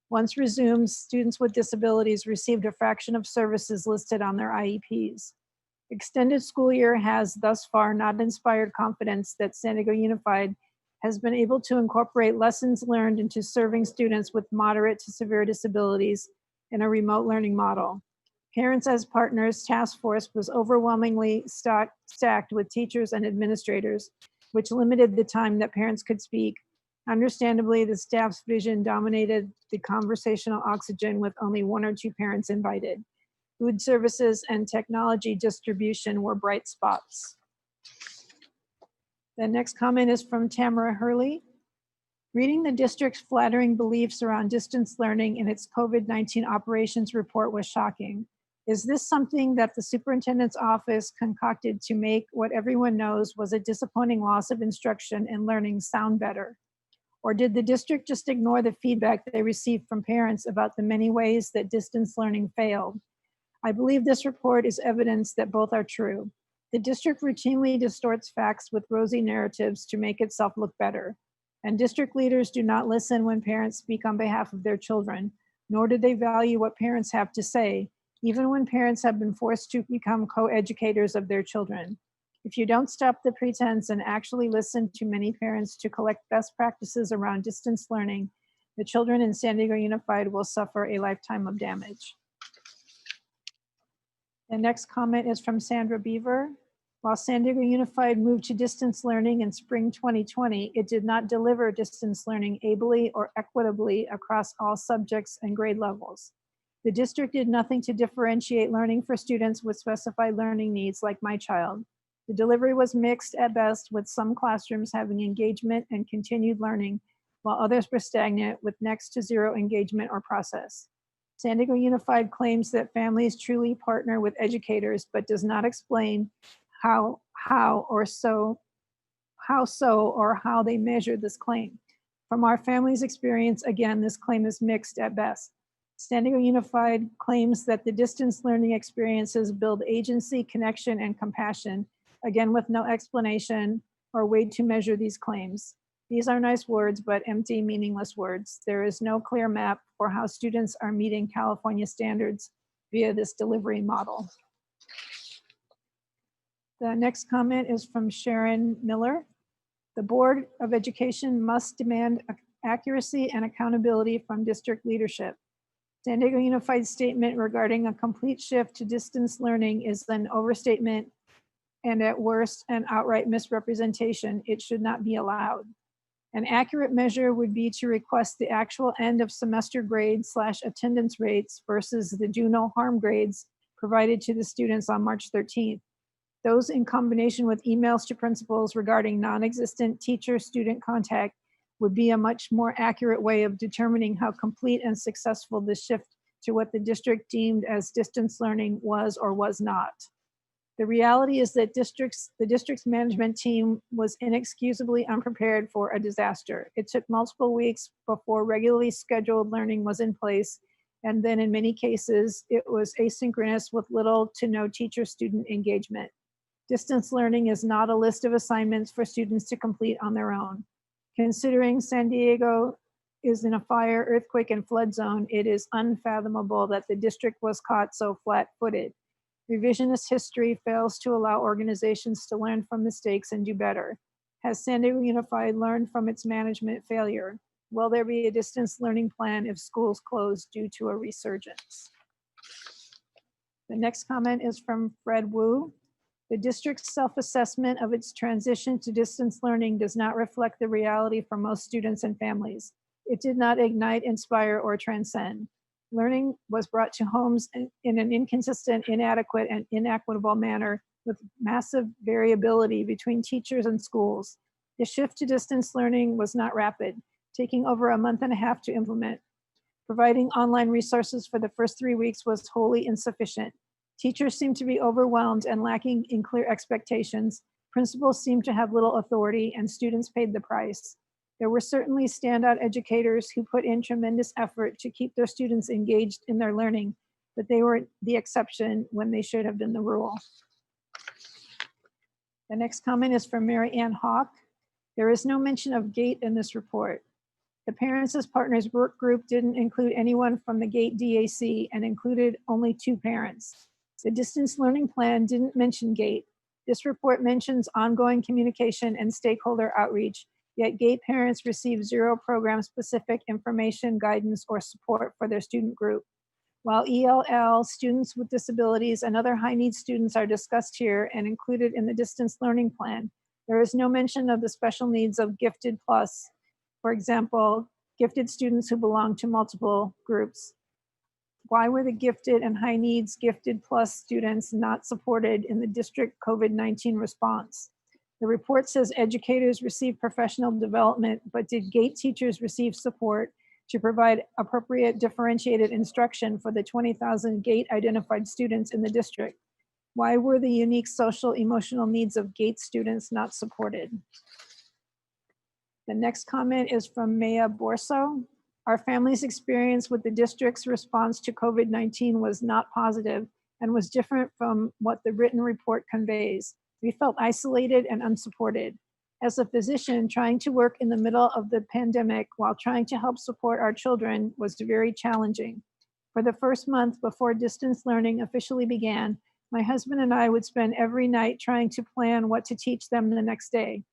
Once resumed, students with disabilities received a fraction of services listed on their IEPs. Extended school year has thus far not inspired confidence that San Diego Unified has been able to incorporate lessons learned into serving students with moderate to severe disabilities in a remote learning model. Parents as Partners task force was overwhelmingly stacked with teachers and administrators, which limited the time that parents could speak. Understandably, the staff's vision dominated the conversational oxygen with only 1 or 2 parents invited. Food services and technology distribution were bright spots. The next comment is from Tamara Hurley. Reading the district's flattering beliefs around distance learning in its COVID-19 operations report was shocking. Is this something that the superintendent's office concocted to make what everyone knows was a disappointing loss of instruction and learning sound better? Or did the district just ignore the feedback they received from parents about the many ways that distance learning failed? I believe this report is evidence that both are true. The district routinely distorts facts with rosy narratives to make itself look better. And district leaders do not listen when parents speak on behalf of their children, nor do they value what parents have to say, even when parents have been forced to become co-educators of their children. If you don't stop the pretense and actually listen to many parents to collect best practices around distance learning, the children in San Diego Unified will suffer a lifetime of damage. The next comment is from Sandra Beaver. While San Diego Unified moved to distance learning in spring 2020, it did not deliver distance learning ably or equitably across all subjects and grade levels. The district did nothing to differentiate learning for students with specified learning needs like my child. The delivery was mixed at best, with some classrooms having engagement and continued learning, while others were stagnant with next to zero engagement or process. San Diego Unified claims that families truly partner with educators, but does not explain how they measure this claim. From our family's experience, again, this claim is mixed at best. San Diego Unified claims that the distance learning experiences build agency, connection, and compassion, again with no explanation or way to measure these claims. These are nice words, but empty, meaningless words. There is no clear map for how students are meeting California standards via this delivery model. The next comment is from Sharon Miller. The Board of Education must demand accuracy and accountability from district leadership. San Diego Unified statement regarding a complete shift to distance learning is an overstatement and at worst an outright misrepresentation. It should not be allowed. An accurate measure would be to request the actual end of semester grades / attendance rates versus the do no harm grades provided to the students on March 13th. Those in combination with emails to principals regarding non-existent teacher-student contact would be a much more accurate way of determining how complete and successful the shift to what the district deemed as distance learning was or was not. The reality is that the district's management team was inexcusably unprepared for a disaster. It took multiple weeks before regularly scheduled learning was in place, and then in many cases, it was asynchronous with little to no teacher-student engagement. Distance learning is not a list of assignments for students to complete on their own. Considering San Diego is in a fire, earthquake, and flood zone, it is unfathomable that the district was caught so flat-footed. Revisionist history fails to allow organizations to learn from mistakes and do better. Has San Diego Unified learned from its management failure? Will there be a distance learning plan if schools close due to a resurgence? The next comment is from Fred Wu. The district's self-assessment of its transition to distance learning does not reflect the reality for most students and families. It did not ignite, inspire, or transcend. Learning was brought to homes in an inconsistent, inadequate, and inequitable manner with massive variability between teachers and schools. The shift to distance learning was not rapid, taking over a month and a half to implement. Providing online resources for the first 3 weeks was wholly insufficient. Teachers seemed to be overwhelmed and lacking in clear expectations. Principals seemed to have little authority, and students paid the price. There were certainly standout educators who put in tremendous effort to keep their students engaged in their learning, but they were the exception when they should have been the rule. The next comment is from Mary Ann Hawk. There is no mention of GATE in this report. The Parents as Partners work group didn't include anyone from the GATE DAC and included only 2 parents. The distance learning plan didn't mention GATE. This report mentions ongoing communication and stakeholder outreach, yet GATE parents receive 0 program-specific information, guidance, or support for their student group. While ELL, students with disabilities, and other high-need students are discussed here and included in the distance learning plan, there is no mention of the special needs of Gifted Plus. For example, gifted students who belong to multiple groups. Why were the gifted and high needs Gifted Plus students not supported in the district COVID-19 response? The report says educators receive professional development, but did GATE teachers receive support to provide appropriate differentiated instruction for the 20,000 GATE identified students in the district? Why were the unique social emotional needs of GATE students not supported? The next comment is from Maya Borso. Our family's experience with the district's response to COVID-19 was not positive and was different from what the written report conveys. We felt isolated and unsupported. As a physician, trying to work in the middle of the pandemic while trying to help support our children was very challenging. For the first month before distance learning officially began, my husband and I would spend every night trying to plan what to teach them the next day.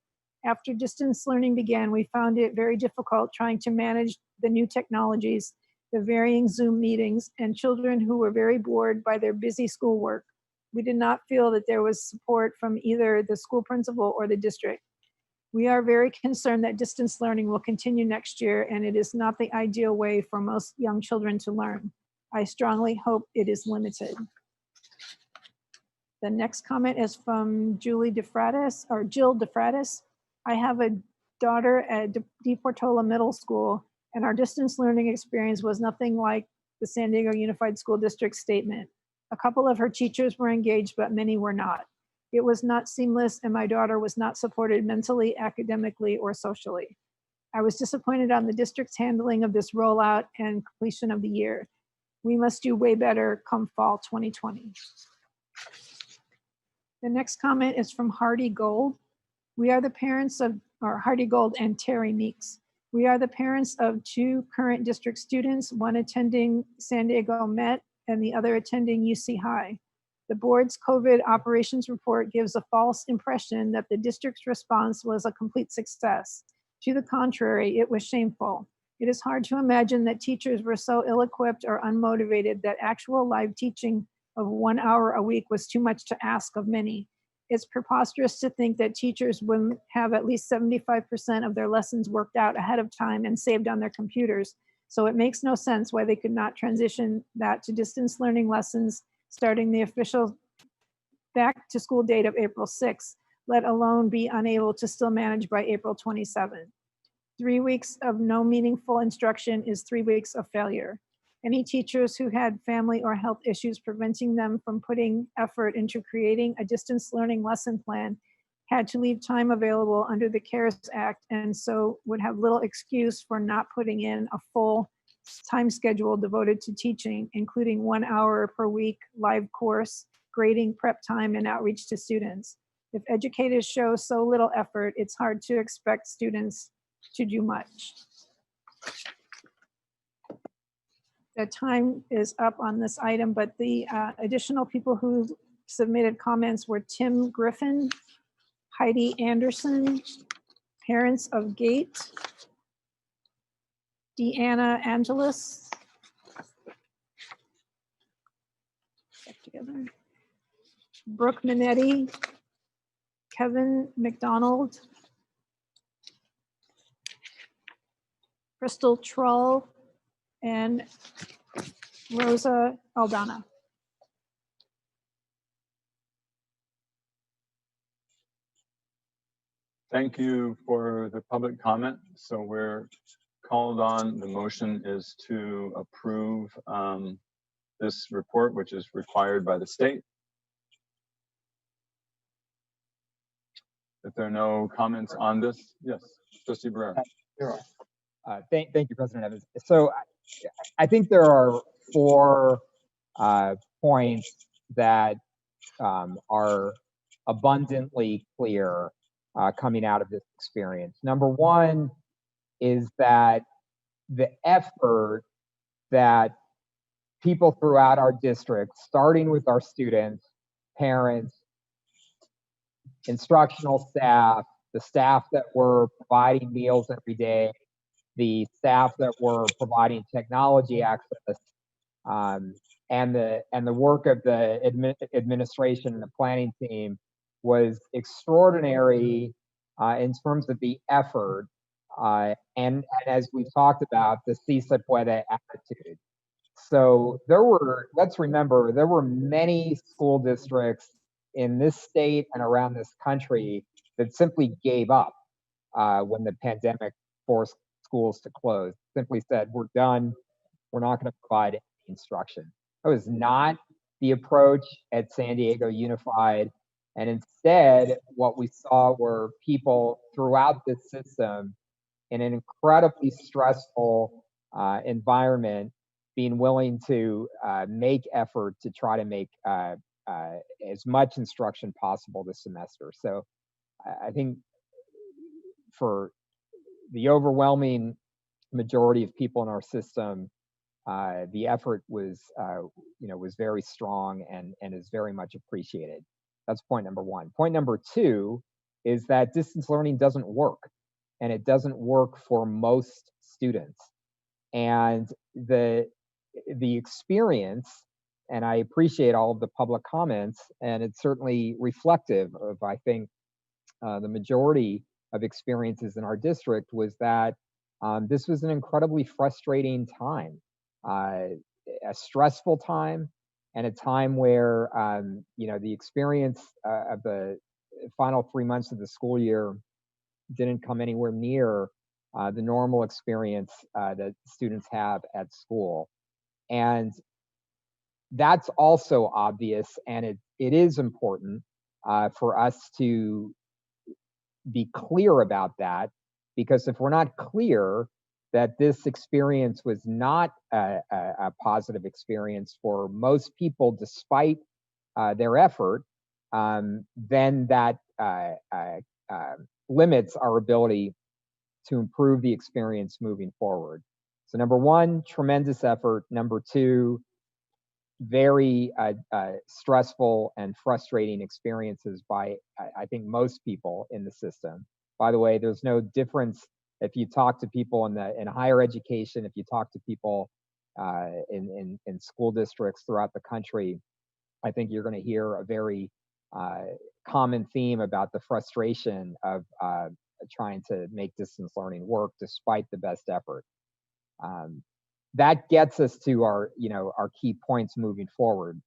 After distance learning began, we found it very difficult trying to manage the new technologies, the varying Zoom meetings, and children who were very bored by their busy schoolwork. We did not feel that there was support from either the school principal or the district. We are very concerned that distance learning will continue next year, and it is not the ideal way for most young children to learn. I strongly hope it is limited. The next comment is from Jill DeFratis. I have a daughter at De Portola Middle School, and our distance learning experience was nothing like the San Diego Unified School District statement. A couple of her teachers were engaged, but many were not. It was not seamless, and my daughter was not supported mentally, academically, or socially. I was disappointed on the district's handling of this rollout and completion of the year. We must do way better come fall 2020. The next comment is from Hardy Gold. We are the parents of, or Hardy Gold and Terry Meeks. We are the parents of 2 current district students, one attending San Diego Met and the other attending UC High. The board's COVID operations report gives a false impression that the district's response was a complete success. To the contrary, it was shameful. It is hard to imagine that teachers were so ill-equipped or unmotivated that actual live teaching of 1 hour a week was too much to ask of many. It's preposterous to think that teachers wouldn't have at least 75% of their lessons worked out ahead of time and saved on their computers. So it makes no sense why they could not transition that to distance learning lessons starting the official back to school date of April 6th, let alone be unable to still manage by April 27th. 3 weeks of no meaningful instruction is 3 weeks of failure. Any teachers who had family or health issues preventing them from putting effort into creating a distance learning lesson plan had to leave time available under the CARES Act, and so would have little excuse for not putting in a full time schedule devoted to teaching, including 1 hour per week live course, grading, prep time, and outreach to students. If educators show so little effort, it's hard to expect students to do much. The time is up on this item, but the additional people who submitted comments were Tim Griffin, Heidi Anderson, Parents of Gate, Deanna Angelis. Back together. Brooke Minetti, Kevin McDonald, Crystal Trull, and Rosa Aldana. Thank you for the public comment. So we're called on. The motion is to approve this report, which is required by the state. If there are no comments on this, yes, Trustee Barrera. Thank you, President Evans. So I think there are 4 points that are abundantly clear coming out of this experience. Number 1 is that the effort that people throughout our district, starting with our students, parents, instructional staff, the staff that were providing meals every day, the staff that were providing technology access, and the work of the administration and the planning team was extraordinary in terms of the effort, and as we've talked about, the si se puede attitude. So let's remember, there were many school districts in this state and around this country that simply gave up when the pandemic forced schools to close, simply said, we're done, we're not going to provide any instruction. That was not the approach at San Diego Unified. And instead, what we saw were people throughout the system in an incredibly stressful environment being willing to make effort to try to make as much instruction possible this semester. So I think for the overwhelming majority of people in our system, the effort was very strong and is very much appreciated. That's point number 1. Point number 2 is that distance learning doesn't work, and it doesn't work for most students. And the experience, and I appreciate all of the public comments, and it's certainly reflective of, I think, the majority of experiences in our district, was that this was an incredibly frustrating time, a stressful time, and a time where the experience of the final 3 months of the school year didn't come anywhere near the normal experience that students have at school. And that's also obvious, and it is important for us to be clear about that, because if we're not clear that this experience was not a positive experience for most people despite their effort, then that limits our ability to improve the experience moving forward. So number 1, tremendous effort. Number 2, very stressful and frustrating experiences by, I think, most people in the system. By the way, there's no difference if you talk to people in higher education, if you talk to people in school districts throughout the country. I think you're going to hear a very common theme about the frustration of trying to make distance learning work despite the best effort. That gets us to our key points moving forward.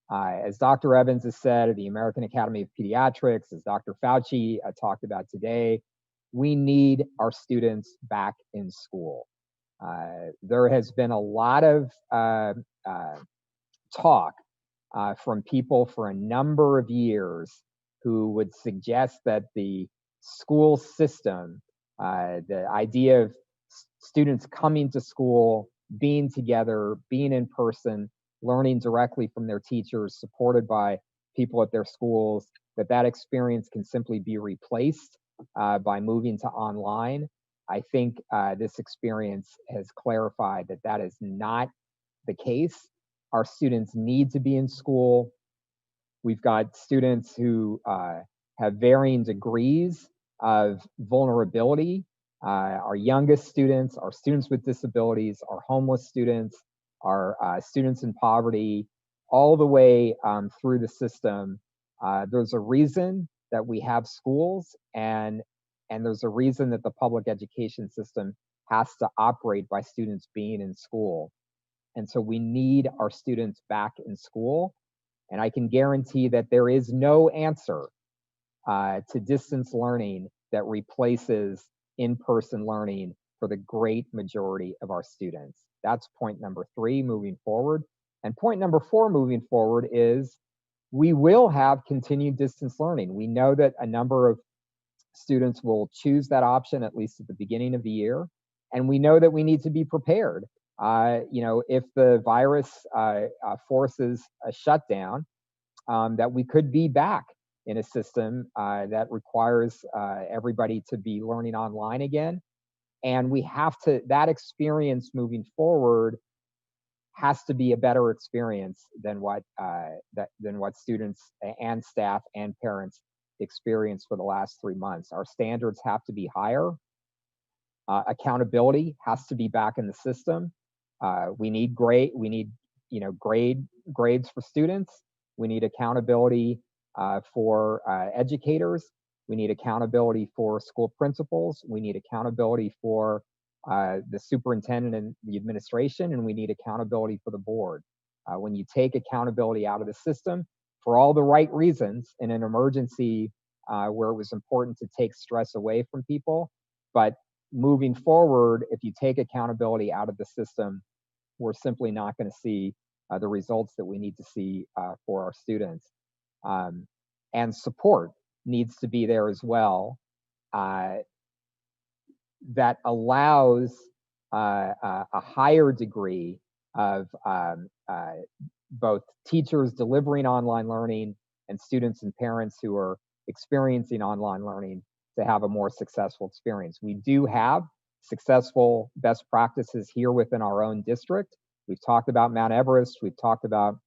As Dr. Evans has said, the American Academy of Pediatrics, as Dr. Fauci talked about today, we need our students back in school. There has been a lot of talk from people for a number of years who would suggest that the school system, the idea of students coming to school, being together, being in person, learning directly from their teachers, supported by people at their schools, that experience can simply be replaced by moving to online. I think this experience has clarified that is not the case. Our students need to be in school. We've got students who have varying degrees of vulnerability, our youngest students, our students with disabilities, our homeless students, our students in poverty, all the way through the system. There's a reason that we have schools, and there's a reason that the public education system has to operate by students being in school. And so we need our students back in school. And I can guarantee that there is no answer to distance learning that replaces in-person learning for the great majority of our students. That's point number 3 moving forward. And point number 4 moving forward is we will have continued distance learning. We know that a number of students will choose that option, at least at the beginning of the year. And we know that we need to be prepared. If the virus forces a shutdown, that we could be back in a system that requires everybody to be learning online again. And we have to, that experience moving forward has to be a better experience than what students and staff and parents experienced for the last 3 months. Our standards have to be higher. Accountability has to be back in the system. We need grades for students. We need accountability for educators. We need accountability for school principals. We need accountability for the superintendent and the administration, and we need accountability for the board. When you take accountability out of the system for all the right reasons in an emergency where it was important to take stress away from people, but moving forward, if you take accountability out of the system, we're simply not going to see the results that we need to see for our students. And support needs to be there as well. That allows a higher degree of both teachers delivering online learning and students and parents who are experiencing online learning to have a more successful experience. We do have successful best practices here within our own district. We've talked about Mount Everest, we've talked about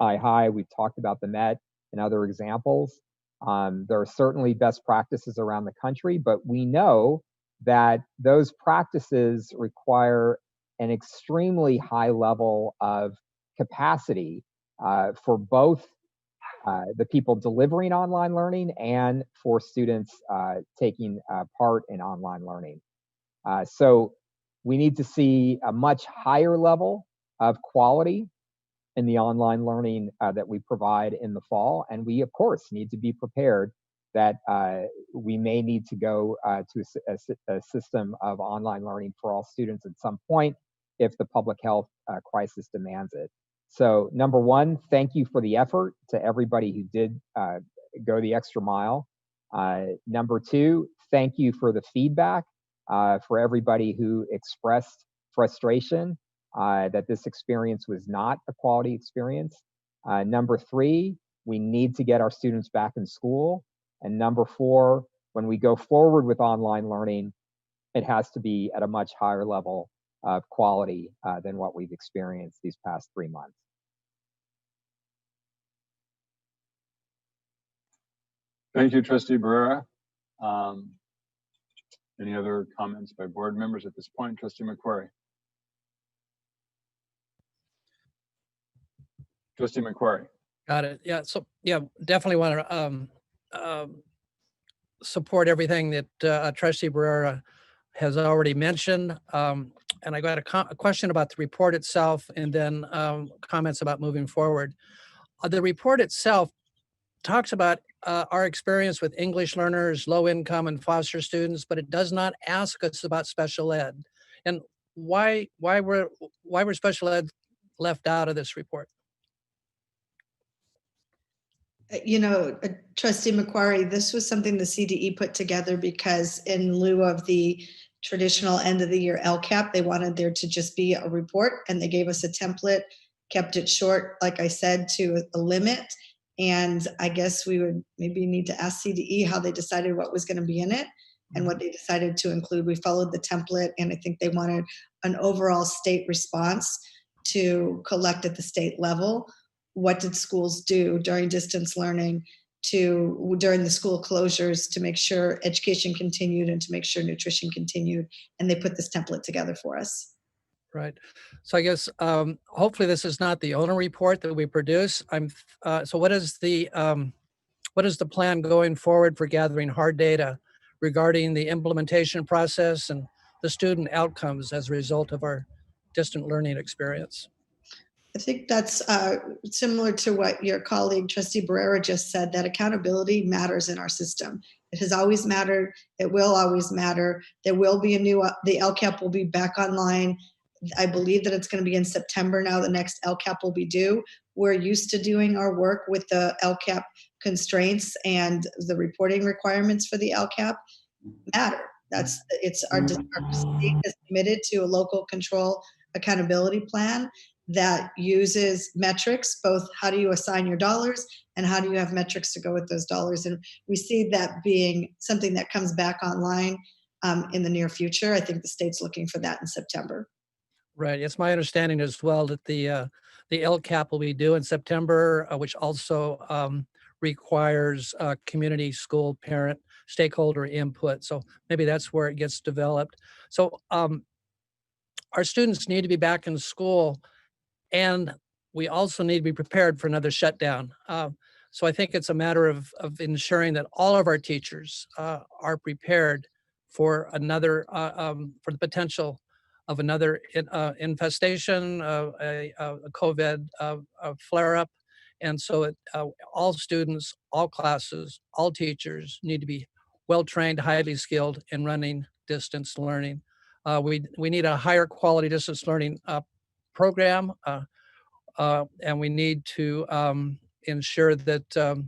iHigh, we've talked about the Met and other examples. There are certainly best practices around the country, but we know that those practices require an extremely high level of capacity for both the people delivering online learning and for students taking part in online learning. So we need to see a much higher level of quality in the online learning that we provide in the fall. And we, of course, need to be prepared that we may need to go to a system of online learning for all students at some point if the public health crisis demands it. So number 1, thank you for the effort to everybody who did go the extra mile. Number 2, thank you for the feedback for everybody who expressed frustration that this experience was not a quality experience. Number 3, we need to get our students back in school. And number 4, when we go forward with online learning, it has to be at a much higher level of quality than what we've experienced these past 3 months. Thank you, Trustee Barrera. Any other comments by board members at this point? Trustee McQuarrie. Trustee McQuarrie. Got it. Yeah. So yeah, definitely want to support everything that Trustee Barrera has already mentioned. And I got a question about the report itself, and then comments about moving forward. The report itself talks about our experience with English learners, low income and foster students, but it does not ask us about special ed. And why were special ed left out of this report? Trustee McQuarrie, this was something the CDE put together because in lieu of the traditional end of the year LCAP, they wanted there to just be a report, and they gave us a template, kept it short, like I said, to a limit. And I guess we would maybe need to ask CDE how they decided what was going to be in it and what they decided to include. We followed the template, and I think they wanted an overall state response to collect at the state level. What did schools do during distance learning during the school closures to make sure education continued and to make sure nutrition continued. And they put this template together for us. Right. So I guess hopefully this is not the only report that we produce. So what is the plan going forward for gathering hard data regarding the implementation process and the student outcomes as a result of our distant learning experience? I think that's similar to what your colleague, Trustee Barrera, just said, that accountability matters in our system. It has always mattered. It will always matter. There will be the LCAP will be back online. I believe that it's going to be in September now. The next LCAP will be due. We're used to doing our work with the LCAP constraints, and the reporting requirements for the LCAP matter. Our state is committed to a local control accountability plan that uses metrics, both how do you assign your dollars and how do you have metrics to go with those dollars. And we see that being something that comes back online in the near future. I think the state's looking for that in September. Right. It's my understanding as well that the LCAP will be due in September, which also requires community, school, parent, stakeholder input. So maybe that's where it gets developed. So our students need to be back in school, and we also need to be prepared for another shutdown. So I think it's a matter of ensuring that all of our teachers are prepared for for the potential of another infestation, a COVID flare-up. And so all students, all classes, all teachers need to be well-trained, highly skilled in running distance learning. We need a higher quality distance learning program, and we need to ensure that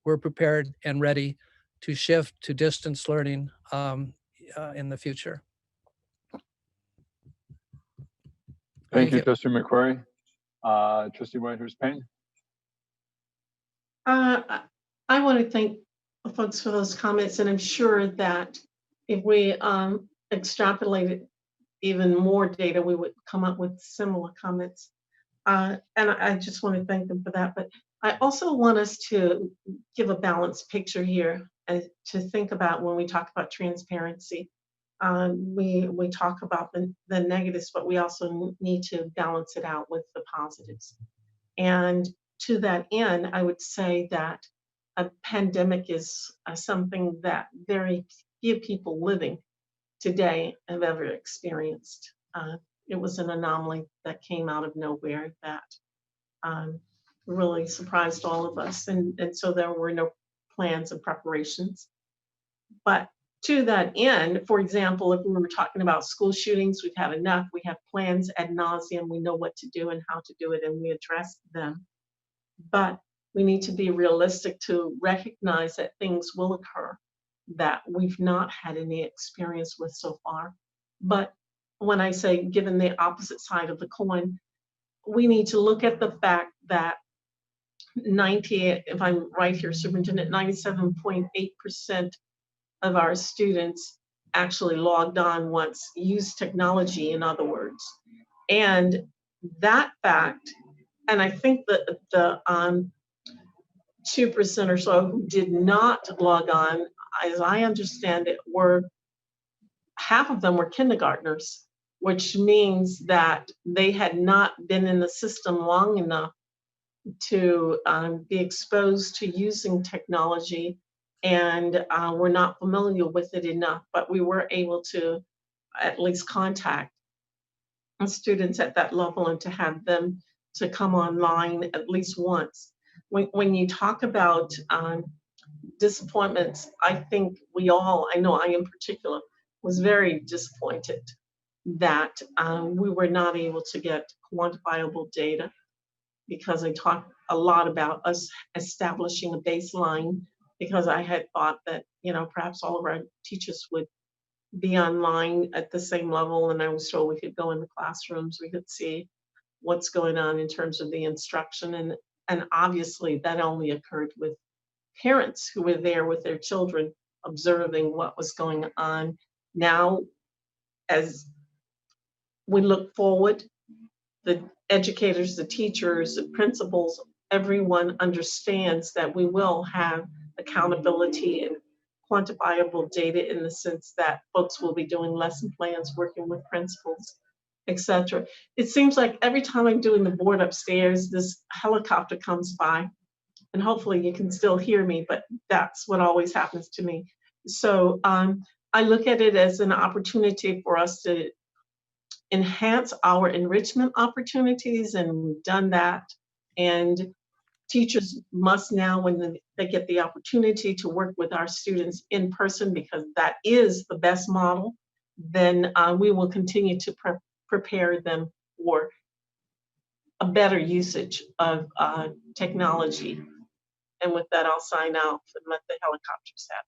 we're prepared and ready to shift to distance learning in the future. Thank you, Trustee McQuarrie. Trustee Whitehurst-Payne. I want to thank folks for those comments, and I'm sure that if we extrapolated even more data, we would come up with similar comments. And I just want to thank them for that. But I also want us to give a balanced picture here and to think about when we talk about transparency. We talk about the negatives, but we also need to balance it out with the positives. And to that end, I would say that a pandemic is something that very few people living today have ever experienced. It was an anomaly that came out of nowhere that really surprised all of us. And so there were no plans and preparations. But to that end, for example, if we were talking about school shootings, we've had enough. We have plans ad nauseum. We know what to do and how to do it, and we address them. But we need to be realistic to recognize that things will occur that we've not had any experience with so far. But when I say given the opposite side of the coin, we need to look at the fact that 98, if I'm right here, Superintendent, 97.8% of our students actually logged on once, used technology, in other words. And that fact, and I think that the 2% or so who did not log on, as I understand it, half of them were kindergartners, which means that they had not been in the system long enough to be exposed to using technology, and were not familiar with it enough, but we were able to at least contact students at that level and to have them to come online at least once. When you talk about disappointments, I think I know I in particular, was very disappointed that we were not able to get quantifiable data, because I talked a lot about us establishing a baseline, because I had thought that, perhaps all of our teachers would be online at the same level, and I was told we could go in the classrooms, we could see what's going on in terms of the instruction, and obviously that only occurred with parents who were there with their children observing what was going on. Now, as we look forward, the educators, the teachers, the principals, everyone understands that we will have accountability and quantifiable data in the sense that folks will be doing lesson plans, working with principals, etc. It seems like every time I'm doing the board upstairs, this helicopter comes by, and hopefully you can still hear me, but that's what always happens to me. So I look at it as an opportunity for us to enhance our enrichment opportunities, and we've done that. And teachers must now, when they get the opportunity to work with our students in person, because that is the best model, then we will continue to prepare them for a better usage of technology. And with that, I'll sign out and let the helicopters have.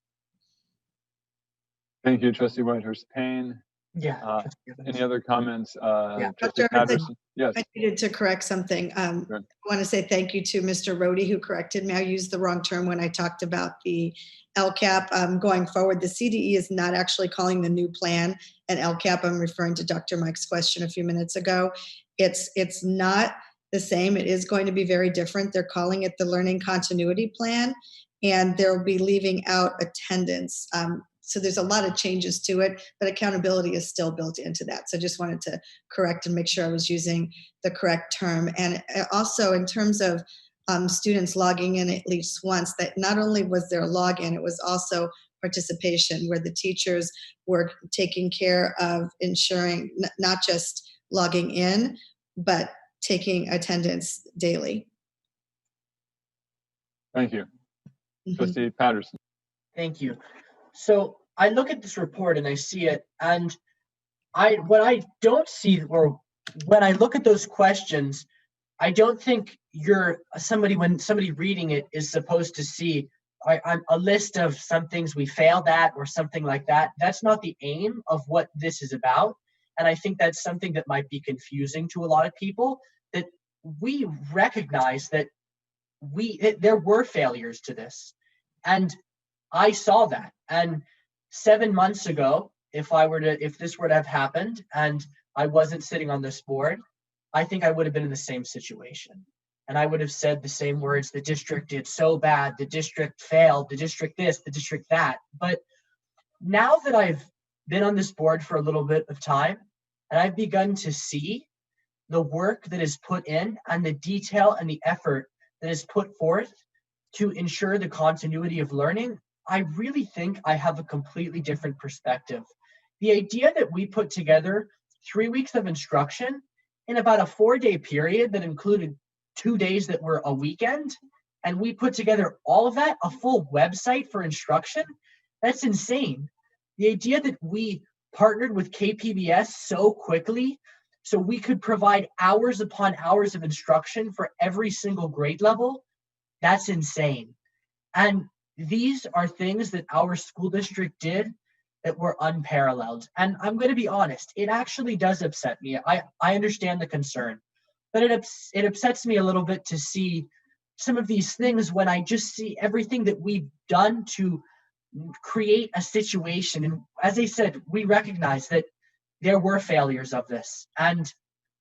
Thank you, Trustee Whitehurst Payne. Yeah. Any other comments? Trustee Dr. Evans, Patterson? Yes. I needed to correct something. I want to say thank you to Mr. Rohde, who corrected me. I used the wrong term when I talked about the LCAP. Going forward, the CDE is not actually calling the new plan an LCAP. I'm referring to Dr. Mike's question a few minutes ago. It's not the same. It is going to be very different. They're calling it the Learning Continuity Plan, and they'll be leaving out attendance. So there's a lot of changes to it, but accountability is still built into that. So I just wanted to correct and make sure I was using the correct term. And also in terms of students logging in at least once, that not only was there a login, it was also participation, where the teachers were taking care of ensuring not just logging in, but taking attendance daily. Thank you. Trustee Patterson. Thank you. So I look at this report and I see it, and what I don't see, or when I look at those questions, I don't think when somebody reading it is supposed to see a list of some things we failed at or something like that. That's not the aim of what this is about. And I think that's something that might be confusing to a lot of people, that we recognize that there were failures to this. And I saw that. And 7 months ago, if this were to have happened and I wasn't sitting on this board, I think I would have been in the same situation. And I would have said the same words: the district did so bad, the district failed, the district this, the district that. But now that I've been on this board for a little bit of time, and I've begun to see the work that is put in and the detail and the effort that is put forth to ensure the continuity of learning, I really think I have a completely different perspective. The idea that we put together 3 weeks of instruction in about a 4-day period that included 2 days that were a weekend, and we put together all of that, a full website for instruction, that's insane. The idea that we partnered with KPBS so quickly so we could provide hours upon hours of instruction for every single grade level, that's insane. And these are things that our school district did that were unparalleled. And I'm going to be honest, it actually does upset me. I understand the concern, but it upsets me a little bit to see some of these things when I just see everything that we've done to create a situation. And as I said, we recognize that there were failures of this. And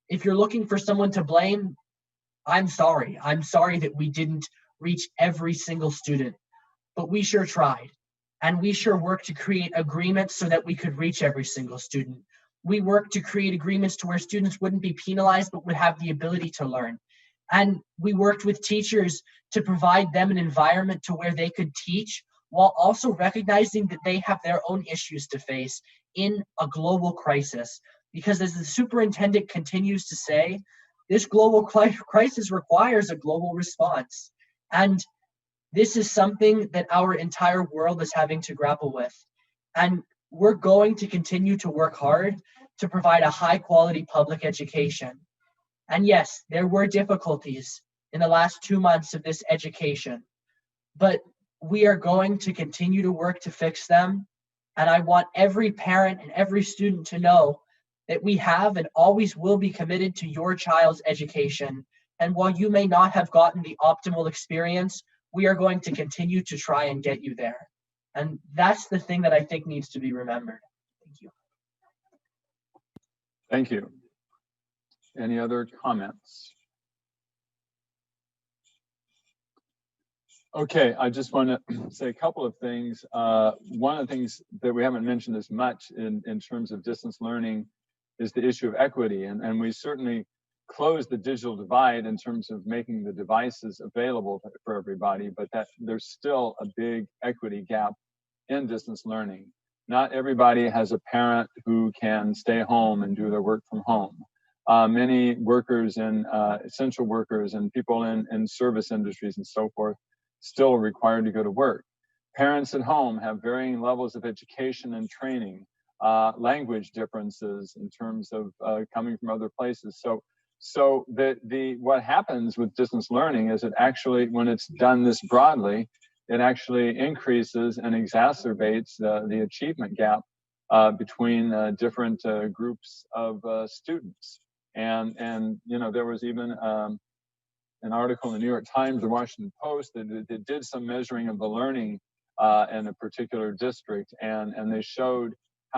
if you're looking for someone to blame, I'm sorry. I'm sorry that we didn't reach every single student, but we sure tried. And we sure worked to create agreements so that we could reach every single student. We worked to create agreements to where students wouldn't be penalized, but would have the ability to learn. And we worked with teachers to provide them an environment to where they could teach, while also recognizing that they have their own issues to face in a global crisis. Because as the superintendent continues to say, this global crisis requires a global response. And this is something that our entire world is having to grapple with. And we're going to continue to work hard to provide a high quality public education. And yes, there were difficulties in the last 2 months of this education, but we are going to continue to work to fix them. And I want every parent and every student to know that we have and always will be committed to your child's education. And while you may not have gotten the optimal experience, we are going to continue to try and get you there. And that's the thing that I think needs to be remembered. Thank you. Thank you. Any other comments? Okay, I just want to say a couple of things. One of the things that we haven't mentioned as much in terms of distance learning is the issue of equity. And we certainly closed the digital divide in terms of making the devices available for everybody, but that there's still a big equity gap in distance learning. Not everybody has a parent who can stay home and do their work from home. Many workers and essential workers and people in service industries and so forth still required to go to work. Parents at home have varying levels of education and training, language differences in terms of coming from other places. So what happens with distance learning is it actually, when it's done this broadly, it actually increases and exacerbates the achievement gap between different groups of students. And you know, there was even an article in the New York Times, the Washington Post, that did some measuring of the learning in a particular district, and they showed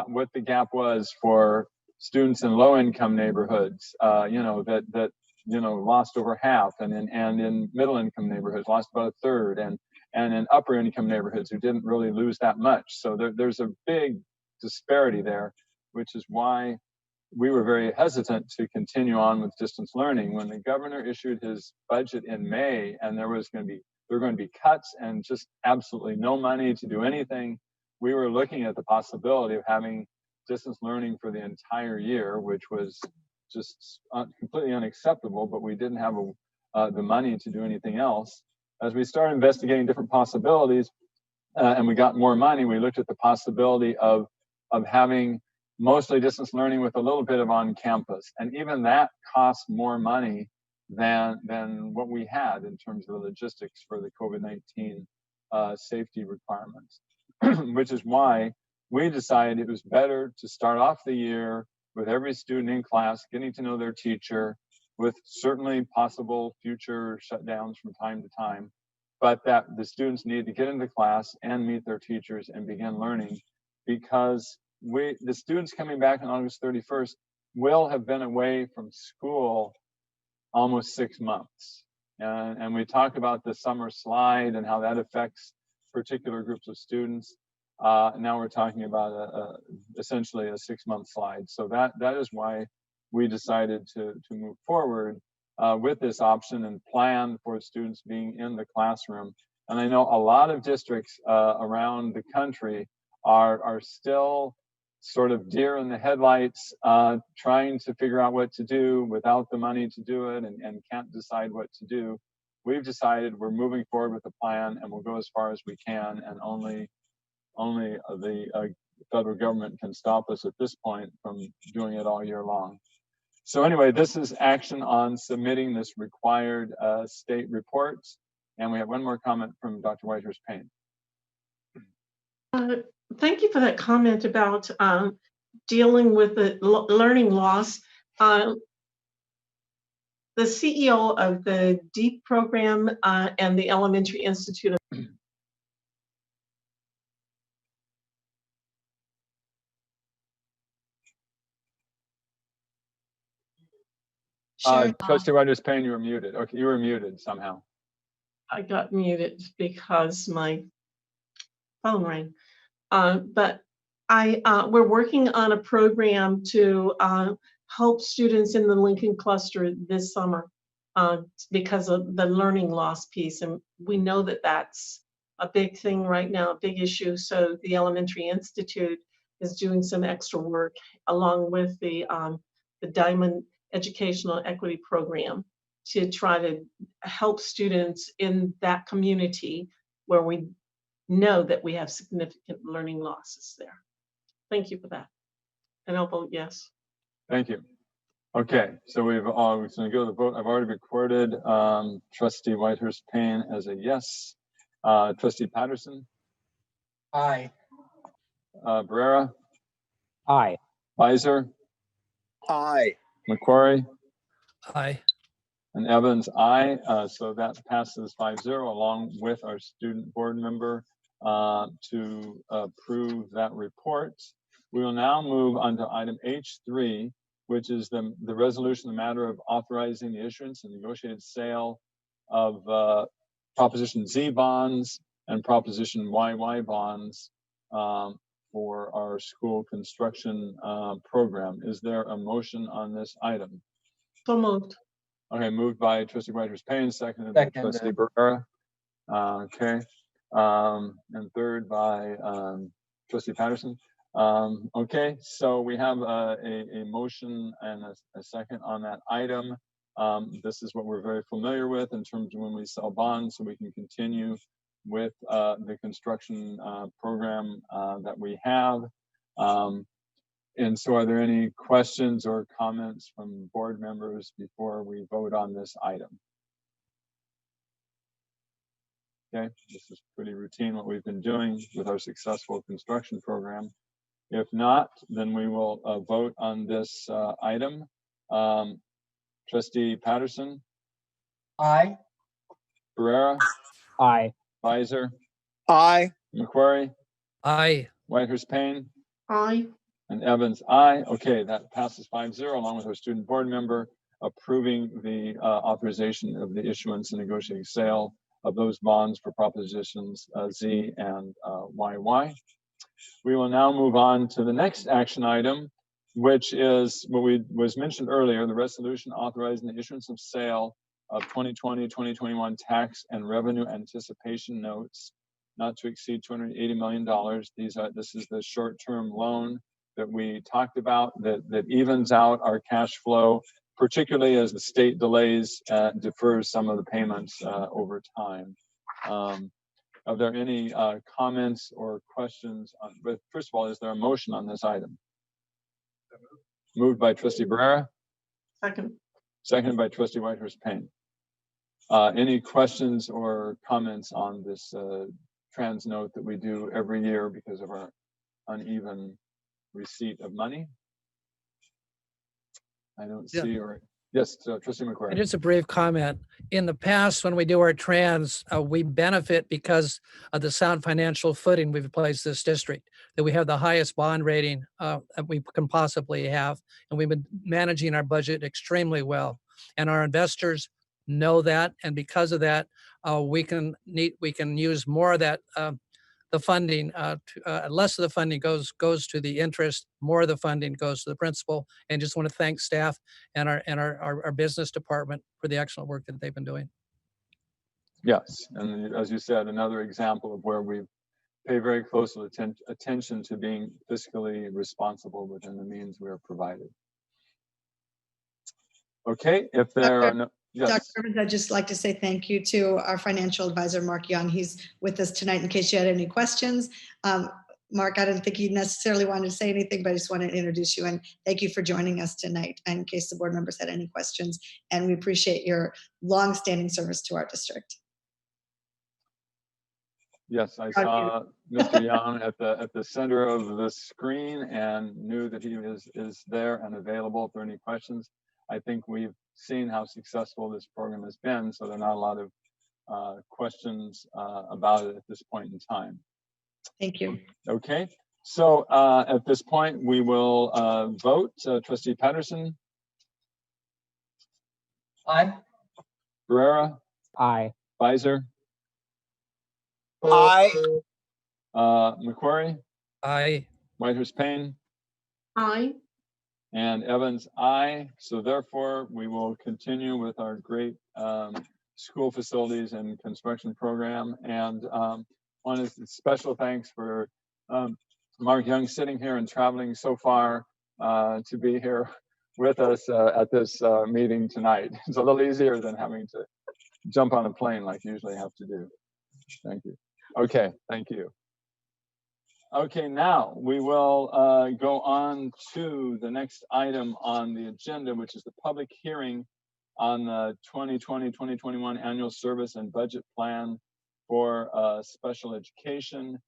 what the gap was for students in low-income neighborhoods. You know, that lost over half, and in middle-income neighborhoods lost about a third, and in upper-income neighborhoods who didn't really lose that much. So there's a big disparity there, which is why we were very hesitant to continue on with distance learning. When the governor issued his budget in May, and there were going to be cuts and just absolutely no money to do anything, we were looking at the possibility of having distance learning for the entire year, which was just completely unacceptable, but we didn't have the money to do anything else. As we started investigating different possibilities and we got more money, we looked at the possibility of having mostly distance learning with a little bit of on campus. And even that costs more money than what we had in terms of the logistics for the COVID-19 safety requirements, which is why we decided it was better to start off the year with every student in class getting to know their teacher, with certainly possible future shutdowns from time to time, but that the students needed to get into class and meet their teachers and begin learning, because the students coming back on August 31st will have been away from school almost 6 months. And we talked about the summer slide and how that affects particular groups of students. Now we're talking about essentially a 6-month slide. So that is why we decided to move forward with this option and plan for students being in the classroom. And I know a lot of districts around the country are still sort of deer in the headlights, trying to figure out what to do without the money to do it, and can't decide what to do. We've decided we're moving forward with the plan, and we'll go as far as we can, and only the federal government can stop us at this point from doing it all year long. So anyway, this is action on submitting this required state report. And we have one more comment from Dr. Whitehurst-Payne. Thank you for that comment about dealing with the learning loss. The CEO of the DEEP program and the Elementary Institute of Trustee Whitehurst-Payne, you were muted. Okay, you were muted somehow. I got muted because my phone rang. But we're working on a program to help students in the Lincoln cluster this summer because of the learning loss piece. And we know that that's a big thing right now, a big issue. So the Elementary Institute is doing some extra work along with the Diamond Educational Equity Program to try to help students in that community where we know that we have significant learning losses there. Thank you for that. And I'll vote yes. Thank you. Okay, so we're going to go to the vote. I've already recorded Trustee Whitehurst-Payne as a yes. Trustee Patterson? Aye. Barrera? Aye. Weiser? Aye. McQuarrie? Aye. And Evans, aye. So that passes 5-0 along with our student board member to approve that report. We will now move on to item H3, which is the resolution, the matter of authorizing the issuance and negotiated sale of Proposition Z bonds and Proposition YY bonds for our school construction program. Is there a motion on this item? So moved. Okay, moved by trustee Whitehurst-Payne, seconded by trustee Barrera. Okay, and third by trustee Patterson. Okay, so we have a motion and a second on that item. This is what we're very familiar with in terms of when we sell bonds, so we can continue with the construction program that we have. And so are there any questions or comments from board members before we vote on this item? Okay, this is pretty routine what we've been doing with our successful construction program. If not, then we will vote on this item. Trustee Patterson? Aye. Barrera? Aye. Beiser? Aye. McQuarrie? Aye. Whitehurst-Payne? Aye. And Evans, aye. Okay, that passes 5-0, along with our student board member approving the authorization of the issuance and negotiating sale of those bonds for propositions Z and YY. We will now move on to the next action item, which is what was mentioned earlier, the resolution authorizing the issuance of sale of 2020-2021 tax and revenue anticipation notes, not to exceed $280 million. This is the short-term loan that we talked about that evens out our cash flow, particularly as the state delays defers some of the payments over time. Are there any comments or questions on, but first of all, is there a motion on this item? Moved by trustee Barrera. Second. Seconded by trustee Whitehurst-Payne. Any questions or comments on this trans note that we do every year because of our uneven receipt of money? I don't see, or yes, trustee McQuarrie. Just a brief comment. In the past, when we do our trans, we benefit because of the sound financial footing we've placed this district, that we have the highest bond rating that we can possibly have. And we've been managing our budget extremely well. And our investors know that. And because of that, we can use more of that, the funding, less of the funding goes to the interest, more of the funding goes to the principal. And just want to thank staff and our business department for the excellent work that they've been doing. Yes, and as you said, another example of where we pay very close attention to being fiscally responsible within the means we are provided. Okay, if there are no, yes. Dr. Evans, I'd just like to say thank you to our financial advisor, Mark Young. He's with us tonight in case you had any questions. Mark, I didn't think you necessarily wanted to say anything, but I just wanted to introduce you and thank you for joining us tonight in case the board members had any questions. And we appreciate your longstanding service to our district. Yes, I saw Mr. Young at the center of the screen and knew that he is there and available for any questions. I think we've seen how successful this program has been, so there are not a lot of questions about it at this point in time. Thank you. Okay, so at this point we will vote. Trustee Patterson? Aye. Barrera? Aye. Beiser? Aye. McQuarrie? Aye. Whitehurst-Payne? Aye. And Evans, aye. So therefore, we will continue with our great school facilities and construction program. And one is special thanks for Mark Young sitting here and traveling so far to be here with us at this meeting tonight. It's a little easier than having to jump on a plane like you usually have to do. Thank you. Okay, thank you. Okay, now we will go on to the next item on the agenda, which is the public hearing on the 2020-2021 annual service and budget plan for special education.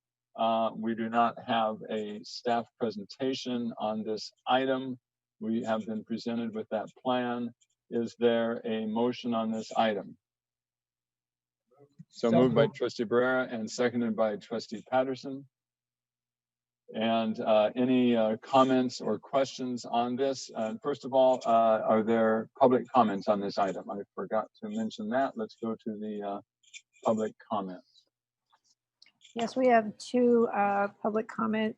We do not have a staff presentation on this item. We have been presented with that plan. Is there a motion on this item? So moved by trustee Barrera and seconded by trustee Patterson. And any comments or questions on this? First of all, are there public comments on this item? I forgot to mention that. Let's go to the public comment. Yes, we have two public comment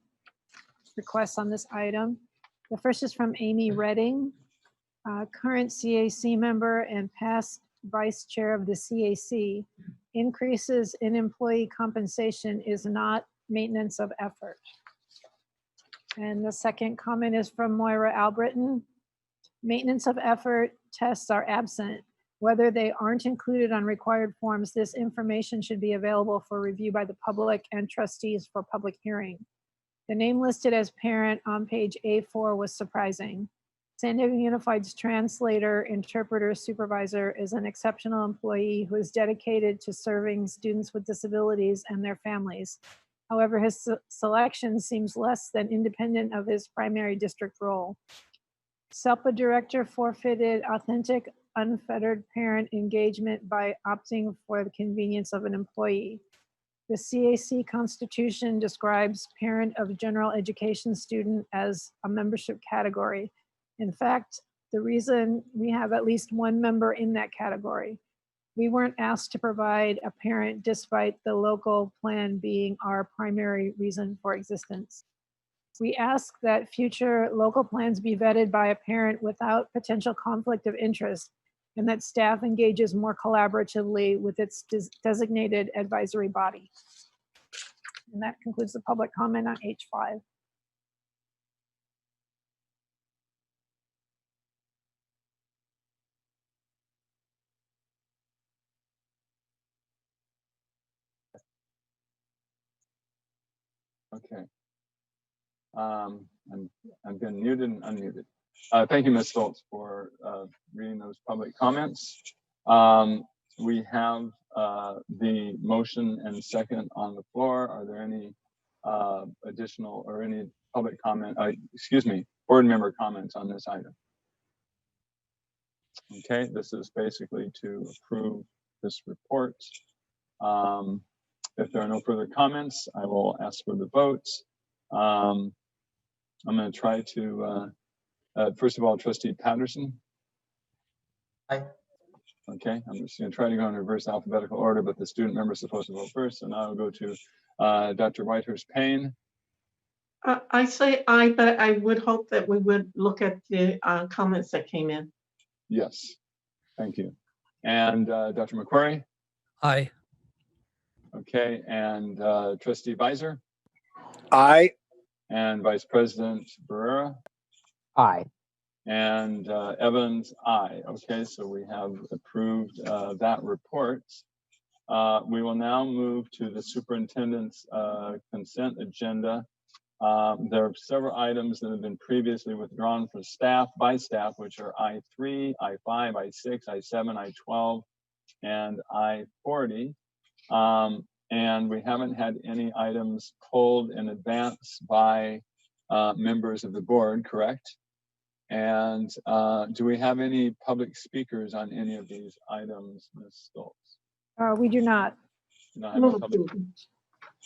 requests on this item. The first is from Amy Redding, current CAC member and past vice chair of the CAC. Increases in employee compensation is not maintenance of effort. And the second comment is from Moira Albritton. Maintenance of effort tests are absent. Whether they aren't included on required forms, this information should be available for review by the public and trustees for public hearing. The name listed as parent on page A4 was surprising. San Diego Unified's translator, interpreter, supervisor is an exceptional employee who is dedicated to serving students with disabilities and their families. However, his selection seems less than independent of his primary district role. SELPA director forfeited authentic, unfettered parent engagement by opting for the convenience of an employee. The CAC Constitution describes parent of general education student as a membership category. In fact, the reason we have at least one member in that category. We weren't asked to provide a parent despite the local plan being our primary reason for existence. We ask that future local plans be vetted by a parent without potential conflict of interest and that staff engages more collaboratively with its designated advisory body. And that concludes the public comment on H5. Okay. I've been muted and unmuted. Thank you, Ms. Stoltz, for reading those public comments. We have the motion and second on the floor. Are there any additional or any public comment, excuse me, board member comments on this item? Okay, this is basically to approve this report. If there are no further comments, I will ask for the votes. I'm going to try to, first of all, Trustee Patterson. Aye. Okay, I'm just going to try to go in reverse alphabetical order, but the student member is supposed to vote first. So now I'll go to Dr. Whitehurst Payne. I say aye, but I would hope that we would look at the comments that came in. Yes, thank you. And Dr. McQuarrie? Aye. Okay, and Trustee Visor? Aye. And Vice President Barrera? Aye. And Evans, aye. Okay, so we have approved that report. We will now move to the superintendent's consent agenda. There are several items that have been previously withdrawn for staff, by staff, which are I3, I5, I6, I7, I12, and I40. And we haven't had any items pulled in advance by members of the board, correct? And do we have any public speakers on any of these items, Ms. Stoltz? We do not.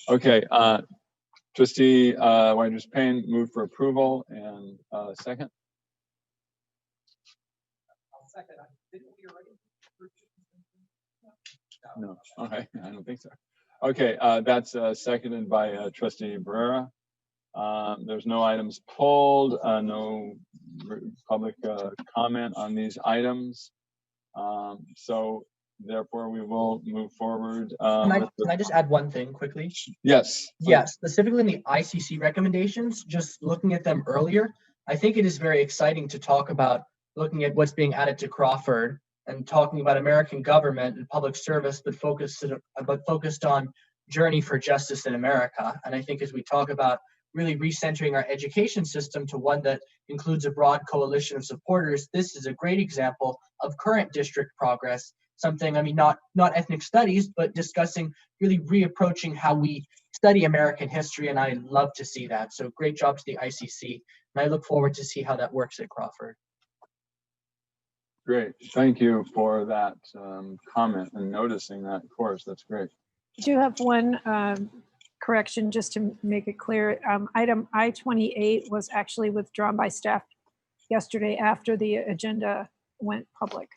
Okay, Trustee Whitehurst Payne moved for approval, and second? I'll second. Didn't we already? No, okay, I don't think so. Okay, that's seconded by Trustee Barrera. There's no items pulled, no public comment on these items. So therefore we will move forward. Can I just add one thing quickly? Yes. Yeah, specifically in the ICC recommendations, just looking at them earlier, I think it is very exciting to talk about looking at what's being added to Crawford and talking about American government and public service, but focused on journey for justice in America. And I think as we talk about really recentering our education system to one that includes a broad coalition of supporters, this is a great example of current district progress. Something, I mean, not ethnic studies, but discussing really reapproaching how we study American history. And I love to see that. So great job to the ICC. And I look forward to see how that works at Crawford. Great, thank you for that comment and noticing that course. That's great. I do have one correction just to make it clear. Item I-28 was actually withdrawn by staff yesterday after the agenda went public.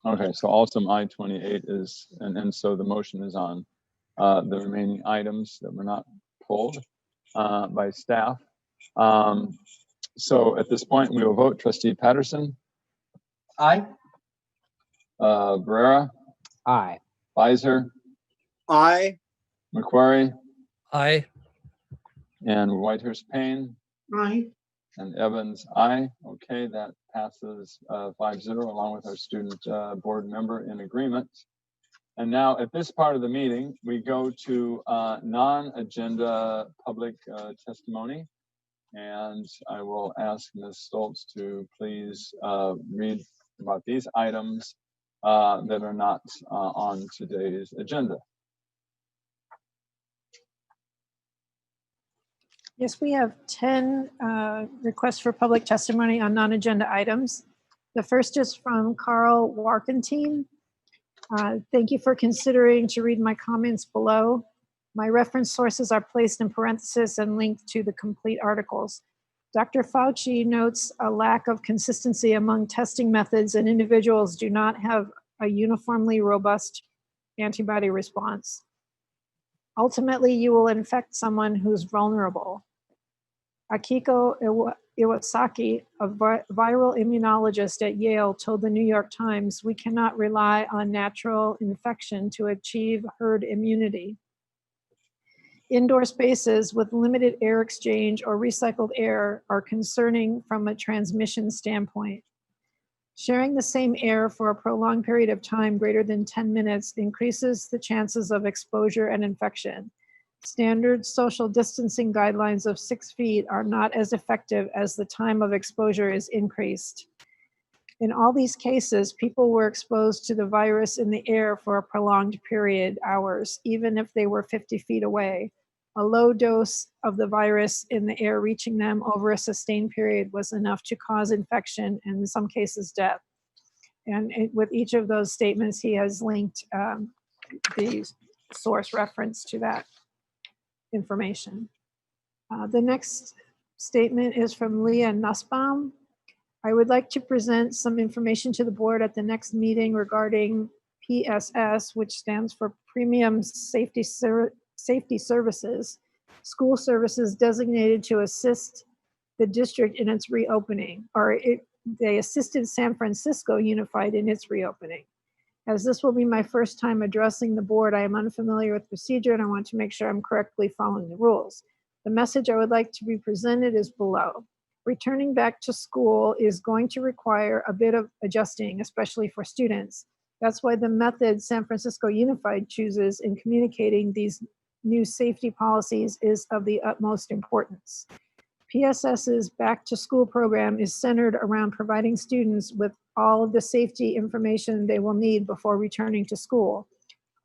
Okay, so also I-28 is, and so the motion is on the remaining items that were not pulled by staff. So at this point, we will vote. Trustee Patterson, Aye. Barrera, Aye. Beiser, Aye. McQuarrie, Aye. and Whitehurst Payne, Right. and Evans, aye. Okay, that passes 5-0 along with our student board member in agreement. And now at this part of the meeting, we go to non-agenda public testimony. And I will ask Ms. Stoltz to please read about these items that are not on today's agenda. Yes, we have 10 requests for public testimony on non-agenda items. The first is from Carl Warkentine. Thank you for considering to read my comments below. My reference sources are placed in parentheses and linked to the complete articles. Dr. Fauci notes a lack of consistency among testing methods, and individuals do not have a uniformly robust antibody response. Ultimately, you will infect someone who's vulnerable. Akiko Iwasaki, a viral immunologist at Yale, told the New York Times, "We cannot rely on natural infection to achieve herd immunity." Indoor spaces with limited air exchange or recycled air are concerning from a transmission standpoint. Sharing the same air for a prolonged period of time greater than 10 minutes increases the chances of exposure and infection. Standard social distancing guidelines of 6 feet are not as effective as the time of exposure is increased. In all these cases, people were exposed to the virus in the air for a prolonged period, hours, even if they were 50 feet away. A low dose of the virus in the air reaching them over a sustained period was enough to cause infection and in some cases death. And with each of those statements, he has linked the source reference to that information. The next statement is from Leah Nussbaum. I would like to present some information to the board at the next meeting regarding PSS, which stands for Premium Safety Services, school services designated to assist the district in its reopening, or they assisted San Francisco Unified in its reopening. As this will be my first time addressing the board, I am unfamiliar with procedure and I want to make sure I'm correctly following the rules. The message I would like to be presented is below. Returning back to school is going to require a bit of adjusting, especially for students. That's why the method San Francisco Unified chooses in communicating these new safety policies is of the utmost importance. PSS's Back to School program is centered around providing students with all of the safety information they will need before returning to school.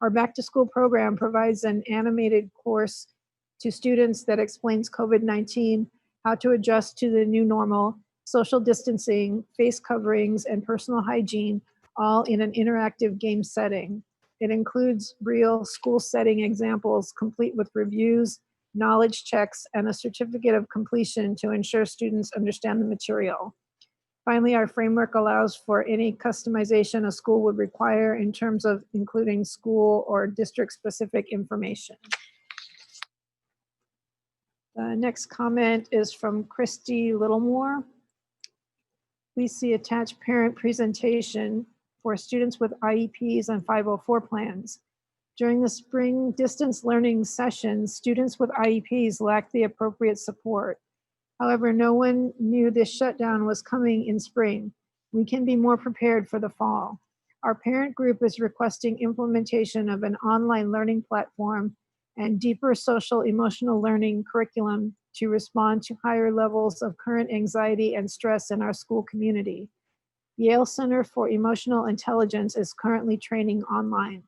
Our Back to School program provides an animated course to students that explains COVID-19, how to adjust to the new normal, social distancing, face coverings, and personal hygiene, all in an interactive game setting. It includes real school setting examples, complete with reviews, knowledge checks, and a certificate of completion to ensure students understand the material. Finally, our framework allows for any customization a school would require in terms of including school or district-specific information. The next comment is from Christy Littlemore. Please see attached parent presentation for students with IEPs and 504 plans. During the spring distance learning sessions, students with IEPs lacked the appropriate support. However, no one knew this shutdown was coming in spring. We can be more prepared for the fall. Our parent group is requesting implementation of an online learning platform and deeper social emotional learning curriculum to respond to higher levels of current anxiety and stress in our school community. Yale Center for Emotional Intelligence is currently training online.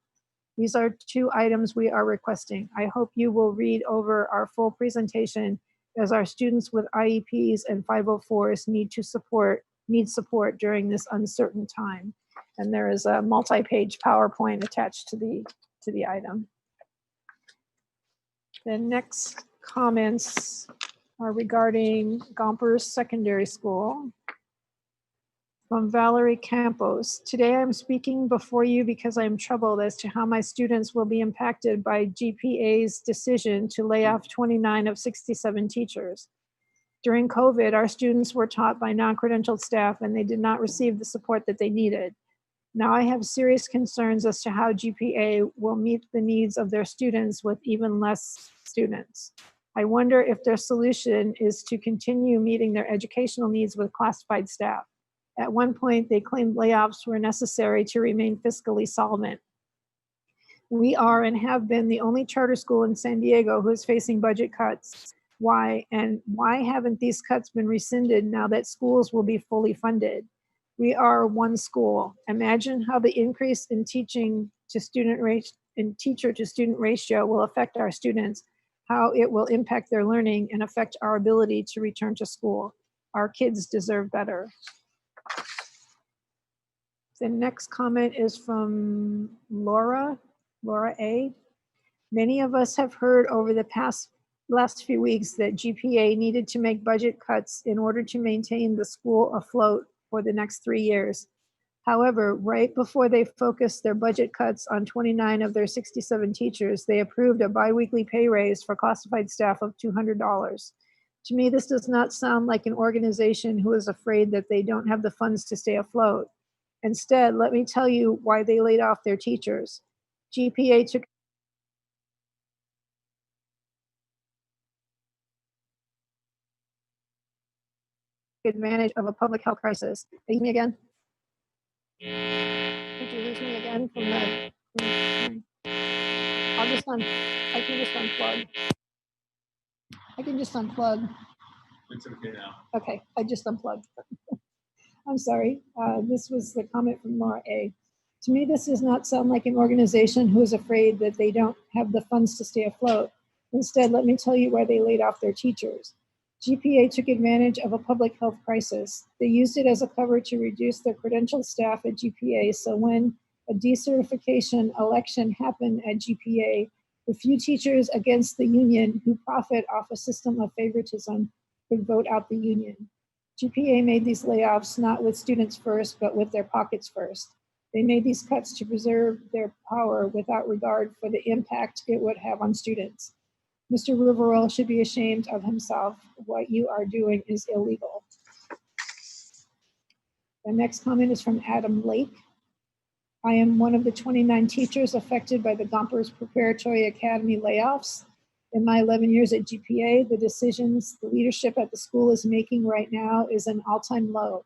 These are 2 items we are requesting. I hope you will read over our full presentation as our students with IEPs and 504s need support during this uncertain time. And there is a multi-page PowerPoint attached to the item. The next comments are regarding Gompers Secondary School. From Valerie Campos. Today I'm speaking before you because I am troubled as to how my students will be impacted by GPA's decision to lay off 29 of 67 teachers. During COVID, our students were taught by non-credentialed staff and they did not receive the support that they needed. Now I have serious concerns as to how GPA will meet the needs of their students with even less students. I wonder if their solution is to continue meeting their educational needs with classified staff. At one point, they claimed layoffs were necessary to remain fiscally solvent. We are and have been the only charter school in San Diego who is facing budget cuts. Why? And why haven't these cuts been rescinded now that schools will be fully funded? We are one school. Imagine how the increase in teacher to student ratio will affect our students, how it will impact their learning and affect our ability to return to school. Our kids deserve better. The next comment is from Laura A. Many of us have heard over the last few weeks that GPA needed to make budget cuts in order to maintain the school afloat for the next 3 years. However, right before they focused their budget cuts on 29 of their 67 teachers, they approved a biweekly pay raise for classified staff of $200. To me, this does not sound like an organization who is afraid that they don't have the funds to stay afloat. Instead, let me tell you why they laid off their teachers. GPA took advantage of a public health crisis. Can you hear me again? Did you lose me again from the? I can just unplug. I can just unplug. It's okay now. Okay, I just unplugged. I'm sorry. This was the comment from Laura A. To me, this does not sound like an organization who is afraid that they don't have the funds to stay afloat. Instead, let me tell you why they laid off their teachers. GPA took advantage of a public health crisis. They used it as a cover to reduce their credentialed staff at GPA, so when a decertification election happened at GPA, the few teachers against the union who profit off a system of favoritism could vote out the union. GPA made these layoffs not with students first, but with their pockets first. They made these cuts to preserve their power without regard for the impact it would have on students. Mr. Riverol should be ashamed of himself. What you are doing is illegal. The next comment is from Adam Lake. I am one of the 29 teachers affected by the Gompers Preparatory Academy layoffs. In my 11 years at GPA, the decisions the leadership at the school is making right now is an all-time low.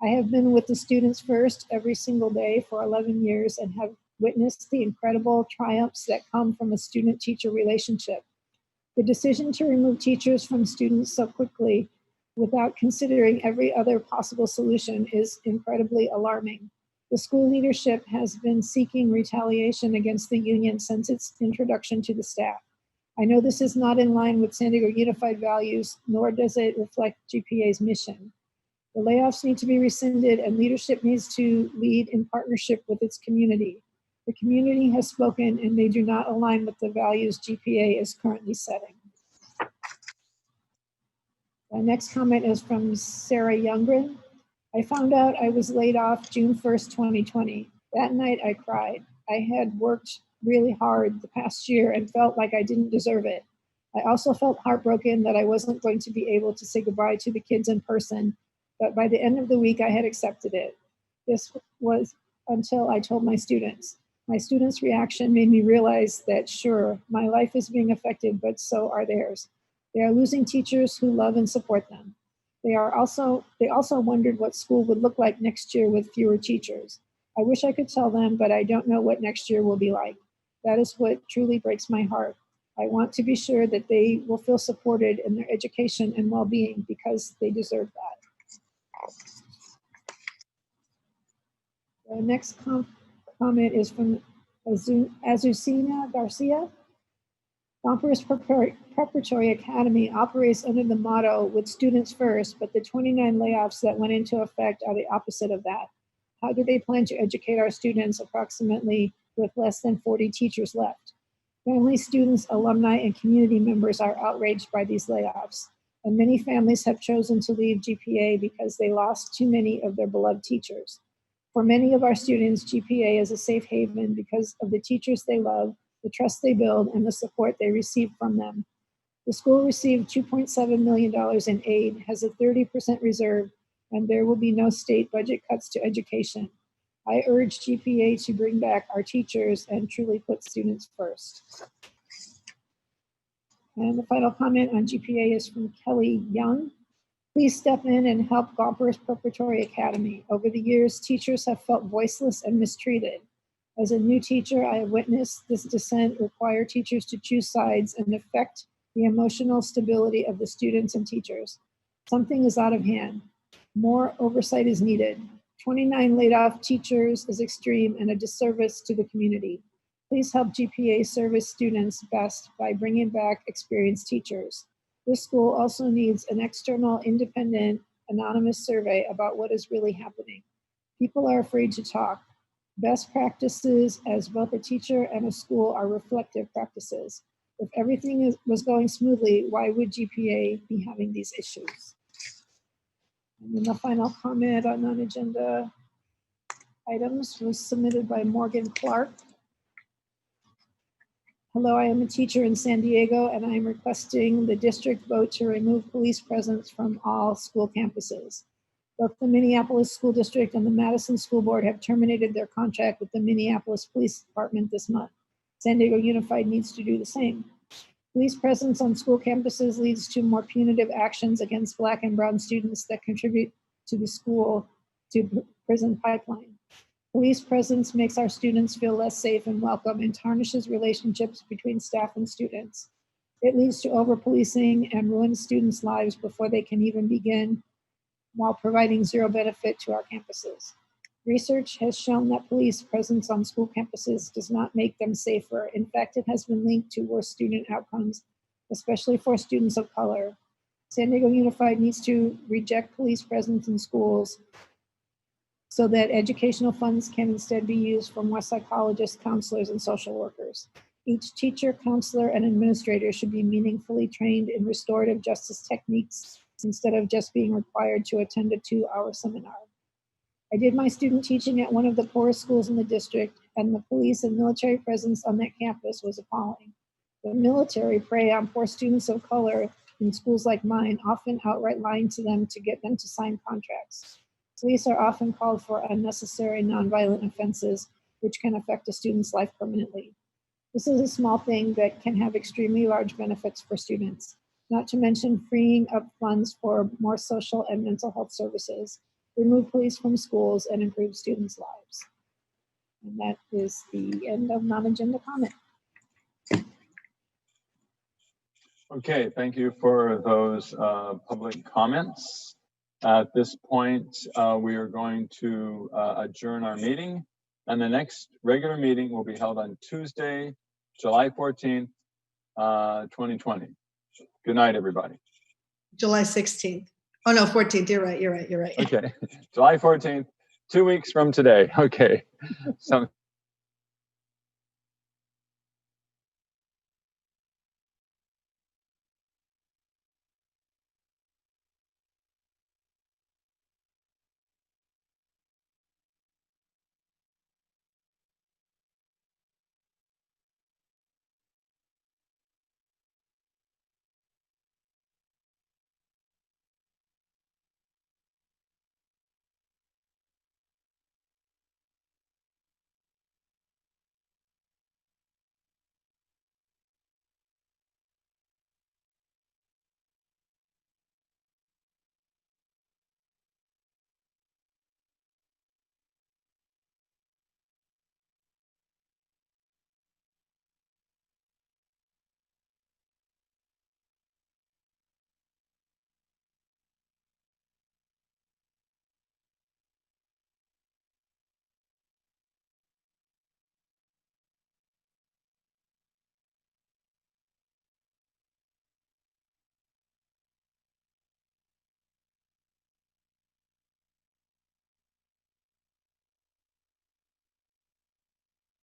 I have been with the students first every single day for 11 years and have witnessed the incredible triumphs that come from a student-teacher relationship. The decision to remove teachers from students so quickly without considering every other possible solution is incredibly alarming. The school leadership has been seeking retaliation against the union since its introduction to the staff. I know this is not in line with San Diego Unified values, nor does it reflect GPA's mission. The layoffs need to be rescinded and leadership needs to lead in partnership with its community. The community has spoken and they do not align with the values GPA is currently setting. The next comment is from Sarah Youngren. I found out I was laid off June 1st, 2020. That night I cried. I had worked really hard the past year and felt like I didn't deserve it. I also felt heartbroken that I wasn't going to be able to say goodbye to the kids in person, but by the end of the week I had accepted it. This was until I told my students. My students' reaction made me realize that sure, my life is being affected, but so are theirs. They are losing teachers who love and support them. They also wondered what school would look like next year with fewer teachers. I wish I could tell them, but I don't know what next year will be like. That is what truly breaks my heart. I want to be sure that they will feel supported in their education and well-being because they deserve that. The next comment is from Azucena Garcia. Gompers Preparatory Academy operates under the motto with students first, but the 29 layoffs that went into effect are the opposite of that. How do they plan to educate our students approximately with less than 40 teachers left? Families, students, alumni, and community members are outraged by these layoffs. and many families have chosen to leave GPA because they lost too many of their beloved teachers. For many of our students, GPA is a safe haven because of the teachers they love, the trust they build, and the support they receive from them. The school received $2.7 million in aid, has a 30% reserve, and there will be no state budget cuts to education. I urge GPA to bring back our teachers and truly put students first. And the final comment on GPA is from Kelly Young. Please step in and help Gompers Preparatory Academy. Over the years, teachers have felt voiceless and mistreated. As a new teacher, I have witnessed this dissent require teachers to choose sides and affect the emotional stability of the students and teachers. Something is out of hand. More oversight is needed. 29 laid off teachers is extreme and a disservice to the community. Please help GPA service students best by bringing back experienced teachers. This school also needs an external, independent, anonymous survey about what is really happening. People are afraid to talk. Best practices as both a teacher and a school are reflective practices. If everything was going smoothly, why would GPA be having these issues? And then the final comment on non-agenda items was submitted by Morgan Clark. Hello, I am a teacher in San Diego, and I am requesting the district vote to remove police presence from all school campuses. Both the Minneapolis School District and the Madison School Board have terminated their contract with the Minneapolis Police Department this month. San Diego Unified needs to do the same. Police presence on school campuses leads to more punitive actions against Black and brown students that contribute to the school to prison pipeline. Police presence makes our students feel less safe and welcome and tarnishes relationships between staff and students. It leads to over-policing and ruins students' lives before they can even begin, while providing zero benefit to our campuses. Research has shown that police presence on school campuses does not make them safer. In fact, it has been linked to worse student outcomes, especially for students of color. San Diego Unified needs to reject police presence in schools so that educational funds can instead be used for more psychologists, counselors, and social workers. Each teacher, counselor, and administrator should be meaningfully trained in restorative justice techniques instead of just being required to attend a 2-hour seminar. I did my student teaching at one of the poorest schools in the district, and the police and military presence on that campus was appalling. The military prey on poor students of color in schools like mine, often outright lying to them to get them to sign contracts. Police are often called for unnecessary nonviolent offenses, which can affect a student's life permanently. This is a small thing that can have extremely large benefits for students, not to mention freeing up funds for more social and mental health services, remove police from schools, and improve students' lives. And that is the end of non-agenda comment. Okay, thank you for those public comments. At this point, we are going to adjourn our meeting, and the next regular meeting will be held on Tuesday, July 14th, 2020. Good night, everybody. July 16th. Oh, no, 14th. You're right. Okay, July 14th, 2 weeks from today. Okay, so.